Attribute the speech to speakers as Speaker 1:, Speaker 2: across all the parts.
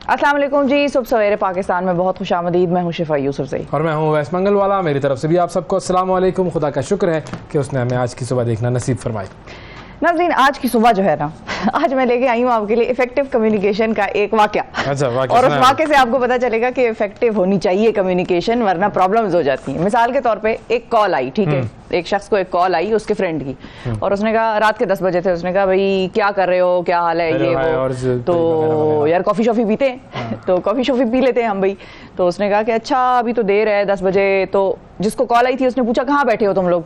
Speaker 1: अस्सलाम वालेकुम जी, सुबह सवेरे पाकिस्तान में बहुत खुशामदीद। मैं हूँ शिफा यूसुफजई
Speaker 2: और मैं हूँ वैस मंगल वाला। मेरी तरफ से भी आप सबको अस्सलाम वालेकुम। खुदा का शुक्र है कि उसने हमें आज की सुबह देखना नसीब फरमाई।
Speaker 1: नाज़रीन, आज की सुबह जो है ना, आज मैं लेके आई हूँ आपके लिए इफेक्टिव कम्युनिकेशन का एक वाकया।
Speaker 2: अच्छा,
Speaker 1: और उस वाकये से आपको पता चलेगा कि इफेक्टिव होनी चाहिए कम्युनिकेशन, वरना प्रॉब्लम्स हो जाती हैं। मिसाल के तौर पे एक कॉल आई, ठीक है, एक शख्स को एक कॉल आई उसके फ्रेंड की, और उसने कहा, रात के 10 बजे थे, उसने कहा भाई क्या कर रहे हो, क्या हाल है, ये वो, तो यार कॉफी शॉफी पीते हैं, तो कॉफी शॉफी पी लेते हैं हम भाई। तो उसने कहा कि अच्छा अभी तो देर है 10 बजे। तो जिसको कॉल आई थी उसने पूछा कहाँ बैठे हो तुम लोग?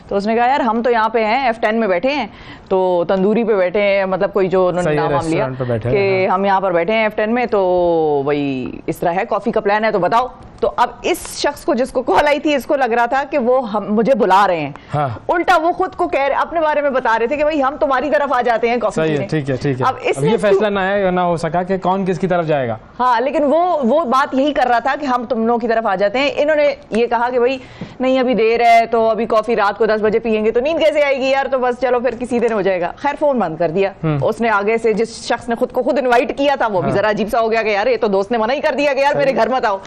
Speaker 1: तो उसने कहा यार हम तो यहाँ पे हैं, F10 में बैठे हैं, तो तंदूरी पे बैठे हैं, मतलब कोई जो उन्होंने नाम लिया कि हम यहाँ पर बैठे हैं F10 में, तो भाई इस तरह है, कॉफी का प्लान है तो बताओ। तो अब इस शख्स को जिसको कॉल आई थी, इसको लग रहा था कि वो मुझे बुला रहे हैं। हाँ। उल्टा वो खुद को अपने बारे में बता रहे थे कि भाई हम तुम्हारी तरफ आ जाते हैं कॉफी पीने।
Speaker 2: ठीक है, ठीक है। अब ये फैसला ना हो सका कि कौन किसकी तरफ जाएगा।
Speaker 1: हाँ, लेकिन वो बात यही कर रहा था कि हम तुम लोगों की तरफ आ जाते हैं। इन्होंने ये कहा कि भाई नहीं अभी देर है, तो अभी कॉफी रात को 10 बजे पियेंगे तो नींद कैसे आएगी यार, तो बस चलो फिर किसी दिन हो जाएगा। खैर फोन बंद कर दिया उसने। आगे से जिस शख्स ने खुद को खुद इनवाइट किया था वो भी जरा अजीब सा हो गया कि यार ये तो दोस्त ने मना ही कर दिया कि यार मेरे घर मत आओ।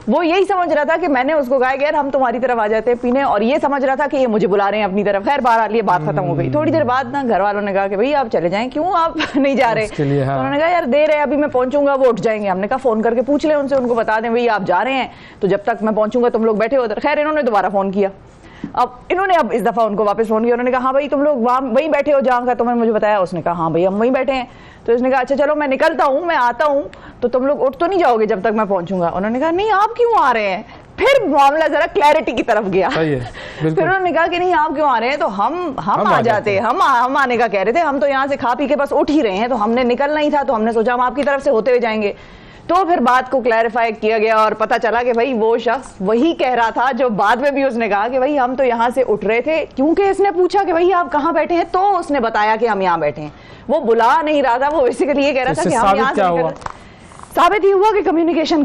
Speaker 1: वो यही समझ रहा था कि मैंने उसको कहा यार हम तुम्हारी तरफ आ जाते हैं पीने, और ये समझ रहा था कि ये मुझे बुला रहे हैं अपनी तरफ। खैर बाहर आ लिए, बात खत्म हो गई। थोड़ी देर बाद ना घर वालों ने कहा कि भाई आप चले जाएं, क्यों आप नहीं जा रहे? तो उन्होंने कहा यार देर है, अभी मैं पहुंचूंगा, वो उठ जाएंगे। हमने कहा फोन करके पूछ ले उनसे, उनको बता दें भाई आप जा रहे हैं, तो जब तक मैं पहुंचूंगा तुम लोग बैठे हो उधर। खैर इन्होंने दोबारा फोन किया। अब इस दफा उनको वापस फोन किया। उन्होंने कहा हाँ भाई तुम लोग वहीं बैठे हो जहाँ का तुमने मुझे बताया? उसने कहा हाँ भाई हम वहीं बैठे हैं। तो उसने कहा अच्छा चलो मैं निकलता हूँ, मैं आता हूँ, तो तुम लोग उठ तो नहीं जाओगे जब तक मैं पहुंचूंगा? उन्होंने कहा नहीं आप क्यों आ रहे हैं? फिर मामला जरा क्लैरिटी की तरफ गया। फिर उन्होंने कहा कि नहीं आप क्यों आ रहे हैं? तो हम आ जाते, हम आने का कह रहे थे, हम तो यहाँ से खा पी के बस उठ ही रहे हैं, तो हमने निकलना ही था, तो हमने सोचा हम आपकी तरफ से होते हुए जाएंगे। तो फिर बात को क्लैरिफाई किया गया और पता चला कि भाई वो शख्स वही कह रहा था जो बाद में भी उसने कहा कि भाई हम तो यहाँ से उठ रहे थे, क्योंकि इसने पूछा कि भाई आप कहाँ बैठे हैं, तो उसने बताया कि हम यहाँ बैठे हैं। वो बुला नहीं रहा था, वो बेसिकली ये कह रहा था कि हम यहाँ से। साबित ही हुआ कि कम्युनिकेशन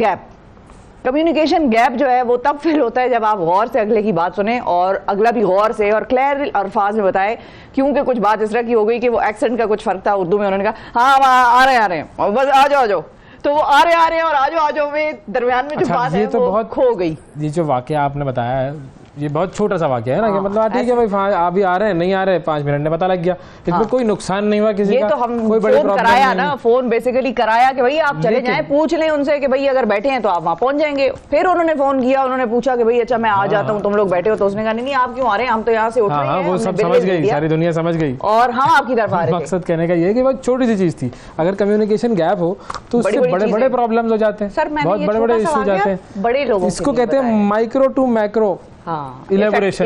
Speaker 1: गैप जो है वो तब फील होता है जब आप गौर से अगले की बात सुने और अगला भी गौर से और क्लियर अल्फाज में बताए। क्योंकि कुछ बात इस तरह की हो गई कि वो एक्सेंट का कुछ फर्क था उर्दू में। उन्होंने कहा हाँ आ रहे हैं, बस आ जाओ, तो वो आ रहे हैं और आ जाओ में दरमियान में जो बात है वो बहुत खो गई।
Speaker 2: ये जो वाकया आपने बताया है ये बहुत छोटा सा वाकया है ना, कि मतलब ठीक है भाई आप भी आ रहे हैं, नहीं आ रहे, 5 मिनट में पता लग गया, इसमें कोई नुकसान नहीं हुआ किसी का।
Speaker 1: तो हम कोई फोन कराया ना, फोन बेसिकली कराया कि भाई आप चले जाएं, पूछ लें उनसे कि भाई अगर बैठे हैं तो आप वहां पहुंच जाएंगे। फिर उन्होंने फोन किया, उन्होंने पूछा कि भाई अच्छा मैं आ जाता हूँ, तुम लोग बैठे हो? तो उसने कहा नहीं आप क्यों आ रहे हैं, हम तो यहाँ से उठ रहे हैं।
Speaker 2: वो सब समझ गई, सारी दुनिया समझ गई,
Speaker 1: और हम आपकी तरफ आ रहे हैं।
Speaker 2: मकसद कहने का ये कि बहुत छोटी सी चीज थी, अगर कम्युनिकेशन गैप हो तो उससे बड़े बड़े प्रॉब्लम्स हो जाते हैं, बहुत बड़े बड़े इश्यू हो जाते हैं।
Speaker 1: बड़े लोगों
Speaker 2: इसको कहते हैं micro to macro elaboration,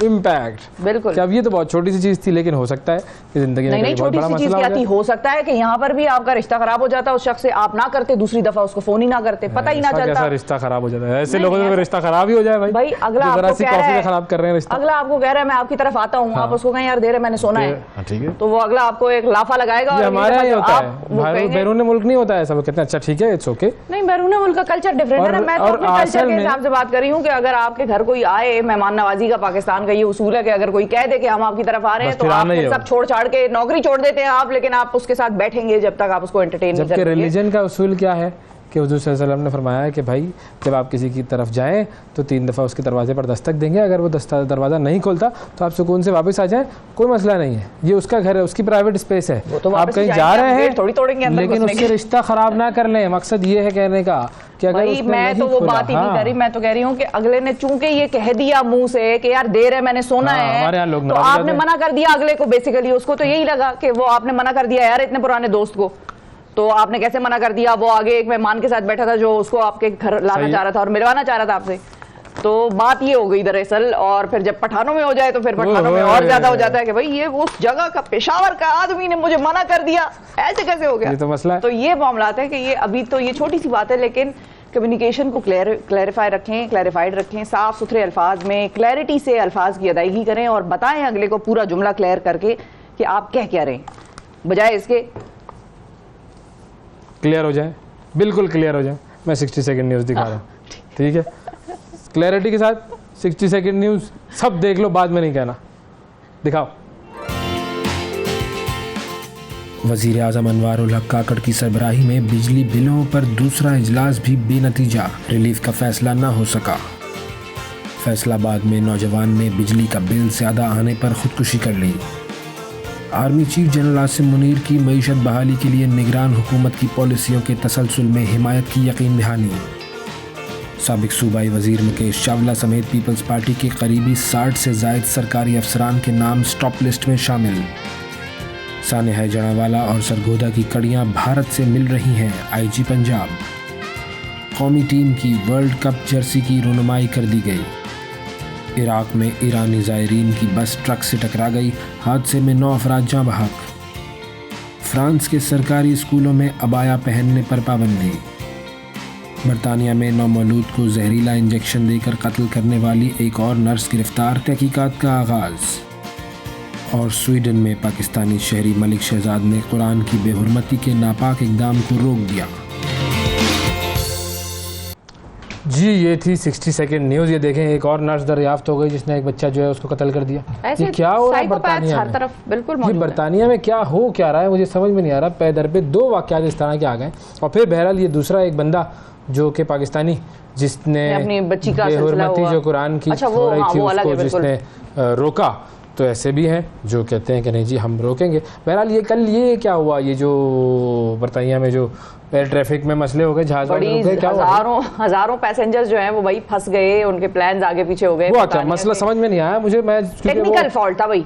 Speaker 2: impact. बिल्कुल। अब ये तो बहुत छोटी सी चीज थी, लेकिन हो सकता है कि जिंदगी में
Speaker 1: नहीं छोटी सी चीज क्या थी, हो सकता है कि यहाँ पर भी आपका रिश्ता खराब हो जाता, उस शख्स से आप ना करते, दूसरी दफा उसको फोन ही ना करते, पता ही ना चलता।
Speaker 2: रिश्ता खराब हो जाता है, ऐसे लोगों का रिश्ता खराब ही हो जाए भाई।
Speaker 1: अगला आपको कह रहा है
Speaker 2: खराब कर रहे हैं रिश्ता,
Speaker 1: अगला आपको कह रहा है मैं आपकी तरफ आता हूँ, आप उसको कहें यार देर है मैंने सोना है, ठीक है, तो वो अगला आपको एक लाफा लगाएगा।
Speaker 2: हमारे यहाँ होता है, बैरून मुल्क नहीं होता है ऐसा, वो कहते हैं अच्छा ठीक है इट्स ओके।
Speaker 1: नहीं, बैरून मुल्क का कल्चर डिफरेंट है। मैं तो अपने कल्चर के हिसाब से बात कर रही हूँ कि अगर आपके घर कोई आए, मेहमान नवाजी का पाकिस्तान का ये उसूल है कि अगर कोई कह दे कि हम आपकी तरफ आ रहे हैं तो आप सब छोड़ छाड़ के नौकरी छोड़ देते हैं आप, लेकिन आप उसके साथ बैठेंगे जब तक आप उसको एंटरटेन नहीं करेंगे।
Speaker 2: रिलीजन का उसूल क्या है कि हुजूर सल्लल्लाहु अलैहि वसल्लम ने फरमाया कि भाई जब आप किसी की तरफ जाएं तो 3 दफ़ा उसके दरवाजे पर दस्तक देंगे, अगर वो दरवाज़ा नहीं खोलता तो आप सुकून से वापस आ जाएं, कोई मसला नहीं है, ये उसका घर है, उसकी प्राइवेट स्पेस है, तो आप कहीं जा रहे हैं लेकिन उससे रिश्ता ख़राब ना कर लें। मकसद ये है कहने का कि अगर
Speaker 1: मैं तो वो बात ही नहीं कर रही, मैं तो कह रही हूँ कि अगले ने चूंकि ये कह दिया मुंह से कि यार देर है मैंने सोना है, तो आपने मना कर दिया अगले को। बेसिकली उसको तो यही लगा कि वो आपने मना कर दिया यार इतने पुराने दोस्त को, तो आपने कैसे मना कर दिया? वो आगे एक मेहमान के साथ बैठा था जो उसको आपके घर लाना चाह रहा था और मिलवाना चाह रहा था आपसे। तो बात ये हो गई दरअसल। और फिर जब पठानों में हो जाए तो फिर पठानों में और ज्यादा हो जाता है कि भाई ये उस जगह का पेशावर का आदमी ने मुझे मना कर दिया, ऐसे कैसे हो गया?
Speaker 2: ये तो मसला है।
Speaker 1: तो ये मामला है कि ये अभी तो ये छोटी सी बात है, लेकिन कम्युनिकेशन को क्लैरिफाई रखें, क्लैरिफाइड रखें, साफ सुथरे अल्फाज में क्लैरिटी से अल्फाज की अदायगी करें और बताएं अगले को पूरा जुमला क्लियर करके कि आप क्या रहे हैं, बजाय इसके
Speaker 2: क्लियर हो जाए, बिल्कुल क्लियर हो जाए। मैं 60 सेकंड न्यूज़ दिखा रहा हूँ, ठीक है, क्लैरिटी के साथ 60 सेकंड न्यूज़ सब देख लो, बाद में नहीं कहना, दिखाओ।
Speaker 3: वज़ीर आज़म अनवार उल हक काकड़ की सरबराही में बिजली बिलों पर दूसरा इजलास भी बेनतीजा, रिलीफ का फैसला न हो सका। फैसलाबाद में नौजवान ने बिजली का बिल ज़्यादा आने पर खुदकुशी कर ली। Army chief general Asim Munir की मईशत बहाली के लिए निगरान हुकूमत की पॉलिसियों के तसलसल में हिमायत की यकीन दहानी। साबिक सूबाई वज़ीर मुकेश चावला समेत पीपल्स पार्टी के करीबी 60 से ज़ायद सरकारी अफसरान के नाम स्टॉप लिस्ट में शामिल। सानेहा जड़ावाला और सरगोदा की कड़ियाँ भारत से मिल रही हैं, IG पंजाब। कौमी टीम की वर्ल्ड कप जर्सी की रुनुमाई कर दी गई। इराक में ईरानी ज़ायरीन की बस ट्रक से टकरा गई, हादसे में 9 अफराद जाँ बहक। फ्रांस के सरकारी स्कूलों में अबाया पहनने पर पाबंदी। बरतानिया में नौमौलूद को जहरीला इंजेक्शन देकर कत्ल करने वाली एक और नर्स गिरफ्तार, तहकीकात का आगाज़। और स्वीडन में पाकिस्तानी शहरी मलिक शहजाद ने कुरान की बेहुरमती के नापाक इक़दाम को रोक दिया।
Speaker 2: जी ये थी 60 सेकंड न्यूज़। ये देखें, एक और नर्स दरियाफ्त हो गई जिसने एक बच्चा जो है उसको कत्ल कर दिया। ये क्या हो रहा है बरतानिया में?
Speaker 1: तरफ बिल्कुल
Speaker 2: ये बरतानिया में क्या हो क्या रहा है मुझे समझ में नहीं आ रहा। पैदर पे 2 वाक़यात इस तरह के आ गए और फिर बहरहाल ये दूसरा एक बंदा जो कि पाकिस्तानी जिसने
Speaker 1: अपनी बच्ची का
Speaker 2: बेहुरमती जो कुरान की हो रही थी उसको जिसने रोका। तो ऐसे भी हैं जो कहते हैं कि नहीं जी हम रोकेंगे। बहरहाल ये कल ये क्या हुआ, ये जो बरतानिया में जो एयर ट्रैफिक में मसले हो गए, जहाज
Speaker 1: हजारों पैसेंजर्स जो हैं वो भाई फंस गए, उनके प्लान्स आगे पीछे हो गए।
Speaker 2: हुआ क्या मसला समझ में नहीं आया मुझे। मैं
Speaker 1: टेक्निकल फॉल्ट था भाई।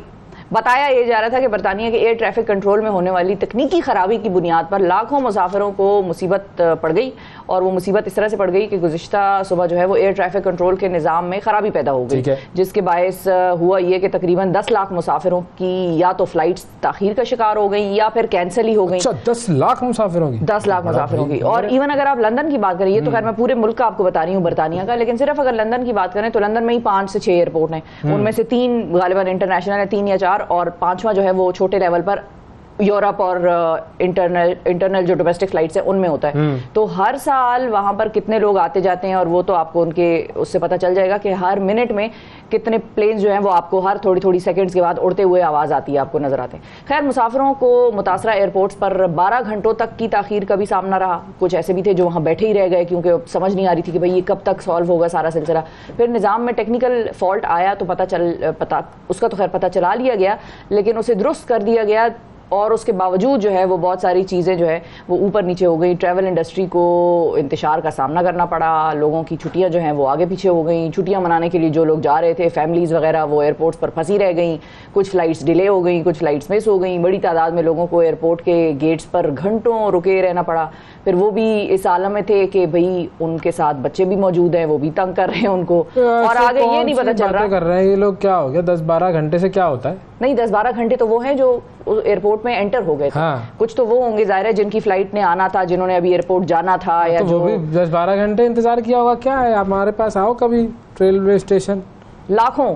Speaker 1: बताया ये जा रहा था कि बरतानिया के एयर ट्रैफिक कंट्रोल में होने वाली तकनीकी खराबी की बुनियाद पर लाखों मुसाफिरों को मुसीबत पड़ गई। और वो मुसीबत इस तरह से पड़ गई कि गुज़िश्ता सुबह जो है वो एयर ट्रैफिक कंट्रोल के निज़ाम में खराबी पैदा हो गई, जिसके बायस हुआ ये कि तकरीबन 10 लाख मुसाफिरों की या तो फ्लाइट्स ताखीर का शिकार हो गई या फिर कैंसिल ही हो गई।
Speaker 2: 10 लाख मुसाफिरों की
Speaker 1: 10 लाख मुसाफिरों की। और इवन अगर आप लंदन की बात करें, ये तो खैर मैं पूरे मुल्क का आपको बता रही हूँ बरतानिया का, लेकिन सिर्फ अगर लंदन की बात करें तो लंदन में ही 5 से 6 एयरपोर्ट हैं। उनमें से 3 गालिबन इंटरनेशनल है, 3 या 4, और 5वां जो है वो छोटे लेवल पर यूरोप और इंटरनल जो डोमेस्टिक फ्लाइट्स हैं उनमें होता है। तो हर साल वहां पर कितने लोग आते जाते हैं और वो तो आपको उनके उससे पता चल जाएगा कि हर मिनट में कितने प्लेन जो हैं वो आपको हर थोड़ी थोड़ी सेकंड्स के बाद उड़ते हुए आवाज़ आती है, आपको नजर आते हैं। खैर मुसाफिरों को मुतासरा एयरपोर्ट्स पर 12 घंटों तक की ताखीर का भी सामना रहा। कुछ ऐसे भी थे जो वहाँ बैठे ही रह गए क्योंकि समझ नहीं आ रही थी कि भाई ये कब तक सॉल्व होगा सारा सिलसिला। फिर निज़ाम में टेक्निकल फॉल्ट आया तो उसका तो खैर पता चला लिया गया, लेकिन उसे दुरुस्त कर दिया गया। और उसके बावजूद जो है वो बहुत सारी चीज़ें जो है वो ऊपर नीचे हो गई। ट्रैवल इंडस्ट्री को इंतशार का सामना करना पड़ा, लोगों की छुट्टियां जो हैं वो आगे पीछे हो गई। छुट्टियां मनाने के लिए जो लोग जा रहे थे, फैमिलीज़ वगैरह, वो एयरपोर्ट्स पर फंसी रह गई। कुछ फ़्लाइट्स डिले हो गई, कुछ फ़्लाइट्स मिस हो गई। बड़ी तादाद में लोगों को एयरपोर्ट के गेट्स पर घंटों रुके रहना पड़ा। फिर वो भी इस आलम में थे कि भाई उनके साथ बच्चे भी मौजूद हैं, वो भी तंग कर रहे हैं उनको। और आगे ये नहीं पता चल रहा
Speaker 2: कर रहे हैं ये लोग क्या हो गया। 10-12 घंटे से क्या होता है?
Speaker 1: नहीं, 10-12 घंटे तो वो हैं जो एयरपोर्ट में एंटर हो गए थे।
Speaker 2: हाँ।
Speaker 1: कुछ तो वो होंगे जाहिर है जिनकी फ्लाइट ने आना था, जिन्होंने अभी एयरपोर्ट जाना था, या
Speaker 2: तो वो भी 10-12 घंटे इंतजार किया होगा। क्या है, आप हमारे पास आओ कभी रेलवे स्टेशन।
Speaker 1: लाखों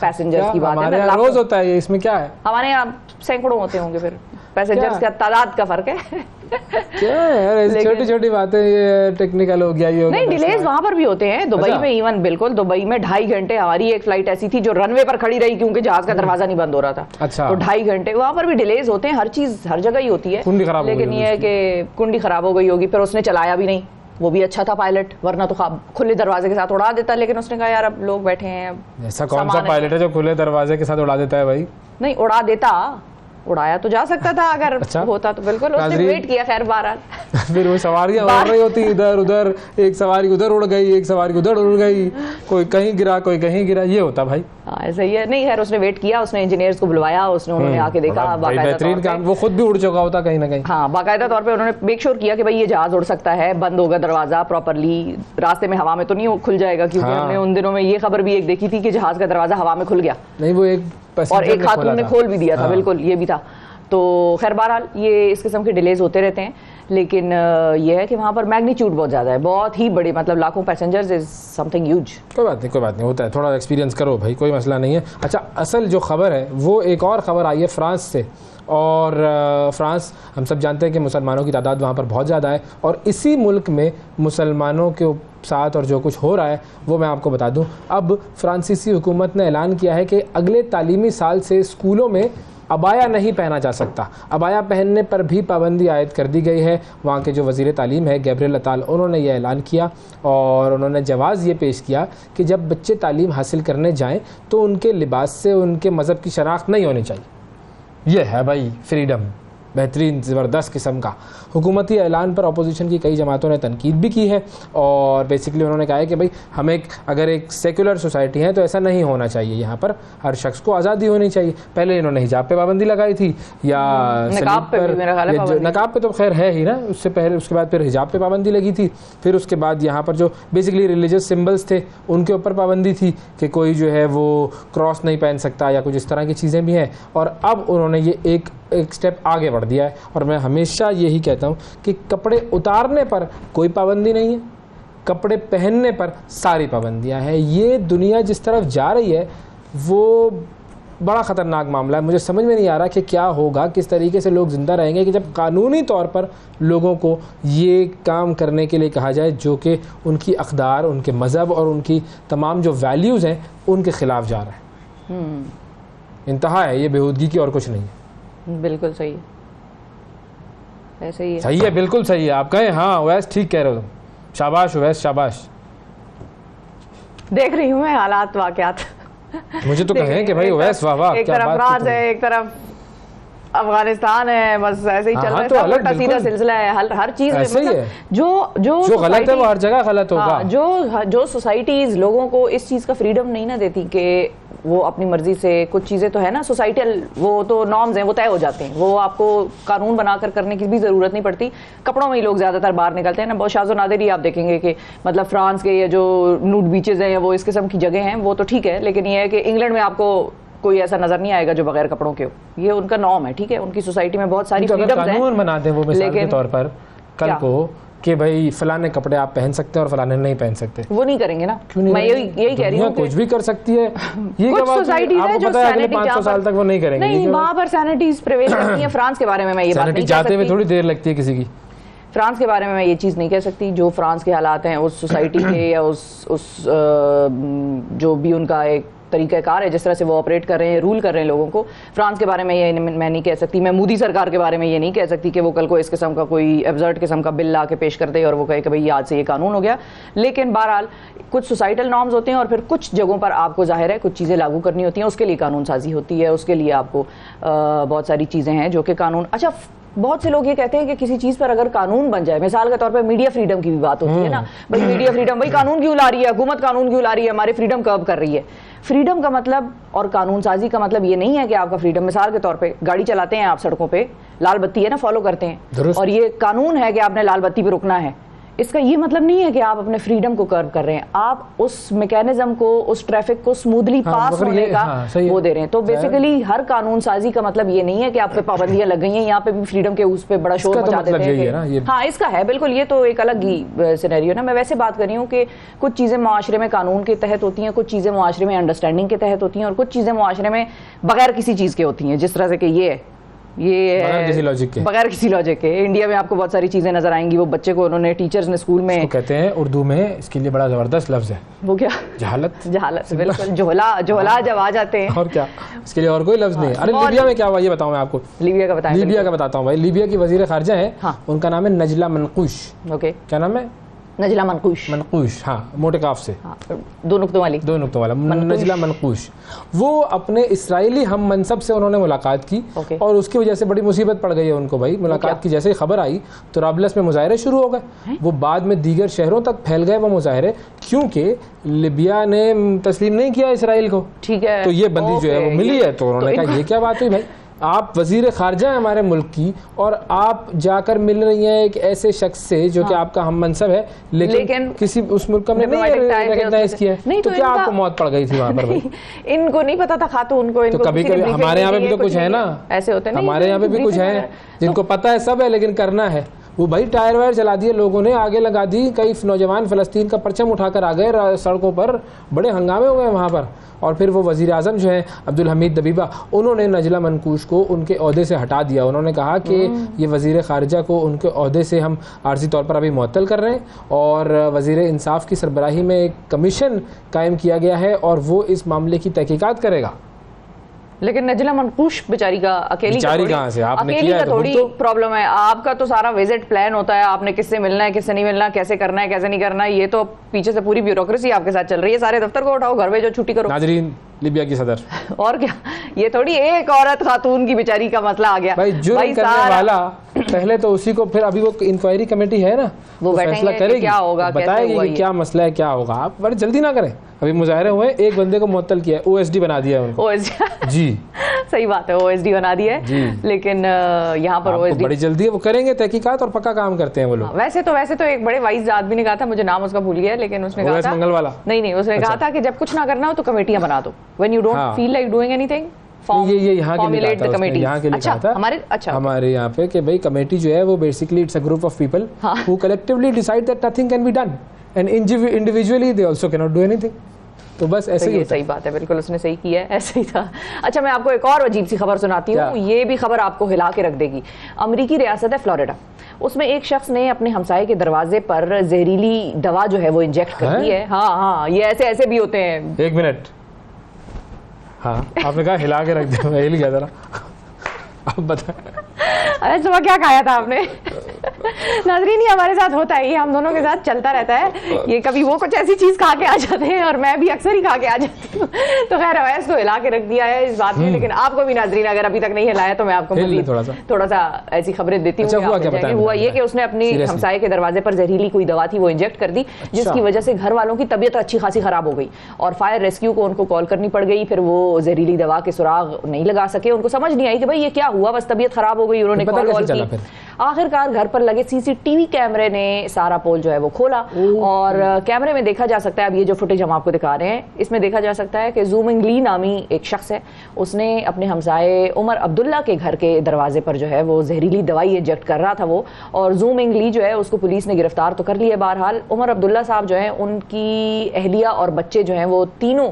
Speaker 1: पैसेंजर्स की बात है,
Speaker 2: हमारे यहाँ रोज होता है ये, इसमें क्या है?
Speaker 1: हमारे यहाँ सैकड़ों होते होंगे। फिर पैसेंजर्स का तादाद का फर्क है।
Speaker 2: क्या है, छोटी छोटी बातें, ये टेक्निकल हो गया, ये हो गया।
Speaker 1: नहीं, डिलेज वहां पर भी होते हैं। दुबई में इवन बिल्कुल दुबई में 2.5 घंटे हमारी एक फ्लाइट ऐसी थी जो रनवे पर खड़ी रही क्योंकि जहाज का दरवाजा नहीं बंद हो रहा था।
Speaker 2: अच्छा।
Speaker 1: तो 2.5 घंटे वहां पर भी डिलेज होते हैं। हर चीज हर जगह ही होती है, लेकिन ये है कि कुंडी खराब हो गई होगी। फिर उसने चलाया भी नहीं, वो भी अच्छा था पायलट, वरना तो खुले दरवाजे के साथ उड़ा देता। लेकिन उसने कहा यार अब लोग बैठे हैं।
Speaker 2: ऐसा कौन सा पायलट है जो खुले दरवाजे के साथ उड़ा देता है भाई?
Speaker 1: नहीं, उड़ा देता, उड़ाया तो जा सकता था अगर अच्छा होता तो। बिल्कुल उसने वेट किया। खैर बहरहाल
Speaker 2: फिर वो सवारियां उड़ रही होती इधर उधर, एक सवारी उधर उड़ गई, एक सवारी उधर उड़ गई, कोई कहीं गिरा कोई कहीं गिरा, ये होता भाई।
Speaker 1: ऐसा ही है। नहीं खैर उसने वेट किया, उसने इंजीनियर्स को बुलवाया, उन्होंने आके देखा।
Speaker 2: बेहतरीन काम, वो खुद भी उड़ चुका होता कहीं ना कहीं।
Speaker 1: हाँ, बाकायदा तौर पे उन्होंने मेक श्योर किया कि भाई ये जहाज उड़ सकता है, बंद होगा दरवाजा प्रॉपरली, रास्ते में हवा में तो नहीं खुल जाएगा। क्योंकि हमने उन दिनों में ये खबर भी एक देखी थी कि जहाज का दरवाजा हवा में खुल गया।
Speaker 2: नहीं, वो एक
Speaker 1: और एक खातून ने खोल भी दिया था। बिल्कुल, ये भी था। तो खैर बहरहाल ये इस किस्म के डिलेज होते रहते हैं, लेकिन ये है कि वहाँ पर मैग्नीट्यूड बहुत ज़्यादा है, बहुत ही बड़े, मतलब लाखों पैसेंजर्स इज समथिंग ह्यूज।
Speaker 2: कोई बात नहीं, होता है, थोड़ा एक्सपीरियंस करो भाई, कोई मसला नहीं है। अच्छा, असल जो खबर है वो एक और ख़बर आई है फ्रांस से। और फ्रांस हम सब जानते हैं कि मुसलमानों की तादाद वहाँ पर बहुत ज़्यादा है, और इसी मुल्क में मुसलमानों के साथ और जो कुछ हो रहा है वो मैं आपको बता दूँ। अब फ्रांसीसी हुकूमत ने ऐलान किया है कि अगले तालीमी साल से स्कूलों में अबाया नहीं पहना जा सकता। अबाया पहनने पर भी पाबंदी आयद कर दी गई है। वहाँ के जो वज़ीर तालीम है गैब्रियल अताल, उन्होंने यह ऐलान किया और उन्होंने जवाज़ ये पेश किया कि जब बच्चे तालीम हासिल करने जाएँ तो उनके लिबास से उनके मज़हब की शनाख्त नहीं होनी चाहिए। यह है भाई फ्रीडम, बेहतरीन ज़बरदस्त किस्म का। हुकूमती ऐलान पर अपोजिशन की कई जमातों ने तनकीद भी की है और बेसिकली उन्होंने कहा है कि भाई हम अगर एक सेकुलर सोसाइटी है तो ऐसा नहीं होना चाहिए, यहाँ पर हर शख्स को आज़ादी होनी चाहिए। पहले इन्होंने हिजाब पे पाबंदी लगाई थी या
Speaker 1: नकाब पे,
Speaker 2: नकाब पे तो खैर है ही ना, उससे पहले उसके बाद फिर हिजाब पे पाबंदी लगी थी, फिर उसके बाद यहाँ पर जो बेसिकली रिलीजियस सिम्बल्स थे उनके ऊपर पाबंदी थी कि कोई जो है वो क्रॉस नहीं पहन सकता या कुछ इस तरह की चीज़ें भी हैं। और अब उन्होंने ये एक स्टेप आगे बढ़ दिया है और मैं हमेशा यही कहता हूँ कि कपड़े उतारने पर कोई पाबंदी नहीं है, कपड़े पहनने पर सारी पाबंदियाँ हैं। ये दुनिया जिस तरफ जा रही है वो बड़ा ख़तरनाक मामला है। मुझे समझ में नहीं आ रहा कि क्या होगा, किस तरीके से लोग ज़िंदा रहेंगे कि जब कानूनी तौर पर लोगों को ये काम करने के लिए कहा जाए जो कि उनकी अक़दार, उनके मज़हब और उनकी तमाम जो वैल्यूज़ हैं उनके ख़िलाफ़ जा रहा है। इंतहा है ये बेहूदगी की और कुछ नहीं है।
Speaker 1: बिल्कुल सही है, ऐसे ही है।
Speaker 2: सही है, बिल्कुल सही है। आप कहें हाँ वैस ठीक कह रहे हो, शाबाश वैस शाबाश।
Speaker 1: देख रही हूँ मैं हालात वाक़यात।
Speaker 2: मुझे तो कहें कि भाई वैस वाह वाह,
Speaker 1: एक तरफ फ्रांस है, एक तरफ अफगानिस्तान है, बस ऐसे ही चल रहा है।
Speaker 2: तो अलग
Speaker 1: सीधा सिलसिला है, हर चीज में
Speaker 2: ऐसे ही है।
Speaker 1: जो
Speaker 2: गलत है वो हर जगह गलत होगा।
Speaker 1: जो सोसाइटीज लोगों को इस चीज का फ्रीडम नहीं ना देती कि वो अपनी मर्जी से कुछ चीजें तो है ना, सोसाइटल वो तो नॉर्म्स हैं, वो तय हो जाते हैं, वो आपको कानून बनाकर करने की भी जरूरत नहीं पड़ती। कपड़ों में ही लोग ज्यादातर बाहर निकलते हैं ना। बहुत शाज़ो नादिर ही आप देखेंगे कि मतलब फ्रांस के ये जो नूड बीचेज हैं या वो इस किस्म की जगह हैं वो तो ठीक है, लेकिन ये है कि इंग्लैंड में आपको कोई ऐसा नजर नहीं आएगा जो बगैर कपड़ों के हो। ये उनका नॉर्म है, ठीक है। उनकी सोसाइटी में बहुत सारी फ्रीडम्स हैं।
Speaker 2: कानून बनाते हैं वो मिसाल के तौर पर कल को कि भाई फलाने कपड़े आप पहन सकते हैं और फलाने नहीं पहन सकते,
Speaker 1: वो नहीं करेंगे ना।
Speaker 2: क्यों नहीं?
Speaker 1: मैं यही कह रही हूँ
Speaker 2: कुछ भी कर सकती है। ये
Speaker 1: कुछ सोसाइटीज है जो
Speaker 2: 500 साल तक वो नहीं करेंगे।
Speaker 1: नहीं, वहाँ पर सैनिटीज प्रिवेल करती है। फ्रांस के बारे में मैं ये बात नहीं कह सकती,
Speaker 2: जाते हुए थोड़ी देर लगती है किसी की।
Speaker 1: फ्रांस के बारे में मैं ये चीज़ नहीं कह सकती। जो फ्रांस के हालात हैं उस सोसाइटी के या उस जो भी उनका एक तरीक़ाकार है, जिस तरह से वो ऑपरेट कर रहे हैं, रूल कर रहे हैं लोगों को, फ्रांस के बारे में ये मैं नहीं कह सकती। मैं मोदी सरकार के बारे में ये नहीं कह सकती कि वो कल को इस किस्म का कोई एब्सर्ड किस्म का बिल ला के पेश कर दे और वो कहे कि भाई आज से ये कानून हो गया। लेकिन बहरहाल कुछ सोसाइटल नॉर्म्स होते हैं और फिर कुछ जगहों पर आपको जाहिर है कुछ चीज़ें लागू करनी होती हैं, उसके लिए कानून साजी होती है, उसके लिए आपको बहुत सारी चीज़ें हैं जो कि कानून। अच्छा, बहुत से लोग ये कहते हैं कि किसी चीज़ पर अगर कानून बन जाए, मिसाल के तौर पर मीडिया फ्रीडम की भी बात होती है ना, भाई मीडिया फ्रीडम, भाई कानून क्यों ला रही है हुकूमत, कानून क्यों ला रही है, हमारे फ्रीडम कर्ब कर रही है। फ्रीडम का मतलब और कानून साजी का मतलब ये नहीं है कि आपका फ्रीडम, मिसाल के तौर पे गाड़ी चलाते हैं आप सड़कों पे, लाल बत्ती है ना, फॉलो करते हैं, और ये कानून है कि आपने लाल बत्ती पे रुकना है। इसका ये मतलब नहीं है कि आप अपने फ्रीडम को कर्व कर रहे हैं, आप उस मैकेनिज्म को, उस ट्रैफिक को स्मूथली पास होने का वो दे रहे हैं। तो बेसिकली हर कानून साजी का मतलब ये नहीं है कि आप पे पाबंदियां लग गई हैं, यहाँ पे भी फ्रीडम के उस पर बड़ा शोर मचा देते हैं। हाँ, इसका है बिल्कुल, ये तो एक अलग ही सिनेरियो ना। मैं वैसे बात कर रही हूँ कि कुछ चीज़ें माशरे में कानून के तहत होती हैं, कुछ चीज़ें माशरे में अंडरस्टैंडिंग के तहत होती हैं और कुछ चीज़ें माशरे में बगैर किसी चीज़ के होती हैं। जिस तरह से कि ये
Speaker 2: बगैर किसी लॉजिक के
Speaker 1: इंडिया में आपको बहुत सारी चीजें नजर आएंगी। वो बच्चे को उन्होंने टीचर्स ने स्कूल में
Speaker 2: कहते हैं उर्दू में, इसके लिए बड़ा जबरदस्त लफ्ज है, वो क्या, जहालत बिल्कुल, जोहला जब आ जाते हैं, और क्या, इसके लिए और कोई लफ्ज नहीं है। अरे लीबिया में क्या हुआ ये बताऊं मैं आपको, लीबिया का बताता हूं भाई। लीबिया की वजीर खारजा है, उनका नाम है नजला मनकूश। ओके, क्या नाम है?
Speaker 1: नजला मनकूश।
Speaker 2: हाँ, मोटे काफ से,
Speaker 1: दो नुक्तों वाला
Speaker 2: नजला मनकूश। वो अपने इस्राएली हम मनसब से उन्होंने मुलाकात की और उसकी वजह से बड़ी मुसीबत पड़ गई है उनको भाई। मुलाकात की जैसे ही खबर आई तो राबलस में मुजाहरे शुरू हो गए, वो बाद में दीगर शहरों तक फैल गए वो मुजाहरे, क्योंकि लिबिया ने तस्लीम नहीं किया इसराइल को। ठीक है, तो ये बंदी जो है वो मिली है, तो उन्होंने कहा ये क्या बात हुई भाई, आप वजीर खारजा है हमारे मुल्क की और आप जाकर मिल रही हैं एक ऐसे शख्स से जो कि आपका हम मनसब है, लेकिन किसी उस मुल्क ने नहीं रिकॉग्नाइज किया है, तो क्या आपको मौत पड़ गई थी वहां पर भाई?
Speaker 1: इनको नहीं पता था खातून को।
Speaker 2: तो कभी कभी हमारे यहाँ पे भी तो कुछ है ना,
Speaker 1: ऐसे होते हैं,
Speaker 2: हमारे यहाँ पे भी कुछ है जिनको पता है, सब है लेकिन करना है। वो भाई टायर वायर चला दिए लोगों ने, आगे लगा दी, कई नौजवान फ़लस्तीन का परचम उठाकर आ गए सड़कों पर, बड़े हंगामे हो गए वहाँ पर। और फिर वो वज़ीर आज़म जो है अब्दुल हमीद दबीबा, उन्होंने नजला मनकूश को उनके ओहदे से हटा दिया। उन्होंने कहा कि ये वज़ीर ख़ारिजा को उनके ओहदे से हम आर्जी तौर पर अभी मुअत्तल कर रहे हैं और वज़ीर इंसाफ की सरबराही में एक कमीशन कायम किया गया है और वो इस मामले की तहकीकात करेगा।
Speaker 1: लेकिन नजला मनकूश बेचारी का अकेली
Speaker 2: बेचारी कहाँ से? आपने
Speaker 1: अकेली
Speaker 2: किया
Speaker 1: का
Speaker 2: तो
Speaker 1: थोड़ी
Speaker 2: तो-
Speaker 1: प्रॉब्लम है। आपका तो सारा विजिट प्लान होता है, आपने किससे मिलना है, किससे नहीं मिलना, कैसे करना है, कैसे नहीं करना है, ये तो पीछे से पूरी ब्यूरोक्रेसी आपके साथ चल रही है। सारे दफ्तर को उठाओ, घर भेजो, छुट्टी करो।
Speaker 2: नाजरीन, लीबिया की सदर
Speaker 1: और क्या, ये थोड़ी एक औरत खातून की बेचारी का मसला आ गया।
Speaker 2: भाई जुर्म करने वाला पहले तो उसी को, फिर अभी वो इंक्वायरी कमेटी है ना,
Speaker 1: वो
Speaker 2: फैसला
Speaker 1: बैठेंगे कि
Speaker 2: करेगी,
Speaker 1: क्या होगा, कैसे
Speaker 2: बताएगी
Speaker 1: हुआ
Speaker 2: कि
Speaker 1: ये।
Speaker 2: क्या मसला है, क्या होगा। आप बड़े जल्दी ना करें। अभी मुजाहरे हुए, एक बंदे को मुअत्तल किया है, ओएसडी बना दिया है उनको।
Speaker 1: OSD
Speaker 2: जी
Speaker 1: सही बात है, OSD बना दिया है,
Speaker 2: जी।
Speaker 1: लेकिन यहाँ पर
Speaker 2: आपको
Speaker 1: OSD
Speaker 2: बड़ी जल्दी है, वो करेंगे तहकीकात और पक्का काम करते हैं वो लोग।
Speaker 1: वैसे तो एक बड़े वाइज आदमी ने कहा था, मुझे नाम उसका भूल गया, लेकिन उसने कहा
Speaker 2: OS
Speaker 1: था
Speaker 2: मंगल वाला?
Speaker 1: नहीं, उसने कहा था कि जब कुछ ना करना हो तो कमेटियां बना दो, व्हेन यू डोंट
Speaker 2: हाँ।
Speaker 1: फील लाइक डूइंग एनीथिंग
Speaker 2: ये यहाँ के लिए
Speaker 1: formulate
Speaker 2: कहा
Speaker 1: the
Speaker 2: था उसने,
Speaker 1: committee।
Speaker 2: यहाँ के लिए
Speaker 1: अच्छा,
Speaker 2: कहा था हमारे यहाँ पे कि भाई कमेटी जो है वो basically it's a group of people who collectively decide that nothing can be done and individually they also can not do anything. तो बस ऐसे
Speaker 1: तो
Speaker 2: ही
Speaker 1: ये
Speaker 2: होता है।
Speaker 1: सही बात है, बिल्कुल उसने सही किया है, ऐसे ही था। अच्छा, मैं आपको एक और अजीब सी खबर सुनाती हूँ,
Speaker 2: क्या?
Speaker 1: ये भी खबर आपको हिला के रख देगी। अमेरिकी रियासत है फ्लोरिडा, उसमें एक शख्स ने अपने हमसाये के दरवाजे पर जहरीली दवा जो है वो इंजेक्ट कर दी है। हाँ, ये ऐसे भी होते हैं।
Speaker 2: एक मिनट, हाँ आपने कहा हिला के रख दिया, मैं हिल गया जरा। अब बताएं।
Speaker 1: अरे सुबह क्या खाया था आपने? नाजरीन, ये हमारे साथ होता है, ये हम दोनों के साथ चलता रहता है। ये कभी वो कुछ ऐसी चीज खा के आ जाते हैं और मैं भी अक्सर ही खा के आ जाती हूँ। तो खैर अवैस को हिला के रख दिया है इस बात में, लेकिन आपको भी नाजरीन अगर अभी तक नहीं हिलाया तो मैं आपको
Speaker 2: हिल ले
Speaker 1: मज़ीद थोड़ा सा ऐसी खबरें देती हूँ।
Speaker 2: अच्छा, हुआ क्या? बताएं,
Speaker 1: हुआ ये
Speaker 2: बताएं।
Speaker 1: कि उसने अपनी
Speaker 2: Seriously?
Speaker 1: हमसाये के दरवाजे पर जहरीली कोई दवा थी वो इंजेक्ट कर दी, जिसकी वजह से घर वालों की तबीयत अच्छी खासी खराब हो गई और फायर रेस्क्यू को उनको कॉल करनी पड़ गई। फिर वो जहरीली दवा के सुराग नहीं लगा सके, उनको समझ नहीं आई कि भाई ये क्या हुआ, बस तबीयत खराब हो गई। उन्होंने
Speaker 2: तो पता
Speaker 1: कॉल
Speaker 2: कैसे चला
Speaker 1: की,
Speaker 2: फिर?
Speaker 1: आखिरकार घर पर लगे सीसीटीवी कैमरे ने सारा पोल जो है वो खोला और कैमरे में देखा जा सकता है, अब ये जो फुटेज हम आपको दिखा रहे हैं इसमें देखा जा सकता है कि जूमिंग ली नामी एक शख्स है, उसने अपने हमसाये उमर अब्दुल्ला के घर के दरवाजे पर जो है वो जहरीली दवाई इंजेक्ट कर रहा था वो, और जूमिंग ली जो है उसको पुलिस ने गिरफ्तार तो कर लिया। बहरहाल उमर अब्दुल्ला साहब जो है, उनकी अहलिया और बच्चे जो हैं वो तीनों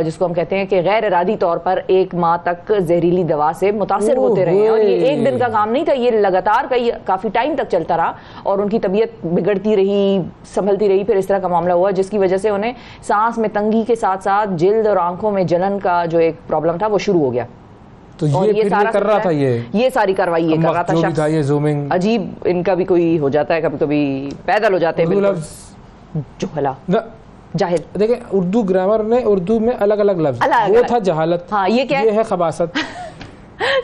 Speaker 1: जिसको हम कहते हैं कि गैर इरादी तौर पर 1 माह तक जहरीली दवा से मुतासिर होते रहे हैं। और ये एक दिन का काम नहीं था, ये लगातार काफी टाइम तक चलता रहा और उनकी तबीयत बिगड़ती रही, संभलती रही। फिर इस तरह का मामला हुआ जिसकी वजह से उन्हें सांस में तंगी के साथ साथ जिल्द और आंखों में जलन का जो एक प्रॉब्लम था वो शुरू हो गया।
Speaker 2: तो ये फिर
Speaker 1: सारा
Speaker 2: कर रहा था, ये
Speaker 1: सारी कार्रवाई ये कर रहा था
Speaker 2: जो भी
Speaker 1: शख्स।
Speaker 2: था ये जूमिंग।
Speaker 1: अजीब इनका भी कोई हो जाता है, कभी कभी पैदल हो जाते हैं,
Speaker 2: उर्दू
Speaker 1: बिल्कुल
Speaker 2: लफ्ज
Speaker 1: जुहला
Speaker 2: न-
Speaker 1: जाहिल।
Speaker 2: देखिए उर्दू ग्रामर ने उर्दू में अलग अलग लफ्ज, वो था जहालत,
Speaker 1: हाँ, ये क्या
Speaker 2: ये है खबासत।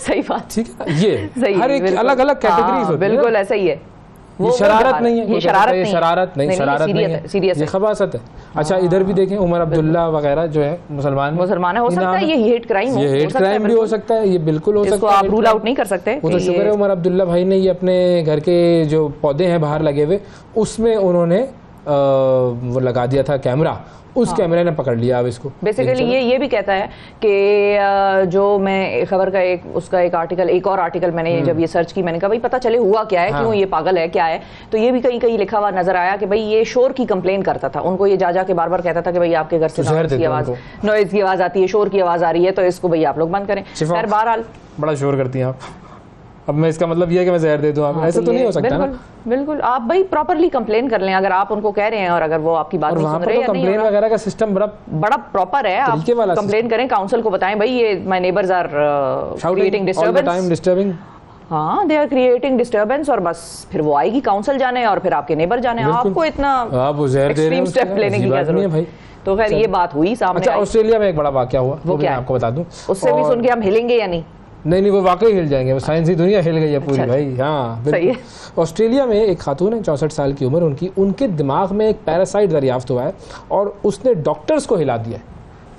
Speaker 1: सही बात,
Speaker 2: ठीक है, ये
Speaker 1: सही,
Speaker 2: हर एक
Speaker 1: बिल्कुल।
Speaker 2: अलग अलग कैटेगरीज
Speaker 1: हाँ,
Speaker 2: होती है।
Speaker 1: बिल्कुल ऐसा ही है।
Speaker 2: ये शरारत नहीं है,
Speaker 1: ये शरारत नहीं,
Speaker 2: शरारत नहीं, शरारत नहीं है,
Speaker 1: सीरियस
Speaker 2: ये
Speaker 1: है।
Speaker 2: खबासत है। अच्छा, इधर भी देखें, उमर अब्दुल्ला वगैरह जो है मुसलमान
Speaker 1: है, हो सकता है ये हेट क्राइम हो,
Speaker 2: ये हेट क्राइम भी हो सकता है, ये बिल्कुल हो
Speaker 1: इसको
Speaker 2: सकता है।
Speaker 1: आप रूल आउट नहीं कर सकते।
Speaker 2: वो तो शुक्र है उमर अब्दुल्ला भाई ने ये अपने घर के जो पौधे हैं बाहर लगे हुए, उसमें उन्होंने वो लगा दिया था कैमरा, उस कैमरे ने पकड़ लिया अब इसको।
Speaker 1: बेसिकली ये भी कहता है कि जो मैं खबर का एक और आर्टिकल मैंने जब ये सर्च की, मैंने कहा भाई पता चले हुआ क्या है, क्यों ये पागल है, क्या है। तो ये भी कहीं लिखा हुआ नजर आया कि भाई ये शोर की कंप्लेन करता था, उनको ये जा के बार बार कहता था कि भाई आपके घर से नॉइज की आवाज आती है, शोर की आवाज आ रही है, तो इसको भाई आप लोग बंद करें। खैर बहरहाल
Speaker 2: बड़ा शोर करती हैं आप। अब मैं इसका मतलब ये है कि मैं जहर दे दूं आप, ऐसा तो नहीं हो सकता ना।
Speaker 1: बिल्कुल आप भाई प्रॉपरली कंप्लेन कर लें, अगर आप उनको कह रहे हैं और अगर वो आपकी बात नहीं सुन रहे हैं,
Speaker 2: कंप्लेन वगैरह का सिस्टम बड़ा
Speaker 1: प्रॉपर है। आप कंप्लेन करें, काउंसिल को बताएं भाई ये my neighbours are creating disturbance, हाँ दे आर क्रिएटिंग डिस्टर्बेंस, और बस फिर वो आएगी काउंसिल जाने और फिर आपके नेबर जाने। आपको इतना एक्सट्रीम स्टेप लेने की क्या जरूरत है? तो खैर ये बात हुई सामने।
Speaker 2: अच्छा, ऑस्ट्रेलिया में एक बड़ा वाकया हुआ, वो क्या आपको बता दूं,
Speaker 1: उससे भी सुन के हम हिलेंगे या नहीं?
Speaker 2: नहीं, वो वाकई हिल जाएंगे, वो साइंसी दुनिया हिल गई है पूरी। अच्छा, भाई हाँ
Speaker 1: सही है।
Speaker 2: ऑस्ट्रेलिया में एक खातून है, 64 साल की उम्र उनके दिमाग में एक पैरासाइट दरियाफ्त हुआ है और उसने डॉक्टर्स को हिला दिया है।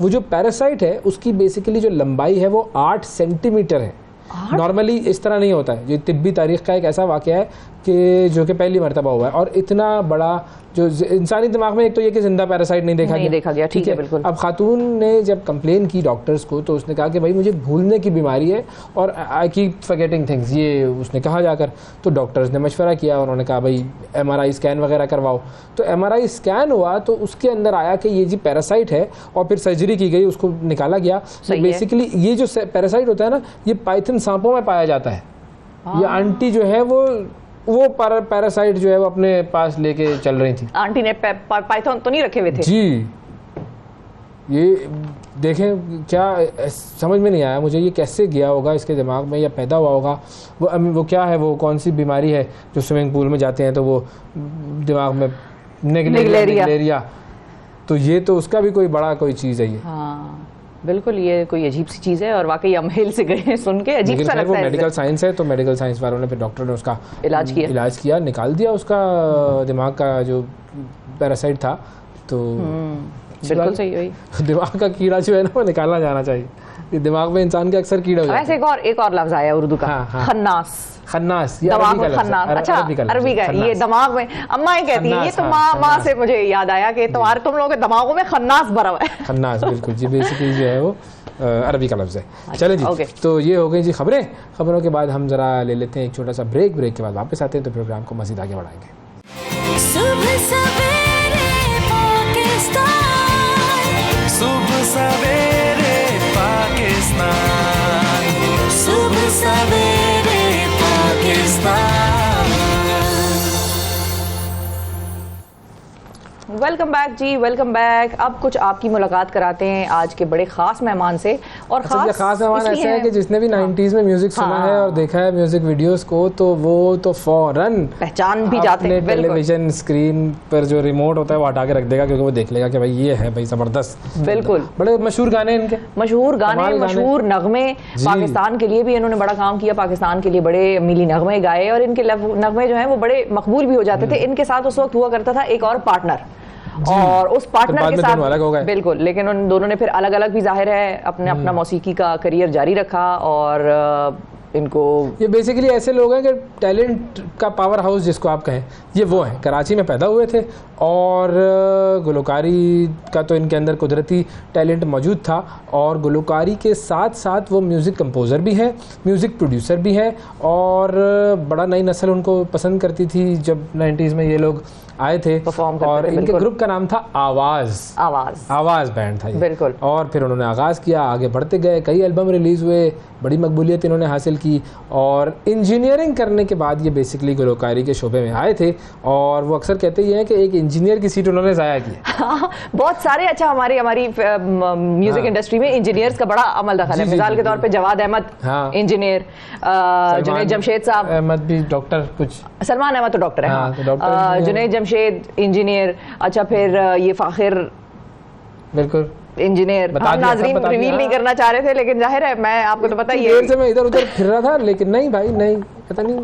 Speaker 2: वो जो पैरासाइट है उसकी बेसिकली जो लंबाई है वो 8 सेंटीमीटर है। नॉर्मली इस तरह नहीं होता है। ये तिब्बी तारीख का एक ऐसा वाकया है कि जो कि पहली मरतबा हुआ है, और इतना बड़ा जो इंसानी दिमाग में, एक तो ये कि जिंदा पैरासाइट नहीं देखा गया। ठीक है, बिल्कुल। अब खातून ने जब कंप्लेन की डॉक्टर्स को, तो उसने कहा कि भाई मुझे भूलने की बीमारी है और आई कीप फॉरगेटिंग थिंग्स, ये उसने कहा जाकर। तो डॉक्टर्स ने मशवरा किया, उन्होंने कहा भाई MRI स्कैन वगैरह करवाओ। तो MRI स्कैन हुआ तो उसके अंदर आया कि ये जी पैरासाइट है, और फिर सर्जरी की गई, उसको निकाला गया। तो बेसिकली ये जो पैरासाइट होता है ना, ये पाइथन सांपों में पाया जाता है। ये आंटी जो है वो पैरासाइट जो है वो अपने पास लेके चल रही थी।
Speaker 1: आंटी ने पाइथन तो नहीं रखे हुए थे
Speaker 2: जी, ये देखें क्या समझ में नहीं आया मुझे, ये कैसे गया होगा इसके दिमाग में या पैदा हुआ होगा। वो क्या है, वो कौन सी बीमारी है जो स्विमिंग पूल में जाते हैं तो वो दिमाग में निगलेरिया, तो ये तो उसका भी कोई बड़ा कोई चीज़ है ये।
Speaker 1: हाँ बिल्कुल, ये कोई अजीब सी चीज़ है और वाकई हम हिल से गए सुन के, अजीब सा लगता है।
Speaker 2: मेडिकल साइंस है तो मेडिकल साइंस वालों ने फिर डॉक्टर ने उसका इलाज किया, निकाल दिया उसका दिमाग का जो पैरासाइट था। तो
Speaker 1: बिल्कुल सही हुई,
Speaker 2: दिमाग का कीड़ा जो है ना वो निकालना जाना चाहिए। ये दिमाग में इंसान के अक्सर कीड़ा हो जाता है।
Speaker 1: ऐसे एक और लफ्ज आया उर्दू का, खन्नास।
Speaker 2: खन्नास,
Speaker 1: दिमाग में खन्नास, अच्छा अरबी का, ये दिमाग में अम्मा कहती है, ये तो माँ से मुझे याद आया कि तुम लोगों के दिमागों में खन्नास भरा हुआ है।
Speaker 2: खन्नास बिल्कुल जी, बेसिकली जो है वो अरबी का लफ्ज़ है। चलें जी, तो ये हो गई जी खबरों के बाद हम ज़रा ले लेते हैं एक छोटा सा ब्रेक के बाद वापस आते हैं तो प्रोग्राम को मज़ीद आगे बढ़ाएंगे।
Speaker 4: सुबह सवेरे पाकिस्तान, सुबह सवेरे पाकिस्तान।
Speaker 1: वेलकम बैक जी, वेलकम बैक। अब कुछ आपकी मुलाकात कराते हैं आज के बड़े खास मेहमान से। और
Speaker 2: खास मेहमान ऐसा है कि जिसने भी 90s में म्यूजिक सुना है और देखा है म्यूजिक वीडियोस को तो वो तो फौरन
Speaker 1: पहचान भी जाते हैं।
Speaker 2: टेलीविजन स्क्रीन पर जो रिमोट होता है वो हटा के रख देगा क्योंकि वो देख लेगा कि भाई ये है भाई जबरदस्त।
Speaker 1: बिल्कुल,
Speaker 2: बड़े मशहूर गाने इनके,
Speaker 1: मशहूर नगमे। पाकिस्तान के लिए भी इन्होंने बड़ा काम किया, पाकिस्तान के लिए बड़े मिली नगमे गाए और इनके नगमे जो है वो बड़े मकबूल भी हो जाते थे। इनके साथ उस वक्त हुआ करता था एक और पार्टनर, और उस पार्टनर के साथ बिल्कुल, लेकिन उन दोनों ने फिर अलग अलग भी जाहिर है अपना मौसीकी का करियर जारी रखा। और इनको
Speaker 2: ये बेसिकली ऐसे लोग हैं कि टैलेंट का पावर हाउस जिसको आप कहें, ये वो हैं। कराची में पैदा हुए थे और गुलकारी का तो इनके अंदर कुदरती टैलेंट मौजूद था और गुलकारी के साथ साथ वो म्यूज़िक कंपोज़र भी हैं, म्यूज़िक प्रोड्यूसर भी हैं और बड़ा नई नस्ल उनको पसंद करती थी जब 90s में ये लोग आए थे। और इनके ग्रुप का नाम था आवाज़ बैंड था ये।
Speaker 1: बिल्कुल।
Speaker 2: और फिर उन्होंने आगाज़ किया, आगे बढ़ते गए, कई एल्बम रिलीज़ हुए, बड़ी मकबूलियत इन्होंने हासिल की और इंजीनियरिंग करने के बाद ये बेसिकली गुलकारी के शोबे में आए थे। और वो अक्सर कहते ही हैं कि एक इंजीनियर की सीट उन्होंने ज़ाया की।
Speaker 1: बहुत सारे, अच्छा हमारी म्यूजिक इंडस्ट्री में इंजीनियर्स का बड़ा अमल दखल है। मिसाल के तौर पे जवाद अहमद इंजीनियर, जुनैद जमशेद साहब,
Speaker 2: अहमद भी डॉक्टर, कुछ
Speaker 1: सलमान अहमद तो डॉक्टर है, जुनैद जमशेद इंजीनियर। अच्छा फिर ये फाखिर
Speaker 2: बिल्कुल
Speaker 1: इंजीनियर। हम नाज़रीन रिवील नहीं करना चाह रहे थे लेकिन जाहिर है मैं आपको तो पता ही है,
Speaker 2: से मैं इधर उधर फिर रहा था लेकिन नहीं भाई नहीं, पता नहीं।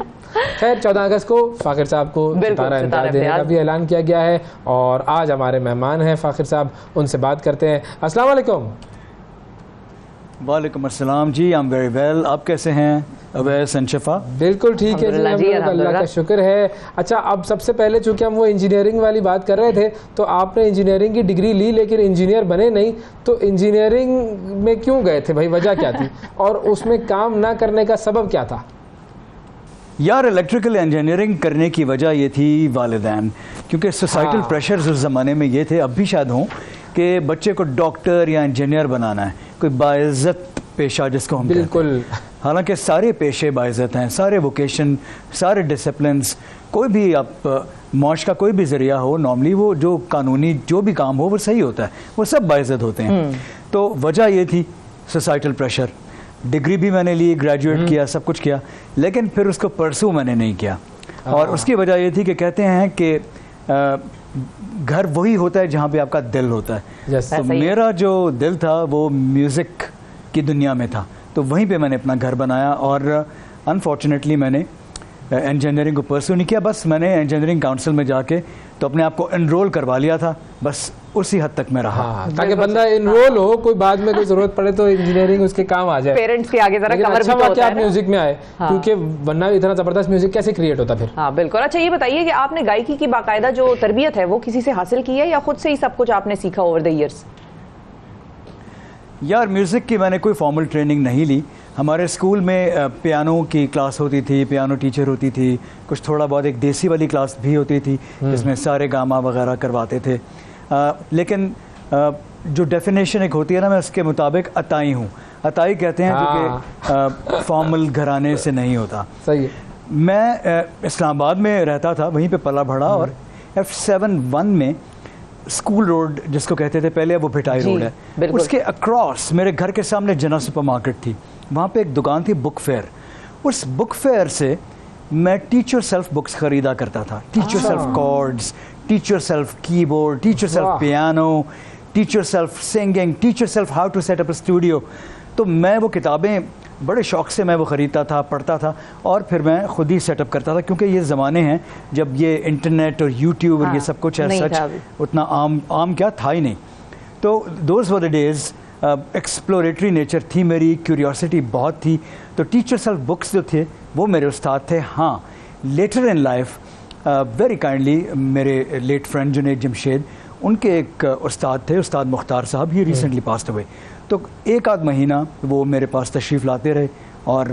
Speaker 2: खैर 14 अगस्त को फाखिर साहब को सितारा इम्तियाज देने का भी ऐलान किया गया है और आज हमारे मेहमान हैं फाखिर साहब, उनसे बात करते हैं। अस्सलाम वालेकुम।
Speaker 5: वालेकुम अस्सलाम जी, आई एम वेरी वेल। आप कैसे हैं अवैस एंड शफा?
Speaker 2: बिल्कुल ठीक है जी, अल्लाह का शुक्र है। अच्छा, अब सबसे पहले चूंकि हम वो इंजीनियरिंग वाली बात कर रहे थे तो आपने इंजीनियरिंग की डिग्री ली लेकिन इंजीनियर बने नहीं, तो इंजीनियरिंग में क्यों गए थे भाई, वजह क्या थी और उसमें काम ना करने का सबब क्या था?
Speaker 5: यार इलेक्ट्रिकल इंजीनियरिंग करने की वजह ये थी वालिदैन, क्योंकि सोसाइटल प्रेशर्स उस ज़माने में ये थे, अब भी शायद हों, कि बच्चे को डॉक्टर या इंजीनियर बनाना है, कोई बाइज़्ज़त पेशा जिसको हम
Speaker 2: बिल्कुल।
Speaker 5: हालांकि सारे पेशे बाइज़्ज़त हैं, सारे वोकेशन, सारे डिसिप्लिन्स, कोई भी आप मौज का कोई भी ज़रिया हो, नॉर्मली वो जो कानूनी जो भी काम हो वो सही होता है, वो सब बाइज़्ज़त होते हैं। तो वजह ये थी सोसाइटल प्रेशर। डिग्री भी मैंने ली, ग्रेजुएट किया, सब कुछ किया, लेकिन फिर उसको परसू मैंने नहीं किया। और उसकी वजह ये थी कि कहते हैं कि घर वही होता है जहाँ पे आपका दिल होता है। तो मेरा जो दिल था वो म्यूज़िक की दुनिया में था, तो वहीं पे मैंने अपना घर बनाया और अनफॉर्चुनेटली मैंने इंजीनियरिंग को परसू नहीं किया। बस मैंने इंजीनियरिंग काउंसिल में जाके तो अपने आप को एनरोल करवा लिया था, बस उसी हद तक मैं रहा।
Speaker 2: ताकि बंदा एनरोल हो, कोई बाद में कोई जरूरत पड़े तो इंजीनियरिंग उसके काम आ जाए,
Speaker 1: पेरेंट्स के आगे जरा कवर भी होता है।
Speaker 2: आप म्यूजिक में आए क्योंकि वरना इतना जबरदस्त म्यूजिक कैसे क्रिएट होता फिर?
Speaker 1: हाँ बिल्कुल। अच्छा ये बताइए कि आपने गायकी की बाकायदा जो तरबियत है वो किसी से हासिल की है या खुद से ही सब कुछ आपने सीखा ओवर द ईयर्स?
Speaker 5: यार म्यूज़िक की मैंने कोई फॉर्मल ट्रेनिंग नहीं ली। हमारे स्कूल में पियानो की क्लास होती थी, पियानो टीचर होती थी, कुछ थोड़ा बहुत एक देसी वाली क्लास भी होती थी जिसमें सारे गामा वगैरह करवाते थे। लेकिन जो डेफिनेशन एक होती है ना, मैं उसके मुताबिक अताई हूँ। अताई कहते हैं जो कि फॉर्मल घराने से नहीं होता।
Speaker 2: सही है।
Speaker 5: मैं इस्लामाबाद में रहता था, वहीं पे पला बढ़ा और F7-1 में स्कूल रोड जिसको कहते थे पहले, वो भिटाई
Speaker 1: जी,
Speaker 5: रोड है,
Speaker 1: बिल्कुल।
Speaker 5: उसके अक्रॉस मेरे घर के सामने जना सुपरमार्केट थी, वहाँ पे एक दुकान थी बुक फेयर। उस बुक फेयर से मैं टीच योर सेल्फ बुक्स खरीदा करता था। Teach yourself chords, teach yourself keyboard, teach yourself
Speaker 2: वाह।
Speaker 5: Piano, teach yourself singing, teach yourself how to set up a studio. तो मैं वो किताबें बड़े शौक से मैं वो ख़रीदता था, पढ़ता था और फिर मैं खुद ही सेटअप करता था, क्योंकि ये ज़माने हैं जब ये इंटरनेट और यूट्यूब और
Speaker 1: हाँ,
Speaker 5: ये सब कुछ
Speaker 1: नहीं
Speaker 5: सच
Speaker 1: था अभी।
Speaker 5: उतना आम क्या था ही नहीं। तो those were the days, exploratory nature थी मेरी, क्यूरियोसिटी बहुत थी। तो टीचर सेल्फ बुक्स जो थे वो मेरे उस्ताद थे। हाँ, later in life very kindly मेरे लेट फ्रेंड जुनैद जमशेद, उनके एक उस्ताद थे, उस्ताद मुख्तार साहब, ही रिसेंटली पास्ट अवे। तो एक आध महीना वो मेरे पास तशरीफ़ लाते रहे और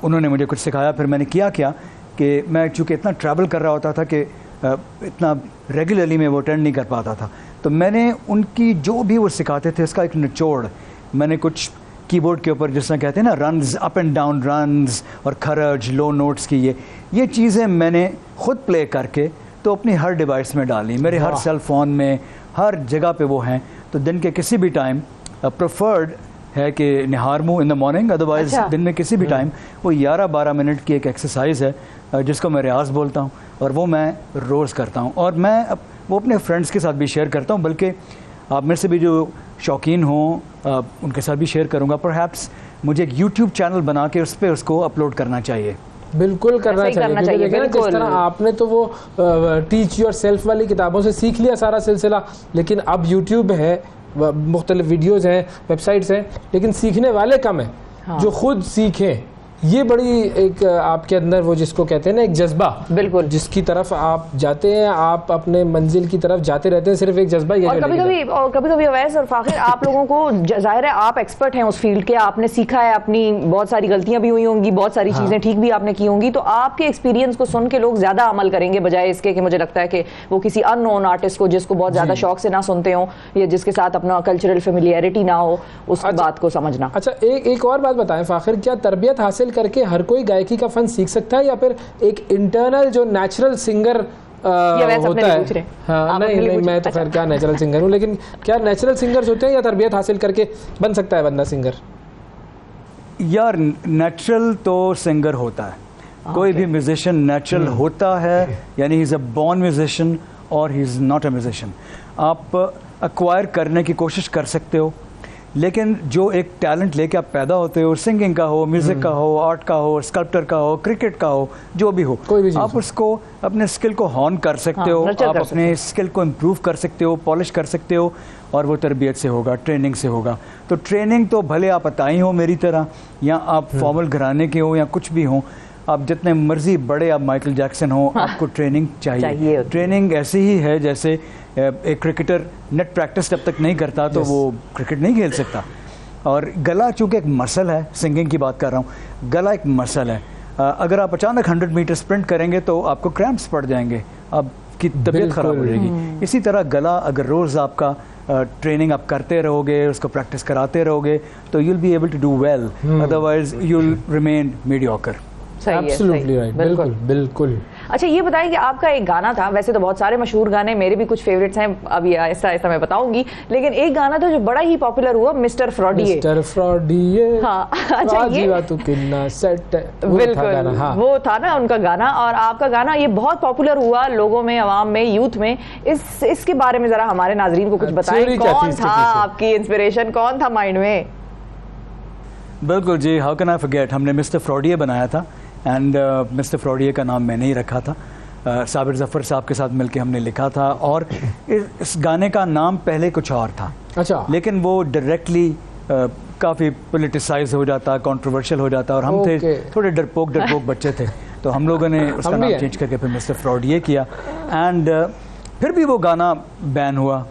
Speaker 5: उन्होंने मुझे कुछ सिखाया। फिर मैंने किया क्या कि मैं चूँकि इतना ट्रैवल कर रहा होता था कि इतना रेगुलरली मैं वो अटेंड नहीं कर पाता था, तो मैंने उनकी जो भी वो सिखाते थे उसका एक निचोड़ मैंने कुछ कीबोर्ड के ऊपर, जिस तरह कहते हैं ना, runs, up and down runs और खरज, लो नोट्स की ये चीज़ें मैंने खुद प्ले करके तो अपनी हर डिवाइस में डाली, मेरे हर सेल फ़ोन में, हर जगह पे वो हैं। तो दिन के किसी भी टाइम प्रेफर्ड है कि निहारमू इन द मॉर्निंग, अदरवाइज
Speaker 1: अच्छा।
Speaker 5: दिन में किसी भी टाइम वो 11-12 मिनट की एक एक्सरसाइज है जिसको मैं रियाज बोलता हूँ, और वो मैं रोज़ करता हूँ। और मैं वो अपने फ्रेंड्स के साथ भी शेयर करता हूँ, बल्कि आप मेरे से भी जो शौकीन हों उनके साथ भी शेयर करूँगा। परहैप्स मुझे एक यूट्यूब चैनल बना के उस पर उसको अपलोड करना चाहिए।
Speaker 2: बिल्कुल करना
Speaker 1: ऐसा ही
Speaker 2: चाहिए,
Speaker 1: करना
Speaker 2: क्योंकि
Speaker 1: चाहिए,
Speaker 2: देखिए ना, जिस
Speaker 1: बिल्कुल।
Speaker 2: तरह आपने तो वो टीच योर सेल्फ वाली किताबों से सीख लिया सारा सिलसिला, लेकिन अब यूट्यूब है, मुख्तलिफ वीडियोस हैं, वेबसाइट्स हैं, लेकिन सीखने वाले कम हैं।
Speaker 1: हाँ।
Speaker 2: जो खुद सीखें, ये बड़ी एक आपके अंदर वो जिसको कहते हैं ना एक जज्बा,
Speaker 1: बिल्कुल,
Speaker 2: जिसकी तरफ आप जाते हैं, आप अपने मंजिल की तरफ जाते रहते हैं, सिर्फ एक जज्बा ये
Speaker 1: और
Speaker 2: है
Speaker 1: कभी कभी अवैस और फाखिर, आप लोगों को जाहिर है आप एक्सपर्ट हैं उस फील्ड के, आपने सीखा है, अपनी बहुत सारी गलतियां भी हुई होंगी, बहुत सारी चीजें ठीक भी आपने की होंगी, तो आपके एक्सपीरियंस को सुन के लोग ज्यादा अमल करेंगे, बजाय इसके कि मुझे लगता है कि वो किसी अननोन आर्टिस्ट को, जिसको बहुत ज्यादा शौक से ना सुनते हो या जिसके साथ अपना कल्चरल फेमिलियरिटी ना हो, उस बात को समझना।
Speaker 2: अच्छा, एक और बात बताएं फाखिर, क्या तरबियत हासिल करके हर कोई गायकी का फन सीख सकता है, या फिर एक इंटरनल जो नेचुरल सिंगर होता है? हाँ, नहीं, मैं तो खैर क्या नेचुरल सिंगर हूँ, लेकिन क्या नेचुरल सिंगर्स होते हैं या तरबियत हासिल करके बन सकता है बंदा सिंगर?
Speaker 5: यार, नेचुरल तो सिंगर होता है, कोई भी म्यूजिशियन नेचुरल होता है, यानी he is a born musician और he is not a musician. आप एक्वायर करने की कोशिश कर सकते हो, लेकिन जो एक टैलेंट लेके आप पैदा होते हो, सिंगिंग का हो, म्यूज़िक का हो, आर्ट का हो, स्कल्पटर का हो, क्रिकेट का हो, जो भी हो,
Speaker 2: कोई भी चीज़
Speaker 5: आप उसको अपने स्किल को हॉर्न कर सकते हो, आप अपने स्किल को इम्प्रूव कर सकते हो, पॉलिश कर सकते हो, और वो तरबियत से होगा, ट्रेनिंग से होगा। तो ट्रेनिंग तो भले आप अताई हो मेरी तरह, या आप फॉर्मल घराने के हो, या कुछ भी हो, आप जितने मर्जी बड़े, आप माइकल जैक्सन हो, आपको ट्रेनिंग चाहिए। ट्रेनिंग ऐसी ही है जैसे एक क्रिकेटर नेट प्रैक्टिस जब तक नहीं करता तो वो क्रिकेट नहीं खेल सकता। और गला चूँकि एक मसल है, सिंगिंग की बात कर रहा हूँ, गला एक मसल है। अगर आप अचानक 100 मीटर स्प्रिंट करेंगे तो आपको क्रैम्प्स पड़ जाएंगे, आपकी तबीयत ख़राब हो जाएगी। इसी तरह गला, अगर रोज़ आपका ट्रेनिंग आप करते रहोगे, उसको प्रैक्टिस कराते रहोगे, तो you will be able to do well, otherwise you will remain mediocre.
Speaker 2: Absolutely right, बिल्कुल।
Speaker 1: अच्छा, ये बताएं कि आपका एक गाना था, वैसे तो बहुत सारे मशहूर गाने मेरे भी कुछ फेवरेट्स हैं, अभी ऐसा ऐसा मैं बताऊंगी, लेकिन एक गाना था जो बड़ा ही पॉपुलर हुआ, मिस्टर फ्रॉडिये।
Speaker 2: हाँ,
Speaker 1: अच्छा, ये
Speaker 2: तू किन्ना सेट
Speaker 1: बिल्कुल
Speaker 2: हाँ।
Speaker 1: वो था ना उनका गाना, और आपका गाना ये बहुत पॉपुलर हुआ लोगों में, अवाम में, यूथ में। इसके बारे में जरा हमारे नाजरीन को कुछ बताएं, कौन था आपकी इंस्पिरेशन, कौन था माइंड में?
Speaker 5: बिल्कुल जी, हाउ कैन आई फॉरगेट, हमने मिस्टर फ्रॉडिये बनाया था, एंड मिस्टर फ्रॉडिये का नाम मैंने ही रखा था, साबिर ज़फ़र साहब के साथ मिलके हमने लिखा था, और इस गाने का नाम पहले कुछ और था। अच्छा। लेकिन वो डायरेक्टली काफ़ी पोलिटिसाइज हो जाता, कंट्रोवर्शियल हो जाता, और हम थे थोड़े डरपोक बच्चे थे, तो हम लोगों ने उसका नाम चेंज करके फिर मिस्टर फ्रॉडिये किया, एंड फिर भी वो गाना बैन हुआ।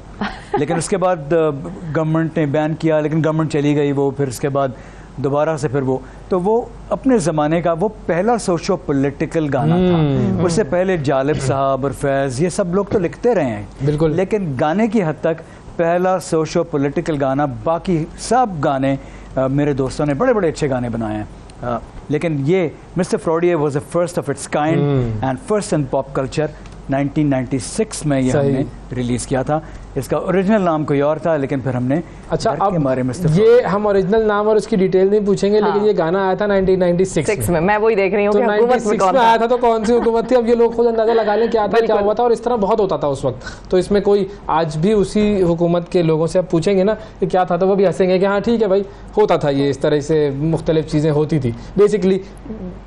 Speaker 5: लेकिन उसके बाद गवर्नमेंट ने बैन किया, लेकिन गवर्नमेंट चली गई, वो फिर उसके बाद दोबारा से फिर वो अपने ज़माने का वो पहला सोशो पॉलिटिकल गाना था। उससे पहले जालिब साहब और फैज़, ये सब लोग तो लिखते रहे हैं, बिल्कुल, लेकिन गाने की हद तक पहला सोशो पॉलिटिकल गाना। बाकी सब गाने मेरे दोस्तों ने बड़े बड़े अच्छे गाने बनाए हैं, लेकिन ये मिस्टर फ्रॉडिये was the first of its kind and first in pop culture. 1996 में ये हमने रिलीज़ किया था। इसका ओरिजिनल नाम कोई और था, लेकिन फिर हमने
Speaker 2: अच्छा,
Speaker 5: घर के बारे में
Speaker 2: अब ये हम ओरिजिनल नाम और उसकी डिटेल नहीं पूछेंगे, लेकिन ये गाना आया था 1996
Speaker 1: में। मैं वही देख रही हूँ
Speaker 2: तो
Speaker 1: कि हुकूमत में
Speaker 2: 96
Speaker 1: कौन
Speaker 2: में
Speaker 1: था।
Speaker 2: आया था तो कौन सी हुकूमत थी, अब ये लोग खुद अंदाजा लगा लें क्या था क्या हुआ था, और इस तरह बहुत होता था उस वक्त। तो इसमें कोई आज भी उसी हुकूमत के लोगों से आप पूछेंगे ना कि क्या था, तो वो भी हंसेंगे कि हाँ ठीक है भाई, होता था ये, इस तरह से मुख्तलिफ चीज़ें होती थी। बेसिकली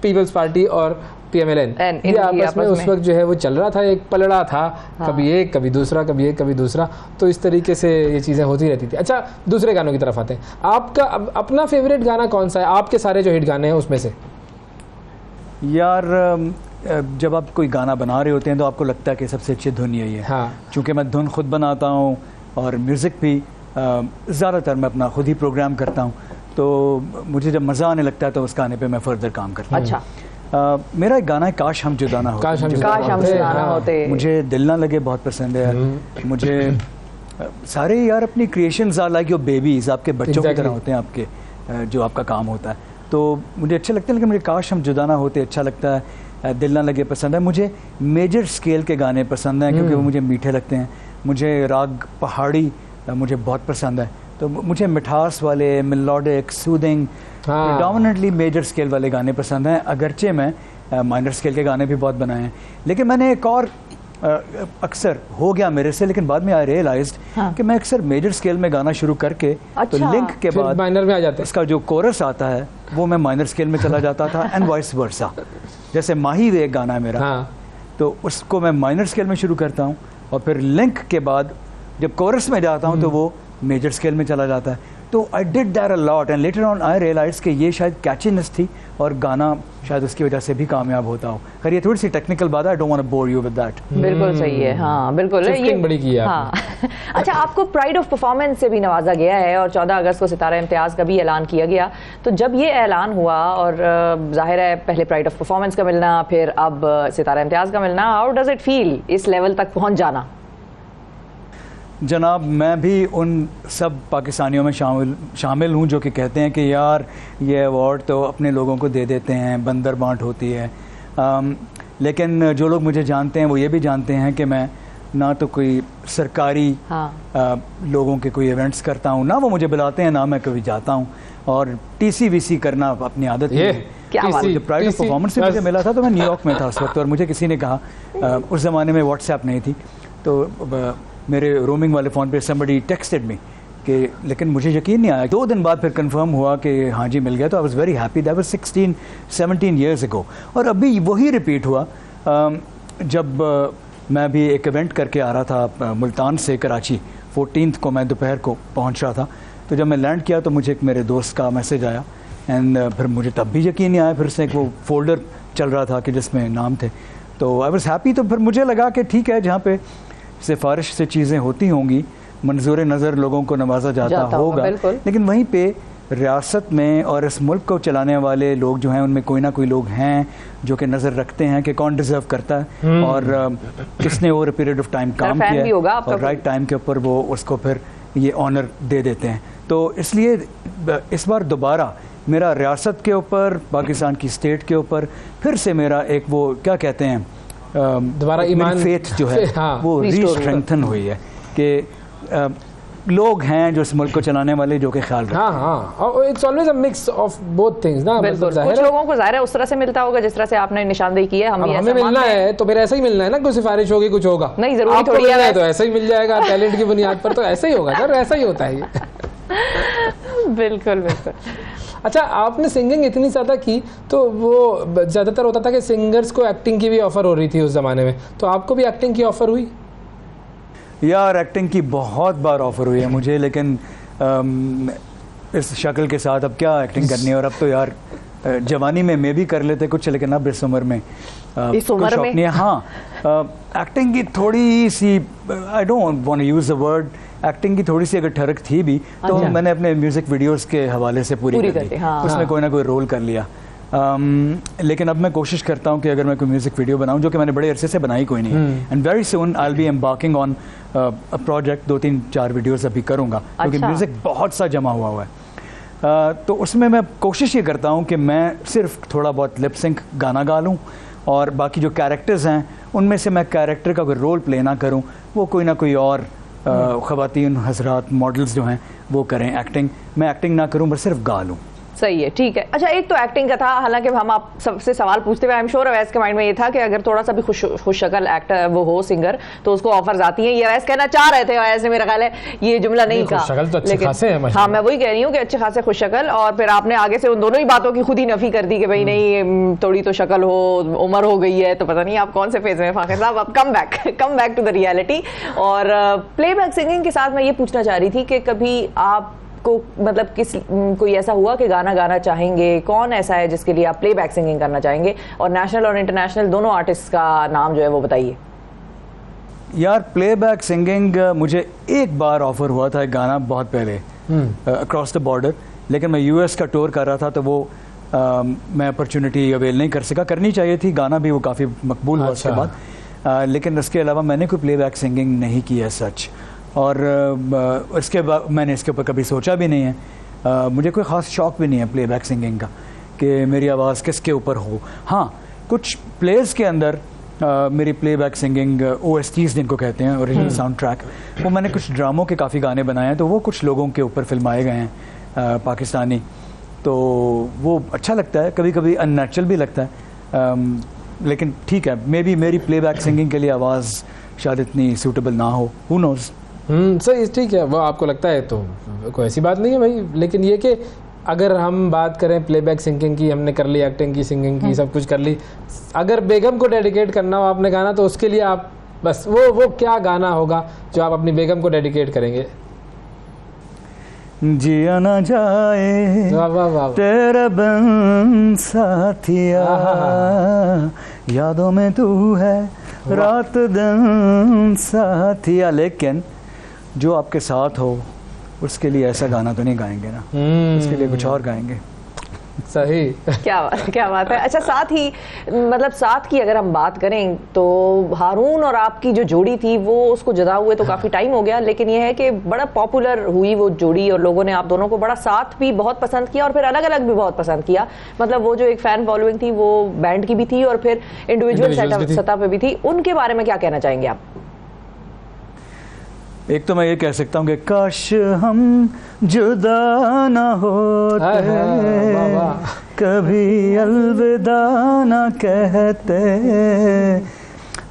Speaker 2: पीपल्स पार्टी और PMLN ये आपस में उस वक्त जो है वो चल रहा था, एक पलड़ा था, कभी एक कभी दूसरा, कभी एक कभी दूसरा, तो इस तरीके से ये चीज़ें होती रहती थी। अच्छा, दूसरे गानों की तरफ आते हैं। आपका अपना फेवरेट गाना कौन सा है आपके सारे जो हिट गाने हैं उसमें से?
Speaker 5: यार जब आप कोई गाना बना रहे होते हैं तो आपको लगता है कि सबसे अच्छी धुन यही है।
Speaker 2: हाँ।
Speaker 5: चूँकि मैं धुन खुद बनाता हूँ और म्यूज़िक भी ज़्यादातर मैं अपना खुद ही प्रोग्राम करता हूँ, तो मुझे जब मज़ा आने लगता है तो उस गाने पे मैं फर्दर काम करता हूँ।
Speaker 1: अच्छा,
Speaker 5: मेरा एक गाना है काश हम जुदा ना होते।
Speaker 2: काश हम
Speaker 5: मुझे
Speaker 2: जुदा
Speaker 1: काश हम
Speaker 2: होते,
Speaker 1: जुदा ना
Speaker 2: हाँ।
Speaker 1: होते।
Speaker 5: मुझे दिल ना लगे बहुत पसंद है। मुझे सारे यार अपनी creations are like your babies, आपके बच्चों की तरह
Speaker 2: Exactly.
Speaker 5: होते हैं आपके, जो आपका काम होता है, तो मुझे अच्छे लगते हैं। लेकिन मुझे काश हम जुदा ना होते अच्छा लगता है, दिल ना लगे पसंद है। मुझे मेजर स्केल के गाने पसंद हैं क्योंकि वो मुझे मीठे लगते हैं। मुझे राग पहाड़ी मुझे बहुत पसंद है, तो मुझे मिठास वाले melodic soothing predominantly major scale वाले गाने पसंद हैं। अगरचे मैं माइनर स्केल के गाने भी बहुत बनाए हैं, लेकिन मैंने एक और अक्सर हो गया मेरे से, लेकिन बाद में आई रियलाइज्ड कि मैं अक्सर मेजर स्केल में गाना शुरू करके तो
Speaker 1: अच्छा।
Speaker 5: लिंक के
Speaker 2: फिर
Speaker 5: बाद
Speaker 2: माइनर में आ जाते हैं।
Speaker 5: उसका जो कोरस आता है वो मैं माइनर स्केल में चला जाता था एंड वाइस वर्सा। जैसे माही वे एक गाना है मेरा,
Speaker 2: हाँ।
Speaker 5: तो उसको मैं माइनर स्केल में शुरू करता हूँ और फिर लिंक के बाद जब कोरस में जाता हूँ तो वो मेजर स्केल में चला जाता है। तो I did that a lot and later on I realise कि ये शायद कैचीनेस थी और गाना शायद उसकी वजह से भी कामयाब होता हो। खैर ये थोड़ी सी टेक्निकल बात है, I don't want to bore you with that.
Speaker 1: बिल्कुल सही है, हाँ बिल्कुल है
Speaker 2: Shifting बड़ी की है
Speaker 1: हाँ। अच्छा, आपको प्राइड ऑफ परफॉर्मेंस से भी नवाजा गया है और 14 अगस्त को सितारा इम्तियाज़ का भी ऐलान किया गया। तो जब ये ऐलान हुआ और जाहिर है पहले प्राइड ऑफ परफॉर्मेंस का मिलना, फिर अब सितारा इम्तियाज़ का मिलना, हाउ डज इट फील इस लेवल तक पहुंच जाना?
Speaker 5: जनाब, मैं भी उन सब पाकिस्तानियों में शामिल हूँ जो कि कहते हैं कि यार ये अवार्ड तो अपने लोगों को दे देते हैं, बंदर बांट होती है। लेकिन जो लोग मुझे जानते हैं वो ये भी जानते हैं कि मैं ना तो कोई सरकारी लोगों के कोई इवेंट्स करता हूँ, ना वो मुझे बुलाते हैं, ना मैं कभी जाता हूँ, और TCVC करना अपनी आदत है।
Speaker 1: क्या बात है।
Speaker 5: जब प्राइड ऑफ परफॉर्मेंस से मुझे मिला था तो मैं न्यूयॉर्क में था उस वक्त, और मुझे किसी ने कहा, उस ज़माने में व्हाट्सएप नहीं थी, तो मेरे रोमिंग वाले फ़ोन पे somebody texted me कि, लेकिन मुझे यकीन नहीं आया। 2 दिन बाद फिर कंफर्म हुआ कि हाँ जी मिल गया, तो I was very happy. That was 16-17 years ago। और अभी वही रिपीट हुआ जब मैं भी एक इवेंट करके आ रहा था मुल्तान से कराची। 14 को मैं दोपहर को पहुंच रहा था, तो जब मैं लैंड किया तो मुझे एक मेरे दोस्त का मैसेज आया एंड फिर मुझे तब भी यकीन नहीं आया। फिर से एक वो फोल्डर चल रहा था कि जिसमें नाम थे, तो आई वाज हैप्पी। तो फिर मुझे लगा कि ठीक है, जहाँ पे सिफारिश से चीज़ें होती होंगी, मंजूर नज़र लोगों को नवाजा जाता होगा, लेकिन वहीं पे रियासत में और इस मुल्क को चलाने वाले लोग जो हैं उनमें कोई ना कोई लोग हैं जो कि नज़र रखते हैं कि कौन डिज़र्व करता है और किसने ओवर पीरियड ऑफ टाइम काम किया है, और राइट टाइम के ऊपर वो उसको फिर ये ऑनर दे देते हैं। तो इसलिए इस बार दोबारा मेरा रियासत के ऊपर, पाकिस्तान की स्टेट के ऊपर फिर से मेरा एक वो क्या कहते हैं
Speaker 2: दोबारा ईमान,
Speaker 5: फेथ जो है वो रीस्ट्रेंथन हुई है कि लोग हैं जो इस मुल्क को चलाने वाले जो कि ख्याल रखते हैं।
Speaker 2: हाँ, it's always a mix of both things ना।
Speaker 1: बिल्कुल, कुछ लोगों को जाहिर है उस तरह से मिलता होगा जिस तरह से आपने निशानदेही की है।
Speaker 2: हमें मिलना है तो फिर ऐसा ही मिलना है ना, कोई सिफारिश होगी कुछ होगा,
Speaker 1: नहीं जरूरी थोड़ी है
Speaker 2: तो ऐसा ही मिल जाएगा, टैलेंट की बुनियाद पर तो ऐसा ही होगा सर, ऐसा ही होता है ये।
Speaker 1: बिल्कुल बिल्कुल।
Speaker 2: अच्छा, आपने सिंगिंग इतनी ज़्यादा की तो वो ज़्यादातर होता था कि सिंगर्स को एक्टिंग की भी ऑफ़र हो रही थी उस ज़माने में, तो आपको भी एक्टिंग की ऑफ़र हुई?
Speaker 5: यार एक्टिंग की बहुत बार ऑफ़र हुई है मुझे, लेकिन इस शक्ल के साथ अब क्या एक्टिंग करनी है। और अब तो यार जवानी में मैं भी कर लेते कुछ, लेकिन अब इस उम्र में
Speaker 1: इस उम्र में
Speaker 5: हाँ एक्टिंग की थोड़ी सी, I don't want to use the word, acting की थोड़ी सी अगर ठरक थी भी तो मैंने अपने म्यूज़िक वीडियोस के हवाले से पूरी कर दी, उसमें कोई ना कोई रोल कर लिया। लेकिन अब मैं कोशिश करता हूँ कि अगर मैं कोई म्यूज़िक वीडियो बनाऊँ, जो कि मैंने बड़े अरसे से बनाई कोई नहीं है, and very soon I will be embarking on a project, 2-3-4 videos अभी करूँगा क्योंकि म्यूज़िक बहुत सा जमा हुआ है। तो उसमें मैं कोशिश ये करता हूँ कि मैं सिर्फ थोड़ा बहुत लिप सिंक गाना गा लूँ और बाकी जो कैरेक्टर्स हैं उनमें से मैं कैरेक्टर का कोई रोल प्ले ना करूं, वो कोई ना कोई और ख़वातीन हज़रात मॉडल्स जो हैं वो करें एक्टिंग, मैं एक्टिंग ना करूं बस सिर्फ गा लूं।
Speaker 1: सही है, ठीक है। अच्छा, एक तो एक्टिंग का था, हालांकि हम आप सबसे सवाल पूछते हुए आई एम श्योर अवैस के माइंड में ये था कि अगर थोड़ा सा भी खुश शक्ल एक्टर वो हो सिंगर तो उसको ऑफर्स आती हैं। ये अवैस कहना चाह रहे थे, अवैस ने मेरा ख्याल है ये जुमला नहीं कहा,
Speaker 2: शक्ल तो अच्छे खासे हैं माशाल्लाह।
Speaker 1: हाँ, मैं वही कह रही हूँ कि अच्छे खासे खुश शक्ल, और फिर आपने आगे से उन दोनों ही बातों की खुद ही नफी कर दी कि भाई नहीं थोड़ी तो शक्ल हो, उम्र हो गई है, तो पता नहीं आप कौन से फेज में फाखिर साहब। अब come back to the reality. और प्लेबैक सिंगिंग के साथ मैं ये पूछना चाह रही थी कि कभी आप को मतलब कोई ऐसा हुआ कि गाना चाहेंगे, कौन ऐसा है जिसके लिए आप प्लेबैक सिंगिंग करना चाहेंगे, और नेशनल और इंटरनेशनल दोनों आर्टिस्ट का नाम जो है वो बताइए।
Speaker 5: यार प्लेबैक सिंगिंग मुझे एक बार ऑफर हुआ था एक गाना बहुत पहले अक्रॉस द बॉर्डर, लेकिन मैं यूएस का टूर कर रहा था तो वो मैं अपॉर्चुनिटी अवेल नहीं कर सका। करनी चाहिए थी, गाना भी वो काफ़ी मकबूल हुआ उसके बाद, लेकिन उसके अलावा मैंने कोई प्लेबैक सिंगिंग नहीं की है सच। और इसके बाद मैंने इसके ऊपर कभी सोचा भी नहीं है। मुझे कोई ख़ास शौक़ भी नहीं है प्लेबैक सिंगिंग का कि मेरी आवाज़ किसके ऊपर हो। हाँ, कुछ प्लेस के अंदर मेरी प्लेबैक सिंगिंग OSTs जिनको कहते हैं, ओरिजिनल साउंड ट्रैक, वो मैंने कुछ ड्रामों के काफ़ी गाने बनाए हैं, तो वो कुछ लोगों के ऊपर फिल्माए गए हैं पाकिस्तानी, तो वो अच्छा लगता है, कभी कभी अननेचुरल भी लगता है, लेकिन ठीक है, मे बी मेरी प्लेबैक सिंगिंग के लिए आवाज़ शायद इतनी सूटेबल ना हो, हु नोज़।
Speaker 2: सही, ठीक है, वो आपको लगता है तो कोई ऐसी बात नहीं है भाई। लेकिन ये कि अगर हम बात करें प्लेबैक सिंगिंग की, हमने कर ली एक्टिंग की, सिंगिंग की, सब कुछ कर ली, अगर बेगम को डेडिकेट करना हो आपने गाना, तो उसके लिए आप बस वो क्या गाना होगा जो आप अपनी बेगम को डेडिकेट करेंगे?
Speaker 5: जिया ना जाए
Speaker 2: वाह वाह वाह,
Speaker 5: तेरा बन साथिया, यादों में तू है रात दिन साथिया, लेकिन जो आपके साथ हो उसके लिए ऐसा गाना तो नहीं गाएंगे ना, उसके लिए कुछ और गाएंगे।
Speaker 2: सही,
Speaker 1: क्या बात है। अच्छा, साथ ही मतलब साथ की अगर हम बात करें तो हारून और आपकी जो जोड़ी थी वो उसको जुदा हुए तो काफ़ी टाइम हो गया, लेकिन ये है कि बड़ा पॉपुलर हुई वो जोड़ी और लोगों ने आप दोनों को बड़ा साथ भी बहुत पसंद किया और फिर अलग अलग भी बहुत पसंद किया। मतलब वो जो एक फ़ैन फॉलोइंग थी वो बैंड की भी थी और फिर इंडिविजुअल सतह पे भी थी, उनके बारे में क्या कहना चाहेंगे आप?
Speaker 5: एक तो मैं ये कह सकता हूँ कि काश हम जुदा ना होते, कभी अलविदा ना कहते।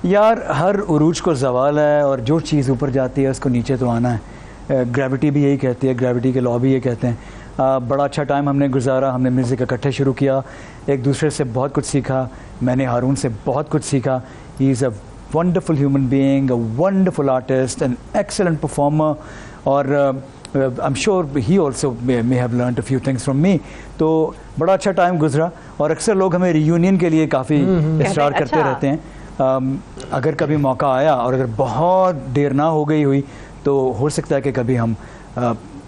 Speaker 5: यार हर उरूज को ज़वाल है और जो चीज़ ऊपर जाती है उसको नीचे तो आना है। ग्रेविटी भी यही कहती है, ग्रेविटी के लॉ भी ये कहते हैं। बड़ा अच्छा टाइम हमने गुजारा, हमने म्यूज़िक इकट्ठे शुरू किया, एक दूसरे से बहुत कुछ सीखा, मैंने हारून से बहुत कुछ सीखा। ही is a wonderful human being, a wonderful artist, an excellent performer, और I'm sure he also may have learned a few things from me. तो बड़ा अच्छा टाइम गुजरा और अक्सर लोग हमें रियूनियन के लिए काफ़ी इसरार करते रहते हैं। अगर कभी मौका आया और अगर बहुत देर ना हो गई हुई तो हो सकता है कि कभी हम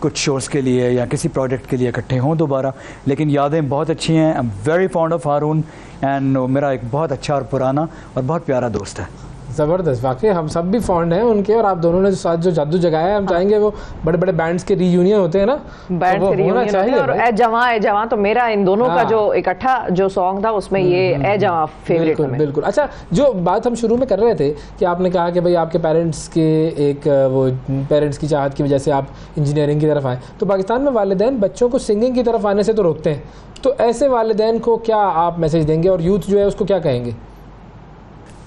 Speaker 5: कुछ शोज़ के लिए या किसी प्रोजेक्ट के लिए इकट्ठे हों दोबारा, लेकिन यादें बहुत अच्छी हैं। I am very fond of Haroon and मेरा एक बहुत अच्छा और पुराना और बहुत प्यारा दोस्त है।
Speaker 2: ज़बरदस्त, वाकई हम सब भी फॉन्ड हैं उनके, और आप दोनों ने साथ जो जादू जगाया है, हम चाहेंगे वो बड़े बड़े बैंड्स के रीयूनियन होते हैं ना,
Speaker 1: बैंड के रीयूनियन चाहिए। और ए जवां तो मेरा इन दोनों का जो इकट्ठा जो सॉन्ग था उसमें ये ए जवां फेवरेट है।
Speaker 2: बिल्कुल। अच्छा, जो बात हम शुरू में कर रहे थे कि आपने कहा कि भाई आपके पेरेंट्स के एक वो पेरेंट्स की चाहत की वजह से आप इंजीनियरिंग की तरफ आए, तो पाकिस्तान में वालिदैन बच्चों को सिंगिंग की तरफ आने से तो रोकते हैं, तो ऐसे वालिदैन को क्या आप मैसेज देंगे और यूथ जो है उसको क्या कहेंगे?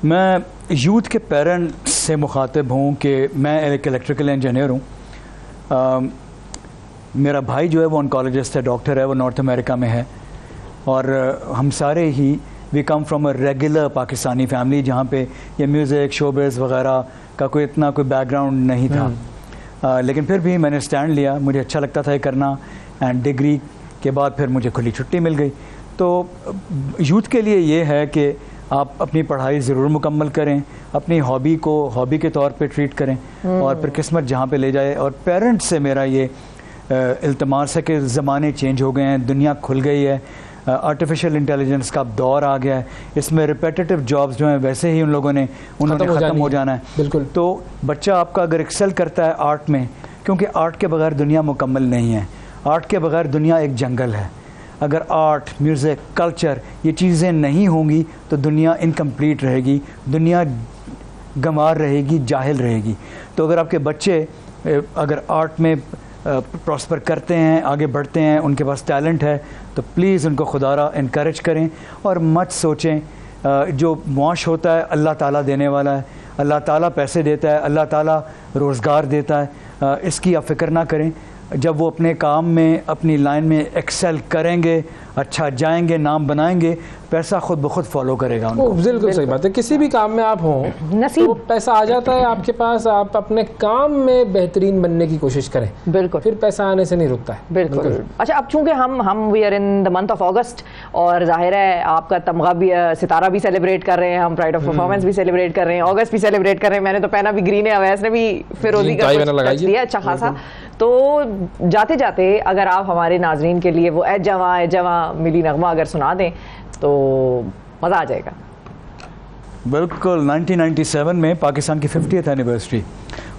Speaker 5: मैं यूथ के पेरेंट्स से मुखातिब हूँ कि मैं एक इलेक्ट्रिकल इंजीनियर हूँ। मेरा भाई जो है वो ऑनकोलॉजिस्ट है, डॉक्टर है, वो नॉर्थ अमेरिका में है, और हम सारे ही we come from a regular Pakistani family जहाँ पे ये म्यूज़िक शोबिज़ वगैरह का कोई इतना कोई बैकग्राउंड नहीं था। लेकिन फिर भी मैंने स्टैंड लिया, मुझे अच्छा लगता था ये करना, एंड डिग्री के बाद फिर मुझे खुली छुट्टी मिल गई। तो यूथ के लिए ये है कि आप अपनी पढ़ाई ज़रूर मुकम्मल करें, अपनी हॉबी को हॉबी के तौर पे ट्रीट करें और फिर किस्मत जहाँ पे ले जाए। और पेरेंट्स से मेरा ये इल्तमास है कि ज़माने चेंज हो गए हैं, दुनिया खुल गई है, आर्टिफिशियल इंटेलिजेंस का अब दौर आ गया है, इसमें रिपीटेटिव जॉब्स जो हैं वैसे ही उन्होंने ख़त्म हो जाना है।
Speaker 2: बिल्कुल।
Speaker 5: तो बच्चा आपका अगर एक्सेल करता है आर्ट में, क्योंकि आर्ट के बगैर दुनिया मुकम्मल नहीं है, आर्ट के बगैर दुनिया एक जंगल है। अगर आर्ट, म्यूज़िक, कल्चर ये चीज़ें नहीं होंगी तो दुनिया इनकम्प्लीट रहेगी, दुनिया गंवार रहेगी, जाहिल रहेगी। तो अगर आपके बच्चे अगर आर्ट में प्रॉस्पर करते हैं, आगे बढ़ते हैं, उनके पास टैलेंट है, तो प्लीज़ उनको खुदारा इनकरेज करें और मत सोचें जो मुआश होता है अल्लाह ताला देने वाला है, अल्लाह ताला पैसे देता है, अल्लाह ताला रोज़गार देता है, इसकी आप फ़िक्र ना करें। जब वो अपने काम में, अपनी लाइन में एक्सेल करेंगे, अच्छा जाएंगे, नाम बनाएंगे, पैसा खुद ब खुद फॉलो करेगा उनको।
Speaker 2: बिल्कुल सही बात है। किसी भी काम में आप हों
Speaker 1: नसीब
Speaker 2: तो पैसा आ जाता है आपके पास, आप अपने काम में बेहतरीन बनने की कोशिश करें,
Speaker 1: बिल्कुल,
Speaker 2: फिर पैसा आने से नहीं रुकता है।
Speaker 1: बिल्कुल। अच्छा, अब चूंकि हम we are in the month of August और जाहिर है आपका तमगा भी, सितारा भी सेलिब्रेट कर रहे हैं, हम प्राइड ऑफ परफॉर्मेंस भी सेलिब्रेट कर रहे हैं, अगस्त भी सेलिब्रेट कर रहे हैं। मैंने तो पहना भी ग्रीन है, अवैस ने भी फिरोजी का टच दिया अच्छा खासा। तो जाते जाते अगर आप हमारे नाजरीन के लिए वो ए जवां मिली नगमा अगर सुना दें तो मज़ा आ जाएगा।
Speaker 5: बिल्कुल। 1997 में पाकिस्तान की 50th एनिवर्सरी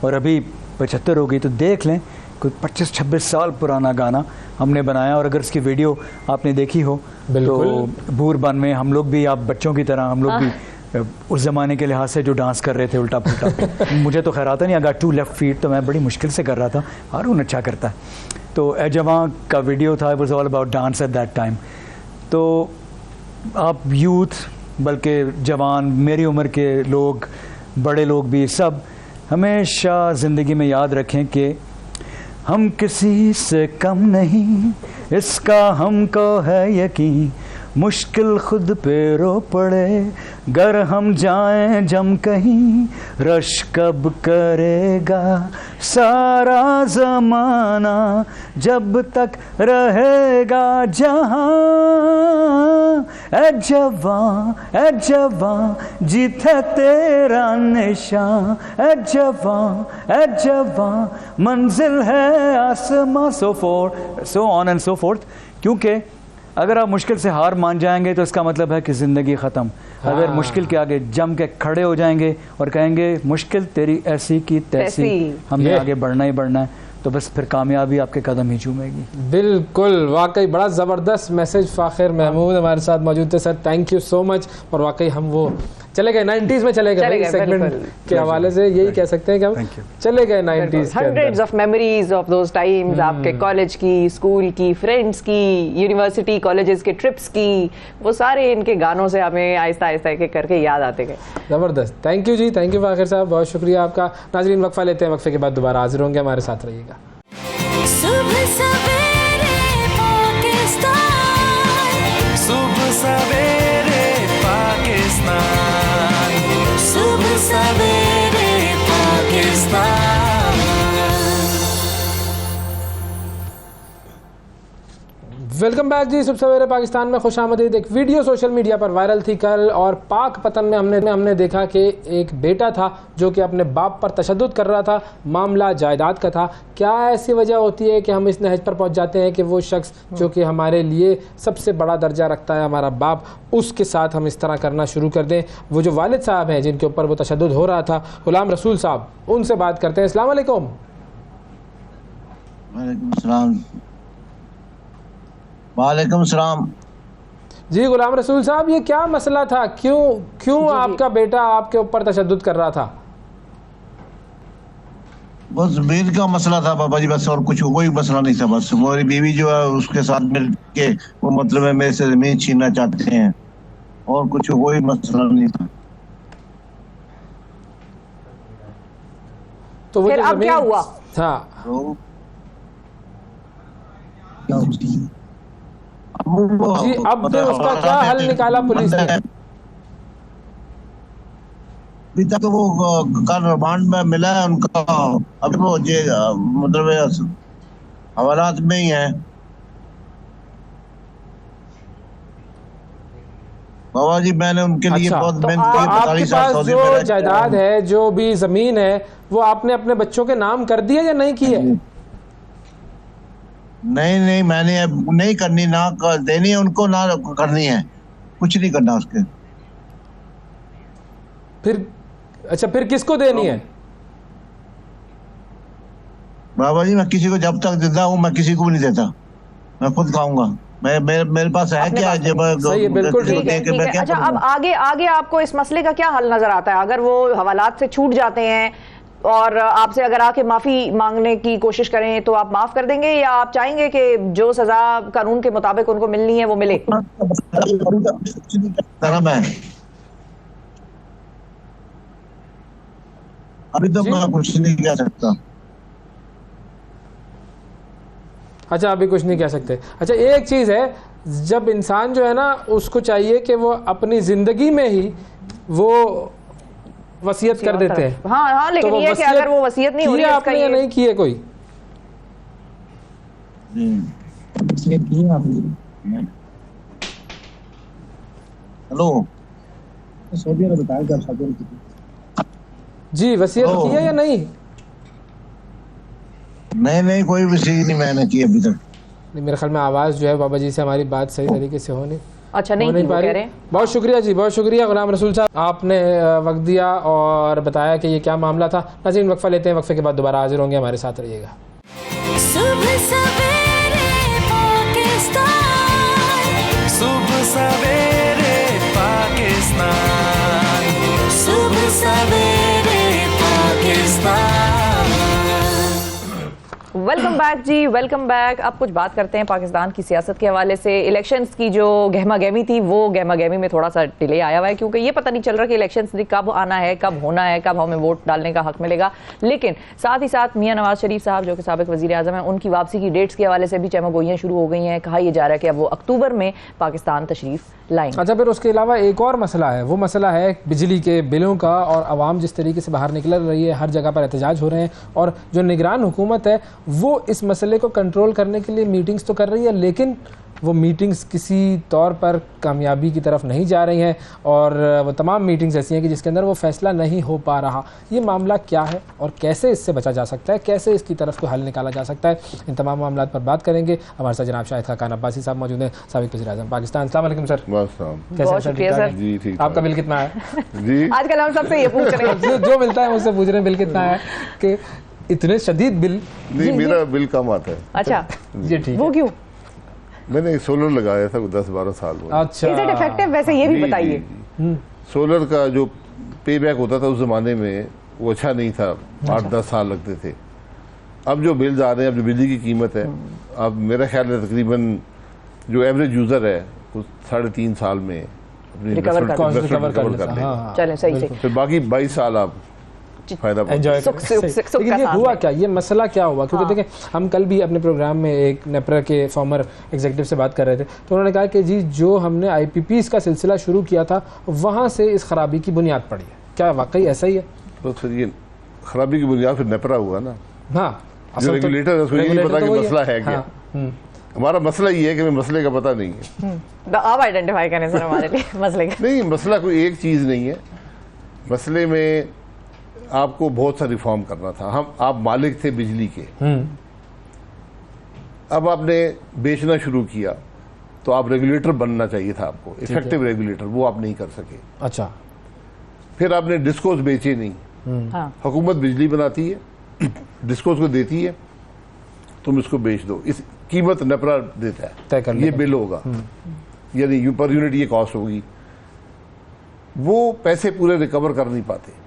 Speaker 5: और अभी 75 हो गई, तो देख लें कोई 25-26 साल पुराना गाना हमने बनाया। और अगर इसकी वीडियो आपने देखी हो तो बूरबन में हम लोग भी, आप बच्चों की तरह हम लोग भी उस ज़माने के लिहाज से जो डांस कर रहे थे उल्टा पुल्टा मुझे तो खैर आता नहीं, अगर 2 लेफ्ट फीट तो मैं बड़ी मुश्किल से कर रहा था, हारून अच्छा करता है। तो ए जवां का वीडियो था, it was all about dance at that time. तो आप यूथ, बल्कि जवान, मेरी उम्र के लोग, बड़े लोग भी, सब हमेशा ज़िंदगी में याद रखें कि हम किसी से कम नहीं, इसका हमको है यकीन, मुश्किल खुद पे रो पड़े गर हम जाएं जम कहीं, रश कब करेगा सारा ज़माना जब तक रहेगा जहां, ए जवां जीते तेरा निशान, ए जवां मंजिल है आसमां, so on and so fourth. क्योंकि अगर आप मुश्किल से हार मान जाएंगे तो इसका मतलब है कि ज़िंदगी ख़त्म। अगर मुश्किल के आगे जम के खड़े हो जाएंगे और कहेंगे मुश्किल तेरी ऐसी की तैसी, हमने आगे बढ़ना ही बढ़ना है, तो बस फिर कामयाबी आपके कदम ही चूमेगी।
Speaker 2: बिल्कुल, वाकई बड़ा ज़बरदस्त मैसेज। फ़ाखिर महमूद हमारे साथ मौजूद थे sir, thank you so much. और वाकई हम वो चले गए 90s में, चले गए सेगमेंट के हवाले से यही कह सकते हैं कि हम चले गए 90s के अंदर।
Speaker 1: Hundreds of memories of those times, आपके कॉलेज की, स्कूल की, फ्रेंड्स की, यूनिवर्सिटी कॉलेजेस के ट्रिप्स की, वो सारे इनके गानों से हमें आहिस्ता आहिस्ता एक करके याद आते गए।
Speaker 2: ज़बरदस्त, थैंक यू जी, थैंक यू फ़ाखिर साहब, बहुत शुक्रिया आपका। नाज़रीन वक्फा लेते हैं, वक्फे के बाद दोबारा हाजिर होंगे, हमारे साथ रहिएगा।
Speaker 4: सुबह सवेरे पाकिस्तान, सुबह सवेरे पाकिस्तान, सुबह सवेरे पाकिस्तान।
Speaker 2: वेलकम बैक जी, सुबह सवेरे पाकिस्तान में खुशामदीद। एक वीडियो सोशल मीडिया पर वायरल थी कल, और पाक पतन में हमने देखा कि एक बेटा था जो कि अपने बाप पर तशद्दुद कर रहा था। मामला जायदाद का था। क्या ऐसी वजह होती है कि हम इस नहज पर पहुंच जाते हैं कि वो शख्स जो कि हमारे लिए सबसे बड़ा दर्जा रखता है, हमारा बाप, उसके साथ हम इस तरह करना शुरू कर दें? वो जो वालिद साहब हैं जिनके ऊपर वो तशद्दुद हो रहा था, गुलाम रसूल साहब, उनसे बात करते हैं। अस्सलाम वालेकुम।
Speaker 6: वालेकुम सलाम
Speaker 2: जी गुलाम रसूल साहब, ये क्या मसला था? क्यों आपका बेटा आपके ऊपर तशद्दुद कर रहा था?
Speaker 6: बस ज़मीन का मसला था पापा जी, बस, और कुछ कोई मसला नहीं था। बस मेरी बीवी जो है उसके साथ मिल के वो मतलब है मेरे से ज़मीन छीनना चाहते हैं, और कुछ कोई मसला नहीं था।
Speaker 2: तो वो
Speaker 1: फिर अब क्या हुआ?
Speaker 2: हाँ, जी, अब तो उसका क्या हल निकाला पुलिस ने?
Speaker 6: अभी तक वो कल रिमांड में मिला है उनका, अभी वो मतलब हवालात में ही है। बाबा जी मैंने उनके लिए बहुत
Speaker 2: तो
Speaker 6: मेहनत की।
Speaker 2: आपके पास जो जायदाद है, जो भी जमीन है, वो आपने अपने बच्चों के नाम कर दी है या नहीं की है?
Speaker 6: नहीं, मैंने नहीं करनी, ना देनी है उनको, ना करनी है, कुछ नहीं करना उसके।
Speaker 2: फिर किसको देनी है?
Speaker 6: बाबा जी मैं किसी को, जब तक जिंदा हूँ मैं किसी को भी नहीं देता, मैं खुद खाऊंगा, मेरे पास है
Speaker 1: अपने
Speaker 6: क्या
Speaker 1: पास
Speaker 6: जब
Speaker 2: सही है, बिल्कुल
Speaker 1: ठीक है, ठीक है। अच्छा, अब आगे आपको इस मसले का क्या हल नजर आता है? अगर वो हवालात से छूट जाते हैं और आपसे अगर आके माफी मांगने की कोशिश करें तो आप माफ कर देंगे, या आप चाहेंगे कि जो सजा कानून के मुताबिक उनको मिलनी है वो मिले?
Speaker 6: धर्म है। अभी तो मैं कुछ नहीं कह सकता।
Speaker 2: अच्छा, अभी कुछ नहीं कह सकते। अच्छा, एक चीज़ है, जब इंसान जो है ना उसको चाहिए कि वो अपनी ज़िंदगी में ही वो वसीयत कर देते हैं।
Speaker 1: हाँ हाँ, लेकिन
Speaker 2: तो
Speaker 1: ये कि अगर वो वसीयत नहीं हो रही है, इसका
Speaker 2: आपने या
Speaker 1: ये
Speaker 2: नहीं की है कोई?
Speaker 6: हेलो,
Speaker 2: जी, वसीयत की है या नहीं?
Speaker 6: नहीं कोई भी चीज नहीं मैंने की अभी तक।
Speaker 2: नहीं, मेरे ख्याल में आवाज़ जो है बाबा जी से हमारी बात सही तरीके से हो नहीं
Speaker 1: अच्छा नहीं
Speaker 2: हो नहीं
Speaker 1: की, वो
Speaker 2: पा
Speaker 1: कह
Speaker 2: रही।
Speaker 1: रहे हैं।
Speaker 2: बहुत शुक्रिया जी, बहुत शुक्रिया गुलाम रसूल साहब, आपने वक्त दिया और बताया कि ये क्या मामला था। नाज़रीन, वक्फा लेते हैं, वक्फे के बाद दोबारा हाजिर होंगे, हमारे साथ रहिएगा।
Speaker 4: सुबह सवेरे पाकिस्तान, सुबह सवेरे पाकिस्तान, सुबह सवेरे पाकिस्तान।
Speaker 1: वेलकम बैक जी, वेलकम बैक। अब कुछ बात करते हैं पाकिस्तान की सियासत के हवाले से। इलेक्शंस की जो गहमा गहमी थी, वो गहमा गहमी में थोड़ा सा डिले आया हुआ है, क्योंकि ये पता नहीं चल रहा कि इलेक्शंस कब आना है, कब होना है, कब हमें वोट डालने का हक मिलेगा। लेकिन साथ ही साथ मियां नवाज शरीफ साहब जो कि साबिक वजीर आजम हैं, उनकी वापसी की डेट्स के हवाले से भी चहमगोइयां शुरू हो गई हैं। कहा यह जा रहा है कि अब वो अक्टूबर में पाकिस्तान तशरीफ लाएंगे।
Speaker 2: अच्छा, फिर उसके अलावा एक और मसला है, वो मसला है बिजली के बिलों का, और आवाम जिस तरीके से बाहर निकल रही है, हर जगह पर एहतजाज हो रहे हैं, और जो निगरान हुकूमत है वो इस मसले को कंट्रोल करने के लिए मीटिंग्स तो कर रही है, लेकिन वो मीटिंग्स किसी तौर पर कामयाबी की तरफ नहीं जा रही हैं, और वो तमाम मीटिंग्स ऐसी हैं कि जिसके अंदर वो फैसला नहीं हो पा रहा। ये मामला क्या है और कैसे इससे बचा जा सकता है, कैसे इसकी तरफ को हल निकाला जा सकता है, इन तमाम मामलों पर बात करेंगे। हमारे साथ जनाब शाहिद खान अब्बासी साहब मौजूद हैं, साबिक वज़ीर आज़म पाकिस्तान। अस्सलाम वालेकुम सर। कैसे
Speaker 1: बहुत
Speaker 2: हैं
Speaker 1: शुक्रिया सर।
Speaker 7: जी ठीक
Speaker 2: आपका बिल कितना है?
Speaker 7: जी
Speaker 1: आजकल हम सबसे ये पूछ रहे हैं।
Speaker 2: जो मिलता है मुझसे पूछ रहे हैं बिल कितना है, कि इतने शदीद बिल।
Speaker 7: नहीं, मेरा बिल कम आता है।
Speaker 1: अच्छा,
Speaker 2: जी ठीक
Speaker 1: वो
Speaker 2: है।
Speaker 1: क्यों?
Speaker 7: मैंने सोलर लगाया था 10-12 साल में।
Speaker 2: अच्छा,
Speaker 1: इज इट इफेक्टिव? वैसे ये भी
Speaker 7: जी,
Speaker 1: बताइए।
Speaker 7: जी। सोलर का जो पे बैक होता था उस जमाने में वो अच्छा नहीं था, 8-10 साल लगते थे। अब जो बिल्स आ रहे हैं, अब जो बिजली की कीमत है, अब मेरा ख्याल है तकरीबन जो एवरेज यूजर है वो 3.5 साल में अपनी
Speaker 1: रिकवर
Speaker 7: investment
Speaker 2: रिकवर कर
Speaker 7: कर लेगा।
Speaker 2: हाँ,
Speaker 1: चलें, सही से
Speaker 7: फिर बाकी 22 साल आप फायदा
Speaker 2: एंजॉय
Speaker 1: सुख- सुख- सुख- सुख
Speaker 2: लेकिन
Speaker 1: का
Speaker 2: ये
Speaker 1: साथ
Speaker 2: हुआ
Speaker 1: में।
Speaker 2: क्या, ये मसला क्या हुआ? क्योंकि
Speaker 1: हाँ।
Speaker 2: देखें, हम कल भी अपने प्रोग्राम में एक नेपरा के फॉर्मर एग्जीक्यूटिव से बात कर रहे थे, तो उन्होंने कहा कि जी जो हमने IPPs का सिलसिला शुरू किया था वहाँ से इस खराबी की बुनियाद पड़ी है। क्या वाकई ऐसा ही है?
Speaker 7: तो फिर ये खराबी की बुनियाद फिर नेपरा हुआ ना।
Speaker 2: हाँ,
Speaker 7: जो
Speaker 2: असल तो-
Speaker 7: रेगुलेटर है उसको ये नहीं
Speaker 2: regulator
Speaker 7: पता
Speaker 2: तो
Speaker 7: कि
Speaker 2: वही
Speaker 7: मसला है क्या।
Speaker 2: हाँ,
Speaker 7: हमारा मसला ये है कि हमें मसले का पता नहीं है।
Speaker 1: आप आइडेंटिफाई करें सर हमारे लिए मसले का।
Speaker 7: नहीं, मसला कोई एक चीज़ नहीं है। मसले में आपको बहुत सा रिफॉर्म करना था। आप मालिक थे बिजली के, अब आपने बेचना शुरू किया, तो आप रेगुलेटर बनना चाहिए था आपको, इफेक्टिव रेगुलेटर, वो आप नहीं कर सके।
Speaker 2: अच्छा,
Speaker 7: फिर आपने डिस्कोस बेचे नहीं।
Speaker 1: हाँ,
Speaker 7: हुकूमत बिजली बनाती है, डिस्कोस को देती है, तुम इसको बेच दो, इस कीमत नेपरा देता
Speaker 2: तय कर
Speaker 7: है, ये
Speaker 2: लेगा।
Speaker 7: बिल होगा, यानी पर यूनिट ये कॉस्ट होगी। वो पैसे पूरे रिकवर कर नहीं पाते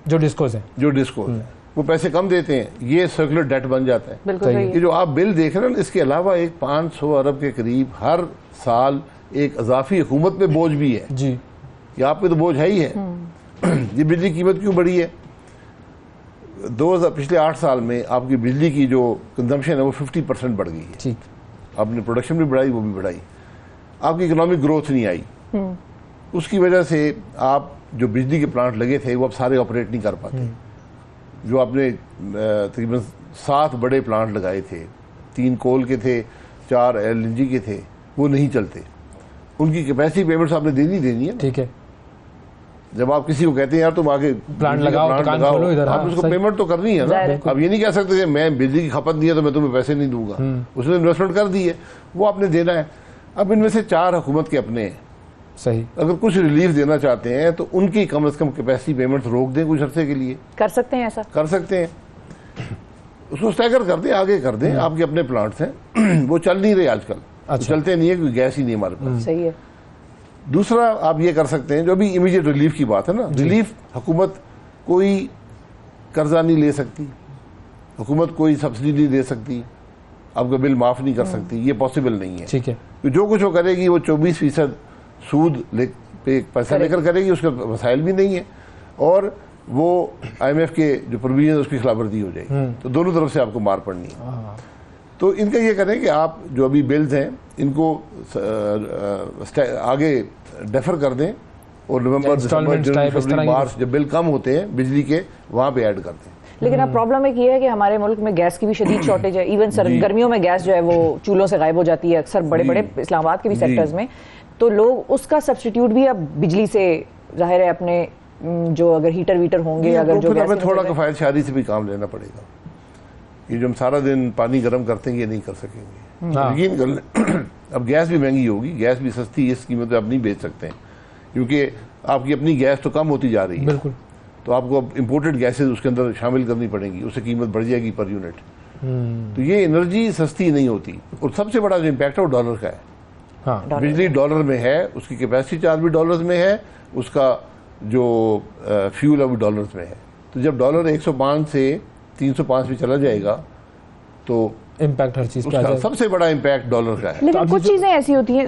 Speaker 2: जो डिस्कोस है।
Speaker 7: जो डिस्कोस है, वो पैसे कम देते हैं, ये सर्कुलर डेट बन जाता है।
Speaker 1: बिल्कुल
Speaker 2: सही
Speaker 1: सही
Speaker 2: है।
Speaker 1: है।
Speaker 7: ये जो आप बिल देख रहे हैं ना, इसके अलावा एक 500 अरब के करीब हर साल एक अजाफी हुकूमत पे बोझ भी है।
Speaker 2: जी,
Speaker 7: ये आप पे तो बोझ है ही है। ये बिजली की कीमत क्यों बढ़ी है? 2000 पिछले 8 साल में आपकी बिजली की जो कंजम्पशन है वो 50% बढ़ गई है।
Speaker 2: ठीक।
Speaker 7: आपने प्रोडक्शन भी बढ़ाई, वो भी बढ़ाई, आपकी इकोनॉमिक ग्रोथ नहीं आई। उसकी वजह से आप जो बिजली के प्लांट लगे थे वो अब सारे ऑपरेट नहीं कर पाते। जो आपने तकरीबन 7 बड़े प्लांट लगाए थे, 3 कोल के थे, 4 LNG के थे, वो नहीं चलते। उनकी कैपेसिटी पेमेंट्स आपने देनी है।
Speaker 2: ठीक है,
Speaker 7: जब आप किसी को कहते हैं यार तुम आगे
Speaker 2: प्लांट लगाओ, दुकान खोलो इधर,
Speaker 7: आप
Speaker 2: हाँ,
Speaker 7: उसको
Speaker 2: सही।
Speaker 7: पेमेंट तो करनी है ना।
Speaker 1: बिल्कुल।
Speaker 7: अब ये नहीं कह सकते कि मैं बिजली की खपत नहीं है तो मैं तुम्हें पैसे नहीं दूंगा। उसने इन्वेस्टमेंट कर दी है, वो आपने देना है। अब इनमें से 4 हुकूमत के अपने हैं,
Speaker 2: सही।
Speaker 7: अगर कुछ रिलीफ देना चाहते हैं तो उनकी कम से कम कैपेसिटी पेमेंट रोक दें कुछ अर्से के लिए,
Speaker 1: कर सकते हैं ऐसा।
Speaker 7: कर सकते हैं। उसको स्टैगर कर दें, आगे कर दें। आपके अपने प्लांट्स हैं, वो चल नहीं रहे आजकल।
Speaker 2: अच्छा।
Speaker 7: चलते नहीं है क्योंकि गैस ही नहीं हमारे पास।
Speaker 1: सही है।
Speaker 7: दूसरा आप ये कर सकते हैं, जो अभी इमीडिएट रिलीफ की बात है ना, रिलीफ हुकूमत कोई कर्जा नहीं ले सकती, हुकूमत कोई सब्सिडी नहीं दे सकती, आपका बिल माफ़ नहीं कर सकती, ये पॉसिबल नहीं है।
Speaker 2: ठीक है।
Speaker 7: जो कुछ वो करेगी वो 24% सूद पे पैसा लेकर करेगी, उसका वसाइल भी नहीं है, और वो IMF के जो प्रोविजन उसकी खिलाफवर्जी हो जाएगी। तो दोनों तरफ से आपको मार पड़नी है। तो इनका ये करें कि आप जो अभी बिल्स हैं इनको आगे डेफर कर दें और नवंबर, दिसंबर, जनवरी, फरवरी, मार्च जब बिल कम होते हैं बिजली के, वहाँ पे ऐड कर दें।
Speaker 1: लेकिन अब प्रॉब्लम एक ये है कि हमारे मुल्क में गैस की भी शदीद शॉर्टेज है। इवन गर्मियों में गैस जो है वो चूल्हों से गायब हो जाती है अक्सर बड़े बड़े इस्लामाबाद के भी सेक्टर्स में। तो लोग उसका सब्स्टिट्यूट भी अब बिजली से जाहिर है अपने जो अगर हीटर वीटर होंगे, अगर जो
Speaker 7: हमें थोड़ा कफायत शारी से भी काम लेना पड़ेगा। ये जो हम सारा दिन पानी गर्म करते हैं ये नहीं कर सकेंगे, यकीन कर लें। अब गैस भी महंगी होगी, गैस भी सस्ती इस कीमत पे आप नहीं बेच सकते हैं, क्योंकि आपकी अपनी गैस तो कम होती जा रही है।
Speaker 2: बिल्कुल।
Speaker 7: तो आपको अब इम्पोर्टेड गैसेज उसके अंदर शामिल करनी पड़ेंगी, उससे कीमत बढ़ जाएगी पर यूनिट। तो ये एनर्जी सस्ती नहीं होती, और सबसे बड़ा जो इम्पैक्ट है वो डॉलर का है।
Speaker 2: हाँ।
Speaker 7: बिजली डॉलर में है, उसकी कैपेसिटी चार्ज भी डॉलर्स में है, उसका जो फ्यूल है वो डॉलर्स में है। तो जब डॉलर 105 से 305 पे चला जाएगा तो
Speaker 2: इम्पैक्ट हर चीज पे आ
Speaker 7: उसका
Speaker 2: जाएगा।
Speaker 7: सबसे बड़ा इम्पैक्ट डॉलर का है।
Speaker 1: लेकिन कुछ चीजें ऐसी होती हैं,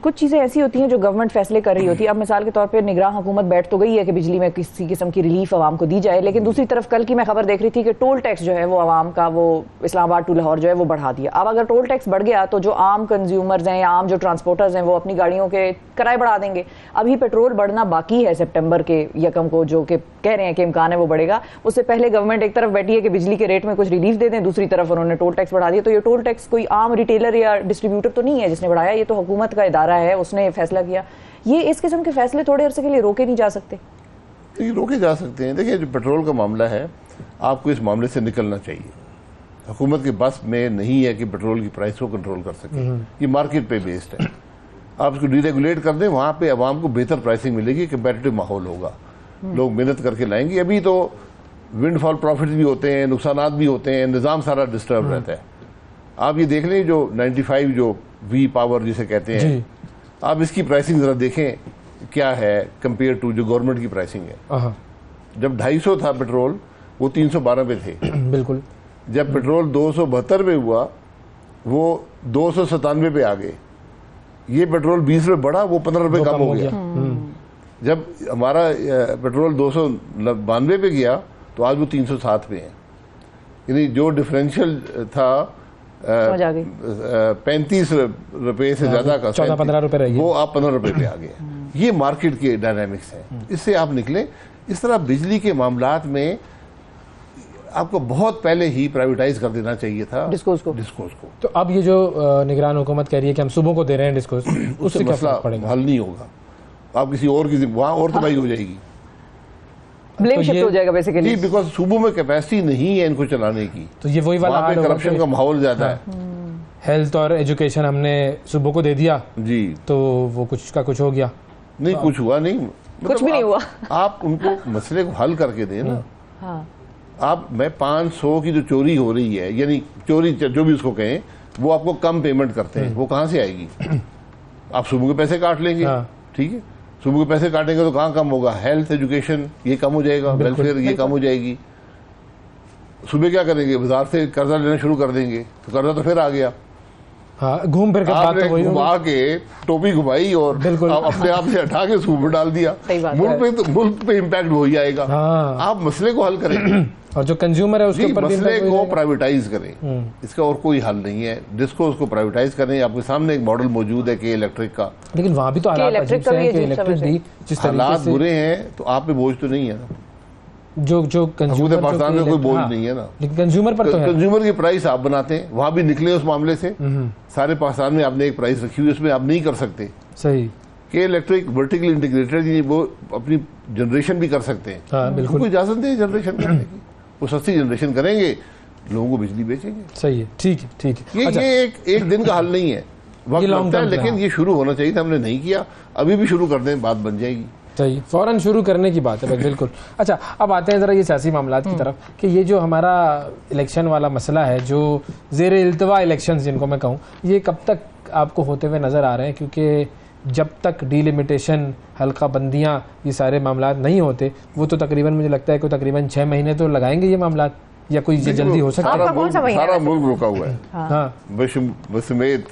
Speaker 1: कुछ चीजें ऐसी होती हैं जो गवर्नमेंट फैसले कर रही होती है। अब मिसाल के तौर पे निगरान हुकूमत बैठ तो गई है कि बिजली में किसी किस्म की रिलीफ आवाम को दी जाए, लेकिन दूसरी तरफ कल की मैं खबर देख रही थी कि टोल टैक्स जो है वो आवाम का, वो इस्लामाबाद टू लाहौर जो है वो बढ़ा दिया। अब अगर टोल टैक्स बढ़ गया तो जो आम कंज्यूमर्स हैं या आम जो ट्रांसपोर्टर्स हैं वो अपनी गाड़ियों के किराए बढ़ा देंगे। अभी पेट्रोल बढ़ना बाकी है सितंबर के 1 को, जो कि कह रहे हैं कि इम्कान है वो बढ़ेगा। उससे पहले गवर्नमेंट एक तरफ बैठी है कि बिजली के रेट में कुछ रिलीफ दे दें, दूसरी तरफ उन्होंने टोल टैक्स बढ़ा दिया। तो ये टोल टैक्स कोई आम रिटेलर या डिस्ट्रीब्यूटर तो नहीं है जिसने बढ़ाया, ये तो हुकूमत का इदारा है, उसने ये फैसला किया। ये इस किस्म के फैसले थोड़े अरसे के लिए रोके नहीं जा सकते?
Speaker 7: ये रोके जा सकते हैं। देखिए, जो पेट्रोल का मामला है, आपको इस मामले से निकलना चाहिए। हुकूमत के बस में नहीं है कि पेट्रोल की प्राइस को कंट्रोल कर सके, ये मार्केट पे बेस्ड है। आप इसको डीरेगुलेट कर दें, वहाँ पे आवाम को बेहतर प्राइसिंग मिलेगी, कंपेटिटिव माहौल होगा, लोग मेहनत करके लाएंगे। अभी तो विंडफॉल प्रॉफिट्स भी होते हैं, नुकसानात भी होते हैं, निज़ाम सारा डिस्टर्ब रहता है। आप ये देख लें, जो 95 जो वी पावर जिसे कहते हैं, आप इसकी प्राइसिंग ज़रा देखें क्या है कंपेयर टू जो गवर्नमेंट की प्राइसिंग है। जब 250 था पेट्रोल, वो 312 पे थे।
Speaker 2: बिल्कुल।
Speaker 7: जब पेट्रोल 272 पे हुआ, वो 297 पे आ गए। ये पेट्रोल 20 रुपये बढ़ा, वो 15 रुपये कम हो गया। जब हमारा पेट्रोल 292 पे गया तो आज वो 307 पे है। यानी जो डिफरेंशियल था 35 रुपये से ज्यादा का,
Speaker 2: 14-15 रुपये रही,
Speaker 7: वो आप 15 रुपये पे आ गए। ये मार्केट के डायनामिक्स हैं, इससे आप निकले। इस तरह बिजली के मामलात में आपको बहुत पहले ही प्राइवेटाइज कर देना चाहिए था डिस्कोस को।
Speaker 2: तो अब ये जो निगरान हुकूमत कह रही है कि हम सुबह को दे रहे हैं डिस्कोस, उससे क्या फर्क पड़ेगा?
Speaker 7: हल नहीं होगा। आप किसी और की वहाँ और तबाही हो जाएगी,
Speaker 1: ब्लेम शिफ्ट हो जाएगा बेसिकली।
Speaker 7: बिकॉज सूबों में कैपेसिटी नहीं है इनको चलाने की।
Speaker 2: तो ये वही वाला
Speaker 7: करप्शन का माहौल ज्यादा है।
Speaker 2: हेल्थ और एजुकेशन हमने सुबह को दे दिया जी, तो वो कुछ का कुछ हो गया
Speaker 7: नहीं, कुछ हुआ नहीं,
Speaker 1: कुछ भी नहीं हुआ।
Speaker 7: आप उनको मसले को हल करके दें ना। आप मैं 500 की जो चोरी हो रही है, यानी चोरी जो भी उसको कहें, वो आपको कम पेमेंट करते हैं, वो कहाँ से आएगी? आप सुबह के पैसे काट लेंगे, ठीक है, सुबह के पैसे काटेंगे तो कहाँ कम होगा? हेल्थ, एजुकेशन ये कम हो जाएगा, वेलफेयर ये कम हो जाएगी। सुबह क्या करेंगे? बाजार से कर्जा लेना शुरू कर देंगे, तो कर्जा तो फिर आ गया।
Speaker 2: हाँ, घूम फिर के बात तो वही
Speaker 7: घुमा के टोपी घुमाई और अपने आप से हटा के सूप में डाल दिया। मुल्क पे इम्पैक्ट हो ही आएगा। आप मसले को हल करें
Speaker 2: और जो कंज्यूमर है उसके ऊपर
Speaker 7: मसले को प्राइवेटाइज करें। इसका और कोई हल नहीं है। डिस्को उसको प्राइवेटाइज करें। आपके सामने एक मॉडल मौजूद है के इलेक्ट्रिक का,
Speaker 2: लेकिन वहां भी तो
Speaker 7: हालात बुरे हैं, तो आप पे बोझ तो नहीं है ना।
Speaker 2: जो कंज्यूमर
Speaker 7: पाकिस्तान में कोई बोझ नहीं है ना,
Speaker 2: लेकिन कंज्यूमर पर तो है।
Speaker 7: कंज्यूमर की प्राइस आप बनाते हैं, वहां भी निकले उस मामले से। सारे पाकिस्तान में आपने एक प्राइस रखी हुई, उसमें आप नहीं कर सकते।
Speaker 2: सही
Speaker 7: के इलेक्ट्रिक वर्टिकली इंटीग्रेटेड, वो अपनी जनरेशन भी कर सकते हैं। बिल्कुल इजाजत दें जनरेशन करने की, वो सस्ती जनरेशन करेंगे, लोगों को बिजली बेचेंगे।
Speaker 2: सही है, ठीक है, ठीक है।
Speaker 7: ये एक दिन का हल नहीं है, वक्त लगता है, लेकिन ये शुरू होना चाहिए था, हमने नहीं किया। अभी भी शुरू कर दें, बात बन जाएगी।
Speaker 2: सही, फौरन शुरू करने की बात है, बिल्कुल। अच्छा, अब आते हैं ज़रा ये सियासी मामलात की तरफ कि ये जो हमारा इलेक्शन वाला मसला है, जो ज़ेर इल्तवा इलेक्शंस जिनको मैं कहूँ, ये कब तक आपको होते हुए नज़र आ रहे हैं? क्योंकि जब तक डिलिमिटेशन, हल्का बंदियाँ, ये सारे मामला नहीं होते, वो तो तकरीबन मुझे लगता है कि तकरीबन 6 महीने तो लगाएंगे ये मामला, या कोई ये जल्दी हो सकता है?
Speaker 1: आपका कौन सा महीना
Speaker 7: सारा
Speaker 1: है?
Speaker 7: मुल्क रुका हुआ है,
Speaker 2: हाँ,
Speaker 7: बसमेत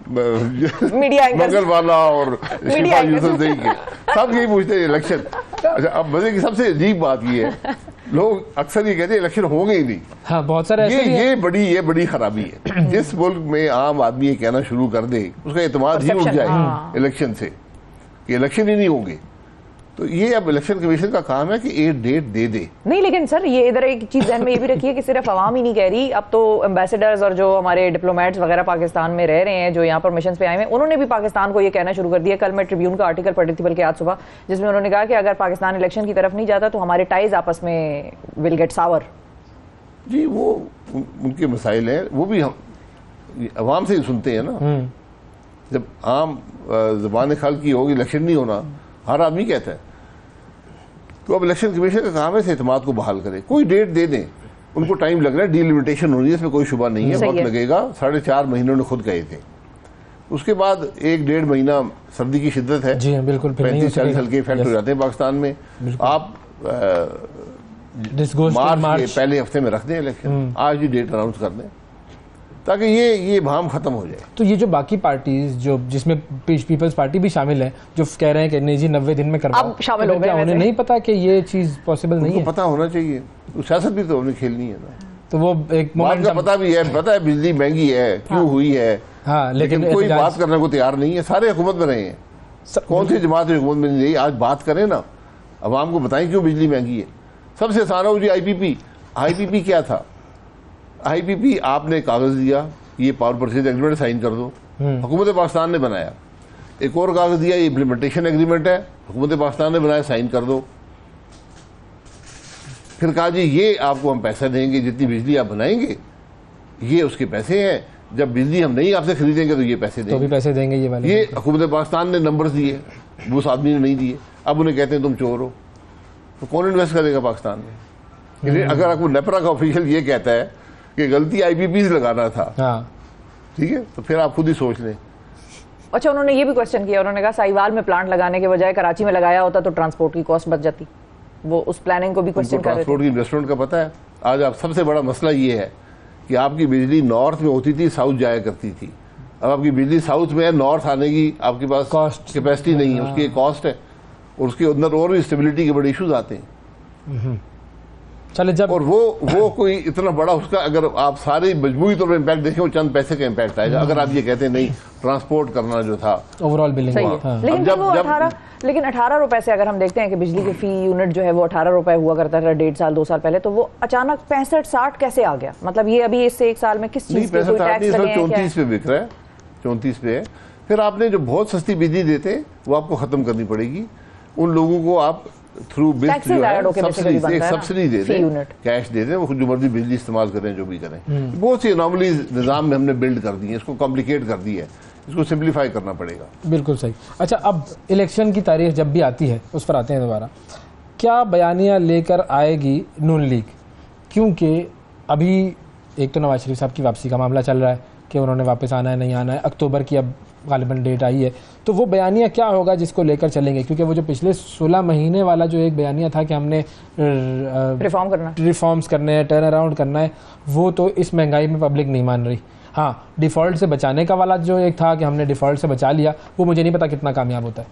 Speaker 1: मीडिया एंकर
Speaker 7: मंगल वाला और शिफा
Speaker 1: एंकर।
Speaker 7: यूसुफ जई के सब यही पूछते हैं इलेक्शन। अच्छा, अब मजे की सबसे अजीब बात ये है, लोग अक्सर ये कहते हैं इलेक्शन होंगे ही नहीं।
Speaker 2: हाँ, बहुत सारे ऐसे भी हैं।
Speaker 7: ये बड़ी खराबी है। जिस मुल्क में आम आदमी ये कहना शुरू कर दे, उसका एतमाद ही उठ
Speaker 1: Perception,
Speaker 7: जाए
Speaker 1: हाँ।
Speaker 7: इलेक्शन से कि इलेक्शन ही नहीं होंगे। तो ये अब इलेक्शन कमीशन का काम है कि एक डेट दे दे।
Speaker 1: नहीं, लेकिन सर ये इधर एक चीज ध्यान में ये भी रखिए कि सिर्फ आवाम ही नहीं कह रही, अब तो एम्बेसडर्स और जो हमारे डिप्लोमेट्स वगैरह पाकिस्तान में रह रहे हैं, जो यहाँ पर मिशन पे आए हैं, उन्होंने भी पाकिस्तान को ये कहना शुरू कर दिया। कल मैं ट्रिब्यून का आर्टिकल पढ़ी थी बल्कि आज सुबह, जिसमें उन्होंने कहा कि अगर पाकिस्तान इलेक्शन की तरफ नहीं जाता तो हमारे टाइज आपस में विल गेट सावर।
Speaker 7: जी, वो उनके मसाइल हैं, वो भी हम अवाम से ही सुनते हैं ना। जब आम ज़बान खल की होगी, इलेक्शन नहीं होना, हर आदमी कहता है। तो अब इलेक्शन कमीशन का काम है इस एतमाद को बहाल करे, कोई डेट दे दें। उनको टाइम लग रहा है, डिलिमिटेशन होनी है, इसमें कोई शुबा नहीं है,
Speaker 1: सही
Speaker 7: वक्त
Speaker 1: है।
Speaker 7: लगेगा। 4.5 महीनों ने खुद कहे थे। उसके बाद 1-1.5 महीना सर्दी की शिद्दत है,
Speaker 2: जी हाँ, बिल्कुल, फिर नहीं हो
Speaker 7: 35-40
Speaker 2: सकेगा।
Speaker 7: हल्के इफेक्ट हो जाते हैं पाकिस्तान में। आप
Speaker 2: This goes to
Speaker 7: मार्च के
Speaker 2: March।
Speaker 7: पहले हफ्ते में रख दें इलेक्शन, आज ही डेट अनाउंस कर दें, ताकि ये भाम खत्म हो जाए।
Speaker 2: तो ये जो बाकी पार्टीज, जो जिसमें पीपल्स पार्टी भी शामिल है, जो कह रहे हैं कि नहीं जी 90 दिन में करवाओ,
Speaker 1: अब शामिल
Speaker 2: तो
Speaker 1: हो गए
Speaker 2: क्या उन्हें
Speaker 1: वैसे।
Speaker 2: नहीं पता कि ये चीज पॉसिबल नहीं
Speaker 7: उनको
Speaker 2: है?
Speaker 7: पता होना चाहिए, तो सियासत भी तो उन्हें खेलनी है ना।
Speaker 2: तो वो एक
Speaker 7: बात का
Speaker 2: मोमेंट,
Speaker 7: पता भी है, पता है बिजली महंगी है, क्यों हुई है,
Speaker 2: हाँ,
Speaker 7: लेकिन कोई बात करने को तैयार नहीं है। सारे हुकूमत में रहे हैं, कौन सी जमात हुकूमत में नहीं रही? आज बात करें ना, अवाम को बताएं क्यों बिजली महंगी है। सबसे आसान हो जी आईपीपी क्या था? आईपीपी आपने कागज दिया, ये पावर परचेज एग्रीमेंट साइन कर दो, हुकूमत पाकिस्तान ने बनाया। एक और कागज दिया, ये इम्प्लीमेंटेशन एग्रीमेंट है, हुकूमत पाकिस्तान ने बनाया, साइन कर दो। फिर कहा जी ये आपको हम पैसा देंगे, जितनी बिजली आप बनाएंगे ये उसके पैसे हैं, जब बिजली हम नहीं आपसे खरीदेंगे तो ये पैसे
Speaker 2: तो भी
Speaker 7: देंगे।
Speaker 2: पैसे देंगे ये वाले।
Speaker 7: ये हुकूमत पाकिस्तान ने नंबर्स दिए, वो उस आदमी ने नहीं दिए। अब उन्हें कहते हैं तुम चोर हो, तो कौन इन्वेस्ट करेगा पाकिस्तान में? इसलिए अगर आपको नेपरा का ऑफिशियल ये कहता है कि गलती आईपीपी लगाना था,
Speaker 2: हाँ,
Speaker 7: ठीक है, तो फिर आप खुद ही सोच लें।
Speaker 1: अच्छा, उन्होंने ये भी क्वेश्चन किया, उन्होंने कहा साहिवाल में प्लांट लगाने के बजाय कराची में लगाया होता तो ट्रांसपोर्ट की कॉस्ट बच जाती। वो उस प्लानिंग को भी
Speaker 7: उनको
Speaker 1: क्वेश्चन कर रहे थे।
Speaker 7: ट्रांसपोर्ट की इन्वेस्टमेंट का पता है? आज आप सबसे बड़ा मसला ये है कि आपकी बिजली नॉर्थ में होती थी, साउथ जाया करती थी। अब आपकी बिजली साउथ में है, नॉर्थ आने की आपके पास
Speaker 2: Cost।
Speaker 7: कैपेसिटी नहीं है, उसकी एक कॉस्ट है, और उसके अंदर और भी स्टेबिलिटी के बड़े इश्यूज आते हैं।
Speaker 2: चले जब
Speaker 7: और वो कोई इतना बड़ा उसका अगर आप सारे मजमूई तौर पर इम्पैक्ट देखें, वो चंद पैसे का इम्पैक्ट आएगा। अगर आप ये कहते हैं नहीं ट्रांसपोर्ट करना जो था,
Speaker 2: ओवरऑल बिलिंग,
Speaker 1: सही है।
Speaker 2: हाँ,
Speaker 1: लेकिन
Speaker 7: अब
Speaker 1: जब
Speaker 7: जब-
Speaker 1: वो
Speaker 7: जब-
Speaker 1: 18 रुपए से अगर हम देखते हैं कि बिजली की फी यूनिट जो है वो 18 रुपए हुआ करता था 1.5 साल 2 साल पहले, तो वो अचानक 65-60 कैसे आ गया? मतलब ये अभी इससे 1 साल में किस
Speaker 7: नहीं
Speaker 1: चीज पे कोई टैक्स लगे हैं क्या?
Speaker 7: 34 पे बिक रहा है, 34 पे है। फिर आपने जो बहुत सस्ती बिजली देते हैं वो आपको खत्म करनी पड़ेगी। उन लोगों को आप थ्रू बिल
Speaker 1: Taxes add होके basically बनता है ना,
Speaker 7: सब्सिडी दे
Speaker 1: fee
Speaker 7: दें,
Speaker 1: unit।
Speaker 7: कैश दे दें, वो खुद जो मर्जी बिजली इस्तेमाल करें, जो भी करें। बहुत सी एनॉमलीज निज़ाम में हमने बिल्ड कर दी है, इसको कॉम्प्लिकेट कर दी है, इसको सिंप्लीफाई करना पड़ेगा।
Speaker 2: बिल्कुल सही। अच्छा, अब इलेक्शन की तारीख जब भी आती है, उस पर आते हैं दोबारा, क्या बयानियाँ लेकर आएगी नून लीग? क्योंकि अभी एक तो नवाज शरीफ साहब की वापसी का मामला चल रहा है कि उन्होंने वापस आना है नहीं आना है, अक्टूबर की अब गालिबन डेट आई है, तो वो बयानिया क्या होगा जिसको लेकर चलेंगे? क्योंकि वो जो पिछले 16 महीने वाला जो एक बयानिया था कि हमने रिफॉर्म्स करने हैं, टर्न अराउंड करना है, वो तो इस महंगाई में पब्लिक नहीं मान रही। हाँ, डिफ़ॉल्ट से बचाने का वाला जो एक था कि हमने डिफ़ॉल्ट से बचा लिया, वो मुझे नहीं पता कितना कामयाब होता है।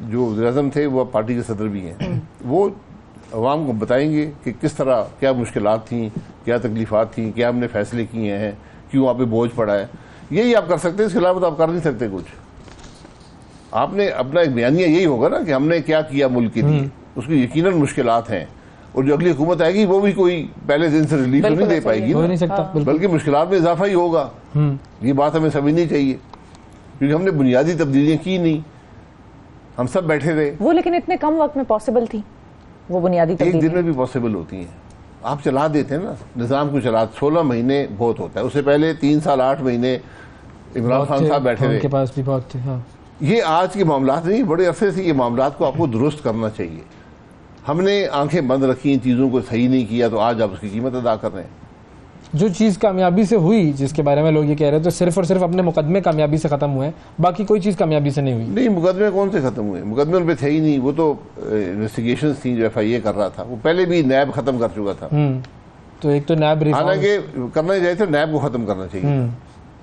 Speaker 7: जो वज़ीर-ए-आज़म थे वो पार्टी के सदर भी हैं, वो अवाम को बताएंगे कि किस तरह क्या मुश्किलात थी, क्या तकलीफ़ात थी, क्या हमने फ़ैसले किए हैं, क्यों आप पे बोझ पड़ा है। यही आप कर सकते हैं, इसके अलावा तो आप कर नहीं सकते कुछ। आपने अपना एक बयानिया यही होगा ना कि हमने क्या किया मुल्क के लिए, उसकी यकीनन मुश्किलात हैं, और जो अगली हुकूमत आएगी वो भी कोई पहले दिन से रिलीफ नहीं दे पाएगी
Speaker 2: हो
Speaker 7: ना,
Speaker 2: नहीं सकता, बिल्कुल।
Speaker 7: बल्कि मुश्किलात में इजाफा ही होगा। ये बात हमें समझनी चाहिए, क्योंकि हमने बुनियादी तब्दीलियाँ की नहीं, हम सब बैठे रहे।
Speaker 1: वो लेकिन इतने कम वक्त में पॉसिबल थी वो बुनियादी
Speaker 7: एक दिन
Speaker 1: तब्दीली।
Speaker 7: में भी पॉसिबल होती हैं। आप चला देते हैं ना निज़ाम को, चला 16 महीने बहुत होता है, उससे पहले 3 साल 8 महीने इमरान खान साहब बैठे
Speaker 2: उनके
Speaker 7: रहे।
Speaker 2: पास भी बहुत थे। हाँ,
Speaker 7: ये आज के मामलात नहीं, बड़े अरसे से ये मामलात को आपको दुरुस्त करना चाहिए। हमने आंखें बंद रखी, इन चीज़ों को सही नहीं किया, तो आज आप उसकी कीमत अदा कर रहे हैं।
Speaker 2: जो चीज़ कामयाबी से हुई, जिसके बारे में लोग ये कह रहे थे, तो सिर्फ और सिर्फ अपने मुकदमे कामयाबी से ख़त्म हुए हैं, बाकी कोई चीज़ कामयाबी से नहीं हुई।
Speaker 7: नहीं, मुकदमे कौन से खत्म हुए? मुकदमे उन पे थे ही नहीं, वो तो इन्वेस्टिगेशन थी जो FIA कर रहा था, वो पहले भी नैब खत्म कर चुका था।
Speaker 2: तो एक तो नैब रिफॉर्म,
Speaker 7: हालांकि करना ही चाहिए था, नैब को खत्म करना चाहिए,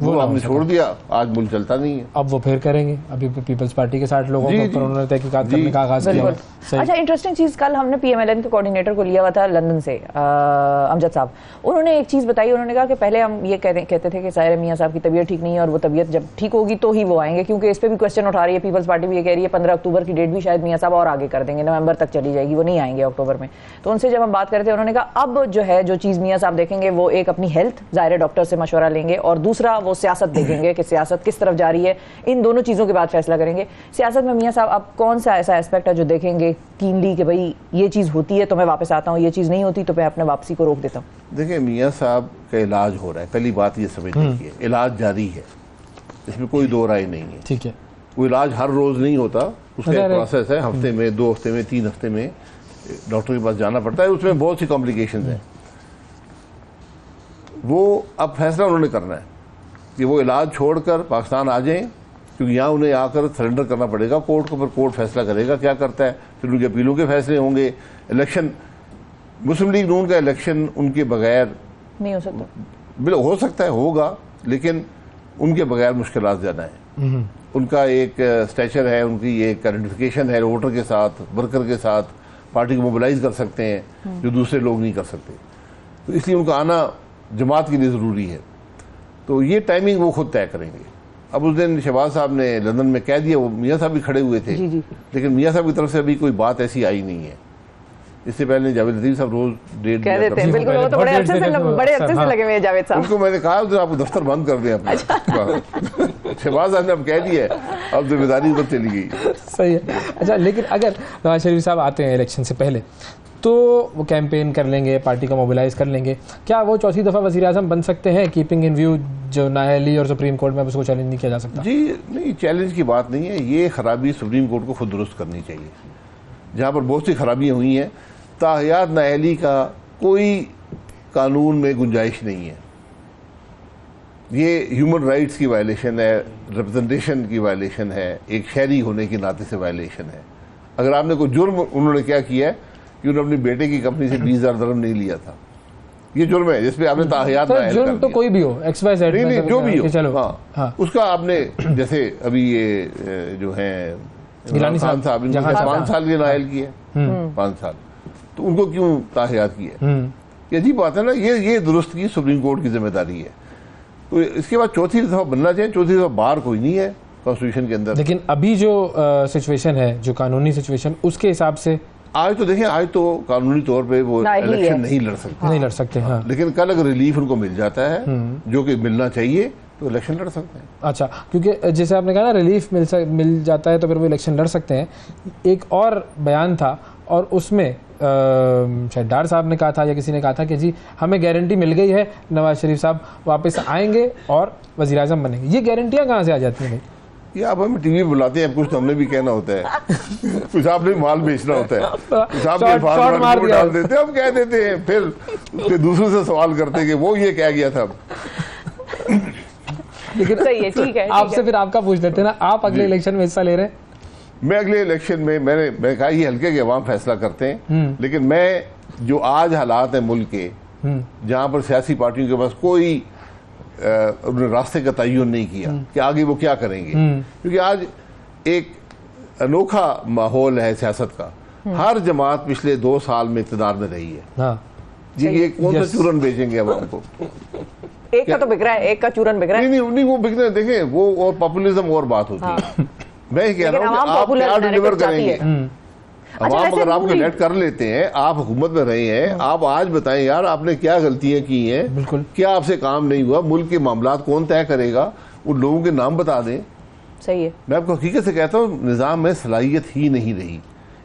Speaker 7: वो आपने छोड़ दिया, आज मुल्क चलता नहीं है।
Speaker 2: अब वो फिर करेंगे, अभी पीपल्स पार्टी के 60 लोगों के ऊपर उन्होंने तहकीकात करने का आगाज किया।
Speaker 1: बिल्कुल। अच्छा, इंटरेस्टिंग चीज, कल हमने PMLN के कोऑर्डिनेटर को लिया हुआ था लंदन से, अमजद साहब। उन्होंने एक चीज बताई, उन्होंने कहा कि पहले हम ये कहते थे कि साहिर मियां साहब की तबीयत ठीक नहीं है और वो तबीयत जब ठीक होगी तो ही वो आएंगे, क्योंकि इस पर भी क्वेश्चन उठा रही है पीपल्स पार्टी भी, ये कह रही है 15 अक्टूबर की डेट भी शायद मियां साहब और आगे कर देंगे, नवंबर तक चली जाएगी, वो नहीं आएंगे अक्टूबर में। तो उनसे जब हम बात करते हैं, उन्होंने कहा अब जो है जो चीज मियां साहब देखेंगे वो एक अपनी हेल्थ, ज़ाहिर डॉक्टर से मशवरा लेंगे, और दूसरा वो सियासत देखेंगे कि सियासत किस तरफ जा रही है। इन दोनों चीजों के बाद फैसला करेंगे। सियासत में मियां साहब आप कौन सा ऐसा एस्पेक्ट है जो देखेंगे कीनली कि भाई ये चीज होती है तो मैं वापस आता हूँ, ये चीज नहीं होती तो मैं अपने वापसी को रोक देता हूँ?
Speaker 7: देखिए, मियां साहब का इलाज हो रहा है, पहली बात ये समझ लीजिए, इलाज जारी है, इसमें कोई दो राय नहीं है।
Speaker 2: ठीक है,
Speaker 7: वो इलाज हर रोज नहीं होता, उसका एक प्रोसेस है, हफ्ते में, 2 हफ्ते में, 3 हफ्ते में डॉक्टर के पास जाना पड़ता है, उसमें बहुत सी कॉम्प्लिकेशंस हैं। वो अब फैसला उन्होंने करना है कि वो इलाज छोड़कर पाकिस्तान आ जाएं, क्योंकि यहाँ उन्हें आकर सरेंडर करना पड़ेगा कोर्ट को, फिर कोर्ट फैसला करेगा क्या करता है, फिर उनके अपीलों के फैसले होंगे। इलेक्शन, मुस्लिम लीग नून का इलेक्शन उनके बगैर
Speaker 1: नहीं हो सकता,
Speaker 7: बिल्कुल हो सकता है, होगा, लेकिन उनके बगैर मुश्किलात ज़्यादा हैं। उनका एक स्टेचर है, उनकी एक आइडेंटिफिकेशन है वोटर के साथ, वर्कर के साथ, पार्टी को मोबिलाइज कर सकते हैं जो दूसरे लोग नहीं कर सकते, तो इसलिए उनका आना जमात के लिए ज़रूरी है। तो ये टाइमिंग वो खुद तय करेंगे। अब उस दिन शहबाज साहब ने लंदन में कह दिया, वो मियां साहब भी खड़े हुए थे, लेकिन मियां साहब की तरफ से अभी कोई बात ऐसी आई नहीं है। इससे पहले जावेद लतीफ साहब रोज डेट
Speaker 1: कह देते हैं, बिल्कुल, वो तो बड़े अच्छे से लगे हुए जावेद साहब।
Speaker 7: उनको मैंने कहा उधर आपको दफ्तर बंद कर दें अपना। शहबाज साहब ने अब कह दिया, अब जिम्मेदारी उधर चली गई।
Speaker 2: सही है। अच्छा, लेकिन अगर नवाज शरीफ साहब आते हैं इलेक्शन से पहले, तो वो कैंपेन कर लेंगे, पार्टी को मोबिलाइज कर लेंगे, क्या वो चौथी दफ़ा वज़ीर आज़म बन सकते हैं, कीपिंग इन व्यू जो नाअहली और सुप्रीम कोर्ट में उसको चैलेंज नहीं किया जा सकता?
Speaker 7: जी नहीं, चैलेंज की बात नहीं है, ये खराबी सुप्रीम कोर्ट को खुद दुरुस्त करनी चाहिए। जहाँ पर बहुत सी खराबियाँ हुई हैं, ताहयात नाअहली का कोई कानून में गुंजाइश नहीं है, ये ह्यूमन राइट्स की वायलेशन है, रिप्रेजेंटेशन की वायलेशन है, एक शहरी होने के नाते से वायलेशन है। अगर आपने कोई जुर्म, उन्होंने क्या किया है कि उन्होंने अपनी बेटे की कंपनी से 20,000 दरहम नहीं लिया था, ये जुर्म है जिसपे आपने ताहयात नाअहल कर दिया।
Speaker 2: तो कोई भी हो, XYZ,
Speaker 7: नहीं, जो भी हो,
Speaker 2: चलो,
Speaker 7: हाँ, उसका आपने, जैसे अभी ये जो है
Speaker 2: गिलानी
Speaker 7: खान साहब, इनको 5 साल के नाअहल किए, 5 साल, तो उनको क्यों ताहयात किया? ये अजीब बात है ना, ये दुरुस्त की सुप्रीम कोर्ट की जिम्मेदारी है। तो इसके बाद चौथी दफा बनना चाहिए, चौथी दफा बार कोई नहीं है कॉन्स्टिट्यूशन के अंदर।
Speaker 2: लेकिन अभी जो सिचुएशन है, जो कानूनी सिचुएशन, उसके हिसाब से
Speaker 7: आज तो देखें, आज तो कानूनी तौर पे वो इलेक्शन नहीं लड़ सकते,
Speaker 2: नहीं लड़ सकते, हाँ।
Speaker 7: लेकिन कल अगर रिलीफ उनको मिल जाता है, जो कि मिलना चाहिए, तो इलेक्शन लड़ सकते हैं।
Speaker 2: अच्छा, क्योंकि जैसे आपने कहा ना, रिलीफ मिल जाता है तो फिर वो इलेक्शन लड़ सकते हैं। एक और बयान था और उसमें शायद डार साहब ने कहा था या किसी ने कहा था कि जी हमें गारंटी मिल गई है, नवाज शरीफ साहब वापस आएंगे और वज़ीर आज़म बनेंगे। ये गारंटियाँ कहाँ से आ जाती हैं भाई?
Speaker 7: ये आप हमें टीवी बुलाते हैं, कुछ तो हमने भी कहना होता है, कुछ आपने माल बेचना होता है, कुछ आपने डाल देते हैं, हम कह देते हैं, फिर दूसरों से सवाल करते हैं कि वो ये कह गया था।
Speaker 2: लेकिन
Speaker 1: सही है, ठीक है,
Speaker 2: आपसे फिर आपका पूछ लेते हैं ना, आप अगले इलेक्शन में हिस्सा ले रहे हैं?
Speaker 7: मैं अगले इलेक्शन में, मैंने कहा ये हल्के के अवाम फैसला करते हैं, लेकिन मैं जो आज हालात है मुल्क के, जहाँ पर सियासी पार्टियों के पास कोई रास्ते का तयन नहीं किया कि आगे वो क्या करेंगे, क्योंकि आज एक अनोखा माहौल है सियासत का। हर जमात पिछले 2 साल में इक़्तिदार में रही है,
Speaker 2: हाँ।
Speaker 7: जी ये कौन सा चूरन बेचेंगे अब हमको?
Speaker 1: एक का तो बिक रहा है, एक का चूरन बिक रहा है।
Speaker 7: नहीं वो बिकने, देखें वो और पॉपुलिज्म और बात होती है। मैं ये कह रहा हूँ कि आप क्या डिलीवर करेंगे? अवाम अगर आपके नेट कर लेते हैं, आप हुकूमत में रहे हैं, आप आज बताएं यार आपने क्या गलतियां की हैं,
Speaker 2: बिल्कुल,
Speaker 7: क्या आपसे काम नहीं हुआ, मुल्क के मामलात कौन तय करेगा, उन लोगों के नाम बता दें।
Speaker 1: सही है।
Speaker 7: मैं आपको हकीकत से कहता हूँ, निज़ाम में सलाहियत ही नहीं रही,